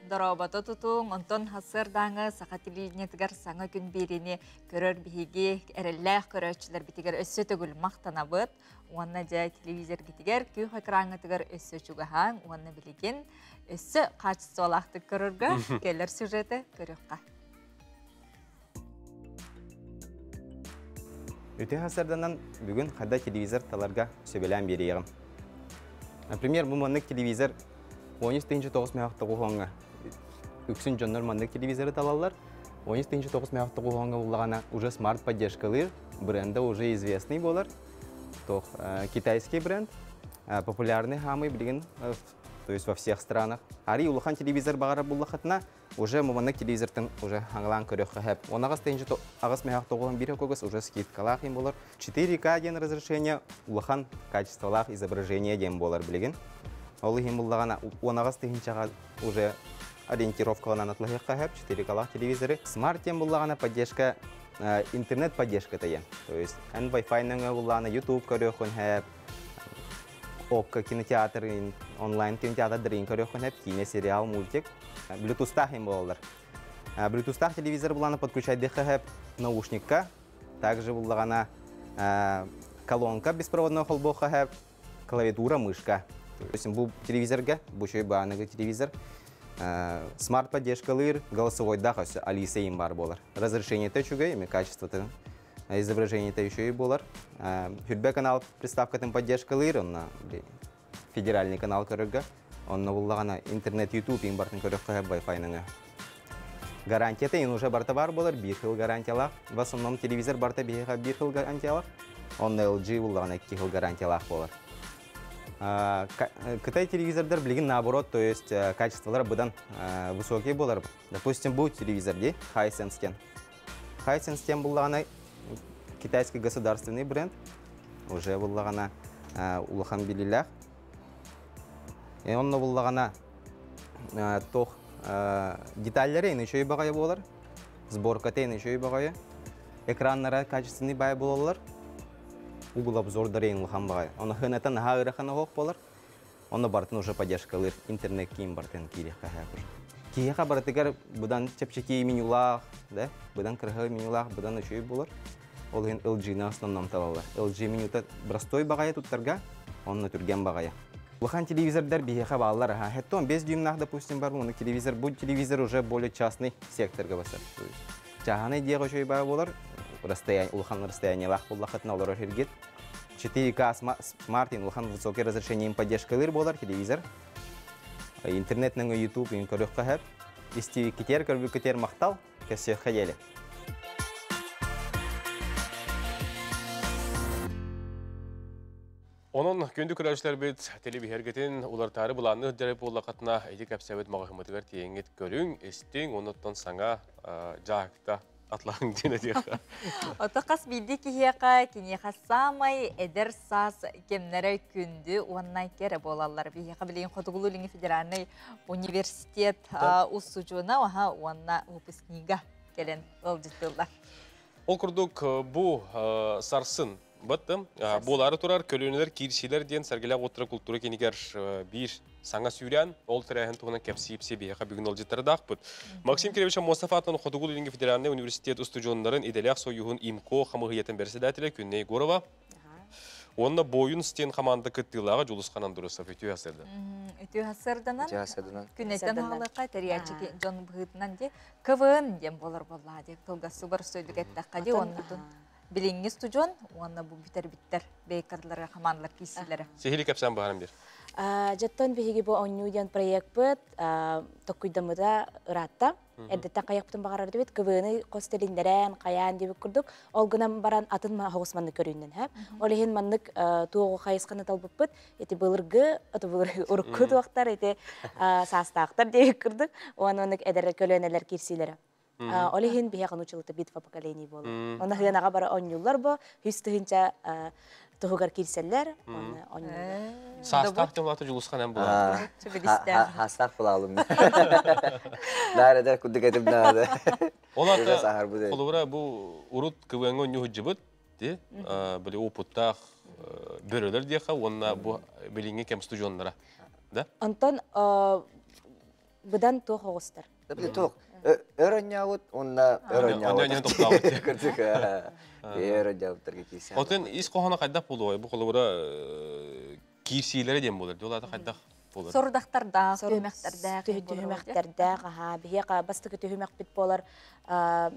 дұрабаты тұтуң, онтон хасырдаңы сақатилинетігер саңа күн беріне көрөр бігі әрілләқ көрөчілер бітігер өссі түгіл мақтана бұд, оңына жа телевизор кетігер, күй қайқыраңытығыр өссі чүгіған, оңына білеген өссі қачысы олақты көріргі, келер сюжеті көріққа. Өте хасырданан бүгін қада телевизор таларға сөбелән берейгім. Например, bu manlık televizör 13.9 megahtı qoğanğa. Üksün jonlar manlık televizörü talallar. 13.9 megahtı qoğanğa ulağana уже smart поддержкалыр, бренда уже известный болар. То китайский бренд, популярный хамы билген, то есть во всех странах. Ари улахан телевизор багара буллахатна уже манlık телевизортын уже аңлан көрөккө хеп. Онагас 13.9 megahtı qoğан бире когос уже скидкалах им болар. 4К ден разрешение улахан качестволах изображения ден болар билген. Ол им буллагана онагас тегинчага уже ориентировкаланан атлахиққа хэп, 4К телевизоры. Смарт тем буллагана поддержка, интернет-поддержка тайен. То есть, Wi-Fi наңа буллагана, YouTube көрөкөн хэп, ОККО кинотеатр, онлайн кинотеатр дырын көрөкөн хэп, кино, сериал, мультик. Bluetooth-тах им болалар. Bluetooth-тах телевизор буллагана подключайды хэп наушникка. Также буллагана колонка беспроводного холбоха хэп, клавиатура, мышка. То есть, бұл телевизорга, бұл шөй бағанығы телевизор. Смарт-поддержка лыр, голосовой дах, Алиса им бар болар. Разрешение течуга, ими качество изображения еще и болар. Хүрбе канал приставка тем поддержка лыр, он на федеральный канал көрігі. Он на вуллагана интернет YouTube им бартын көрігі Wi-Fi ныңа. Гарантия тейін уже барта бар болар, бір хил гарантиялақ. В основном телевизор барта бір хил гарантиялақ. Он на LG вуллагана 2 хил гарантиялақ болар. Кытай телевизордар билген наоборот, то есть качестволар бұдан высокие болар. Допустим, бұл телевизор де Hisense кен. Hisense кен бұллағана китайский государственный бренд. Уже бұллағана улахан билилях. И онны бұллағана тоқ детальлері еще и бағайы болар. Сборка тейн еще и бағайы. Экраннара качественный бай болалар. Угол обзор дарейн лхан бағай. Оны хынатан хағырақана хоқ болар. Оны бартын уже поддержкалыр. Интернет кейін бартын кейрекқа хәпір. Кейеқа бартығар бұдан чепчеки менюлақ, бұдан кірғы менюлақ, бұдан үшей болар. Ол ең LG-на основном талалар. LG менюта простой бағайы тұттарға, оны түрген бағайы. Лхан телевизордар бейеқа бағалар. Хәтті 15 дюймнақ, допустим, бар. Оны телевизор, бұл телевизор уже более частный секторға басар. Чағаны деға үшей бағай болар. Улхан расстояние лах буллахатна олар хергет. 4К смарт улхан высокое разрешение им поддержка лыр болар телевизор. Интернет наңа YouTube им көрөккө хэп. Истиви кетер көрбү кетер мактал кесе хаяле. Onun gündü kuralışlar bit televizyonun ular tarih bulanı derip olakatına edik hepsebet mağahmatıgar tiyengit görün istin ondan sana cahakta Атлаң дені дейқа. Отықас білді кейеқа кене қассамай әдір саз кемнері күнді оннан кері болалар. Бейеқа білейін Қотығылу федеральный университет ұсучуына онна выпускнига келен олжыстылар. Ол күрдік бұл сарсын бұттым. Болары тұрар көлінелер кейіршелер ден сәргелі отыры культура кенегер бір саңа сүйрен, ол тірәйін тұғынан кәпсейіпсе бейеқа бүгін ол жеттірдақ бұд. Максим Киревича Мостафатның Қотығыл Ленинге федеральный университет ұстыжонларын иделяқ сойуғын имко қамығыетін берседәтілі күнней Горова. Онына бойын стен қаманды күттілаға жұлысқанан дұрысып өтеу асырды. Өтеу асырдынан күннеттен ғалыққа тәриячы жон бұғытынан де көвін дем болар болла деп тұлғасы бар сөйлік әттіққа де оннатын біліңіз тұжон, онына бұл бітер-біттер бейкарлары, қаманлар кейсілері. Сехили кәпсен бағарым бер? Жаттан бігігі бұл оңнуден проект бұд, тоққүйдамыда ұратта. Әрдетті қаяқтың бағарарды бет, көбіні қостеліндерен, қаян деп күрдік. Ол ғынан баран атын хоғысманны көрінен. Ол ең маннық туғы қайысқаны талбып бұд, еті бұлырғы, ұрыққы туақтар, еті састақтар деп күрдік. Оның әдірі көлөнелер керсилері. Олеген бияған учылыты битва поколений болу. Оны хыянаға бары оңюлар бұл, хүстігінча тұғығар керселер. Састақ темлаты жұлысқан әм болады. Хастақ бұлалым. Нәреді күдік әтіп нәді. Олаты қолығыра бұл ұрыт күвенгі өңі жүбіт, білі опыттақ бөрілер дейқа, онына бұл біліңе кәмсті жонлара. Антон бұдан тоқ оғыстар. Тоқ. Өрөнняуыт, онна өрөнняуыт. Күрдік, өрөнняуыттарға кейсен. Отын ис қоғана қайдақ болу ой, бұл қолығыра кейсейлері дем болыр, олады қайдақ болыр? Сордақтардақ, түймәқтардақ, бейеқа бастығы түймәқ бит болар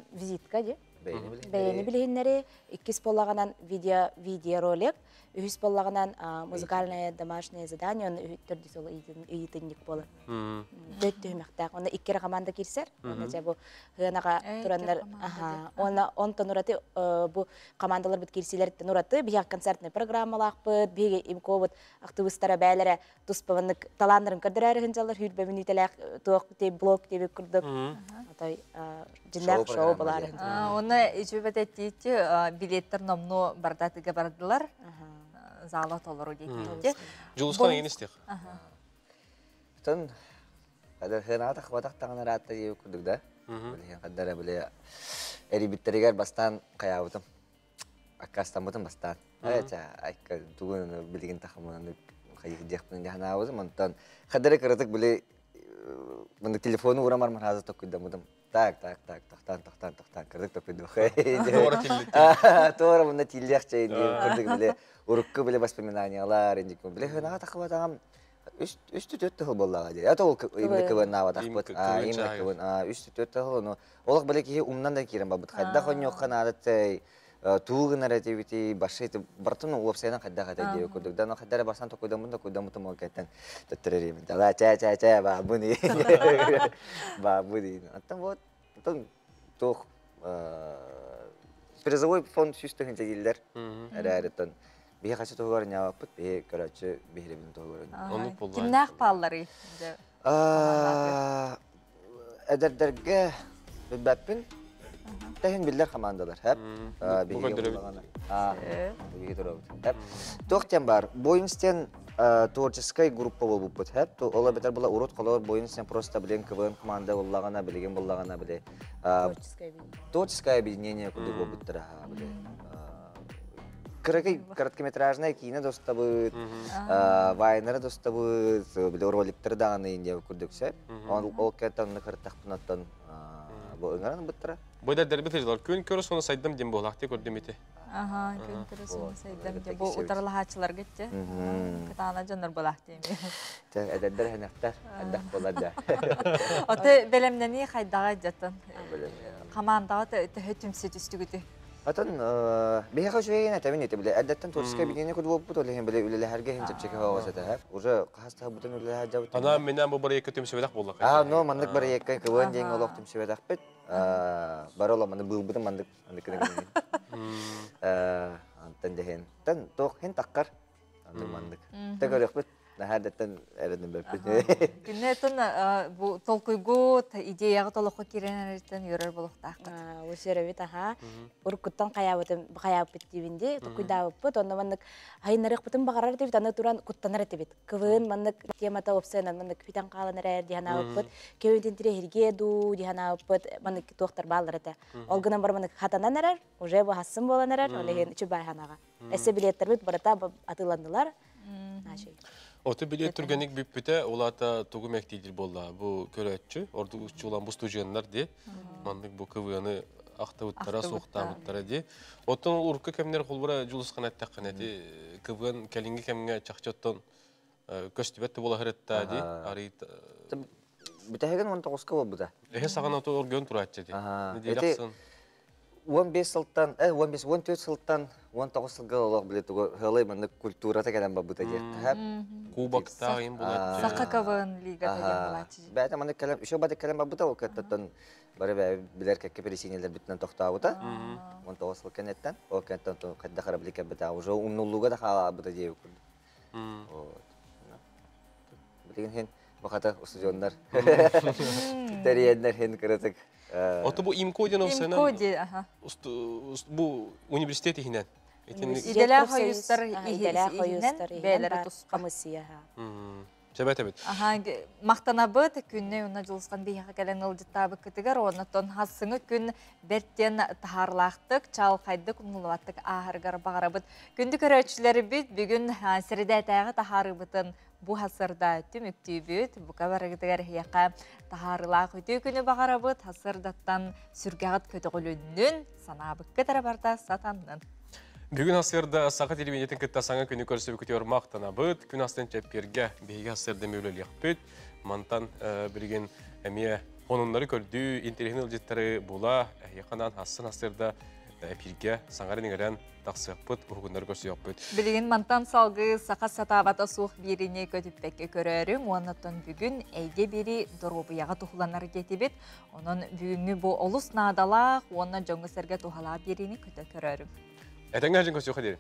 визитка де. Бәйені білгенлері, 2 болағынан видеоролик, 3 болағынан музыкальное домашнее задание, оны түрді солы үйітінник болыр. Дөт түймәқтақ, оны 2 команда керсер, оны жа бұл ғынаға тұрандар, онтан ұраты, бұл командалар бұд керселерден ұраты, бейек концертный программалақ бұд, бейге имко бұд, ақтыбыстара бәлері тұспаванлық таландырын көрдір әрігін жалар, хүрбе минутеләқ, туақ блок деп күрдік. Жинләқ шоу болар. Оны ичөбет әттейті билеттер номну бардатыға бардылар. Зала толыру дейті. Жұлысқан еген істеқ? Kadar hınata kıvatak tağına rahatta diye okuduk da. Kadar böyle eribitlerger bastan kayavutım. Akastamutım bastan. Evet ya, tuğun bilgin takımını kayık diyekpinin jahana avuzum. Ondan kadar kırıtık böyle bunda telefonu uğramar marhazı tokuydamudım. Tak kırdık tokuydu. Doğru tillik. Doğru bunda tilliyek çayın diye kırdık böyle urukku böyle воспоминаниялар инжик böyle hınata kıvatağım üstü töttü hıl bollağa diye. Ata ol imli kıvın navatak bıt. İmli kıvın üstü töttü hıl onu. Olak böyle ki umdan da kirim babıt. Kadda kon yok kanadat tuğun narrativiti başlayıp bartın olup sayıdan kadda kadda diye okuduk. Dan o kadda basan tokudamı o ketten töttüreyim. Dala çay babu ni. Babu ni. Atan bu tuh призовой фонд süstüğün çekildiler. Erereten. Bir kaçı toğur ne yapıp bir karaçı bihribin toğur. Kimler palları? Ederderge bebepin tehin biller komandalar hep. Bir hep. Tohtem var. Boyunsten творческая группа болып бут hep. Ola beter bula urut kolor boyunsten просто bilen kıvın komanda olağana bilegen bolağana bile. Творческое объединение куды болып тара бile. Короткометражное кино достабыт, вайнары достабыт, роликтер дағаны инде көрдіксе. Ол кәттен қыртақпынаттан бұңаран бұттыра. Бұйдар дәрбет ежілер, көн көрі соны сайдам дем болақты көрдім еті. Көн көрі соны сайдам дем. Бұл ұтарлы хатшылар кетті. Кытағына жоныр болақты еме. Әдәддер әнәқтар, әддәқ болады. Оты бәлемнені қайдаға жатын. Командаға төтімсет үсті күті. Atan bihe şöyle ne tabii ne tabii. Adeten Türkiye bildiğine kadar bu böyle hem böyle ülkeler herkes hem çekecek hava zaten hep. Uca hasta bu tane ülkeler cevap. Ana menen bu buraya kötü müsebet bolla. No mandık buraya kay kıvan jeng olak tüm sebet pet. Barola mandık bu bu mandık kene. Anten dehen. Tan tok hen takkar. Mandık. Tekrar yapıp. Nahadatan eradan berpet. Günetun bu tolkuygu ideyaga tolokka kirenерден yörөр болуктак. Өсөрөбүт аха. Уркуттан каябытым, каябыт дибинде, токуйдабыт, онда мандык хайнарык бутын багарар деп аны туран куттанар этебит. Кывын мандык темата опсенан мандык питан каланар диханабыт, кевентин тире хиргеду диханабыт, мандык токтор балдар эте. Ол гынан бар мандык хатананар, уже бу хасын боланар, олеген чүбай ханага. Эсе билеттербит барата атыландылар. Наши. Otu bilet türgenik büppüte olata tuğum ektidir bolla bu köretçi ordu uççu olan bu stujenler diye mandık bu kıvığını aktavutlara soğuktavutlara diye otun urku kemler kulbura juluskan ettakkan edi kıvığın kelingi kemine çakçotton köstübette bola hırıtta diye arayıt Bütehegen 19 kıvı bu da. Sağan otu orgön turatçı diye. Ne diyorsun? 15 yıldan, 14 yıldan 19 yılga olaq bile tuğu hılay mandık kultura tekeden babuta gerdi. Hep Kubakta in bulat. Saka kavın liga tegen bulatçı. Bәйті mandık kalem, şu badık kalem babuta o kattadan bari biler kekke perisineler bitnen tohta buta. 19 yıl kenetten, o kentten kadda karabli kebbeta. Uca unnulluğa da kala buta diye okuldu. Bitikin hen, bakata usujonlar. Teriyenler hen kırıtık. Oto bu imkodi novsena. Imkodi, aha. Bu üniversiteti hinen. İdeler hayustar ihinen beyleri tusqa. Komissiya. Sebet evet. Aha, maqtanabıt günne ona julsqan biha kelen ılcıtabı kitigar onatton hasını gün bertten taharlaqtık, çalqaydık, unulvattık ahırgar bağırabıt. Gündü köröçleri bit, bugün seride taharıbıtın bu hasırda tümüktübüt, bu kabarıgıdıgar hiyaka taharlaq ötü günü bağırabıt, hasırdattan sürgağıt kötügülünün sanabık kadar barda satanın. Bugün hasırda sağa televiziyetin kıttasana günü körüsü bükütüyor maqtanabıt, gün aslen çepkerge behiga hasırda mevleli yapıt, mantan bilgin emiye onunları kördü, internetin ılcıtları bula, yakanan hasın hasırda pirge sangarı nigaren taqsıqpıt, urgunları körüsü yapıt. Bilgin mantan salgı saqa satabata soğuk birini kötüppekke körörün, onatton bugün eyge biri dorobuyağa tuhlanar getibit, onun bugünü bu olus nadalaq, onunla jongu serge tuhala birini kötü körörün. Etenge hacın kösü yok edelim.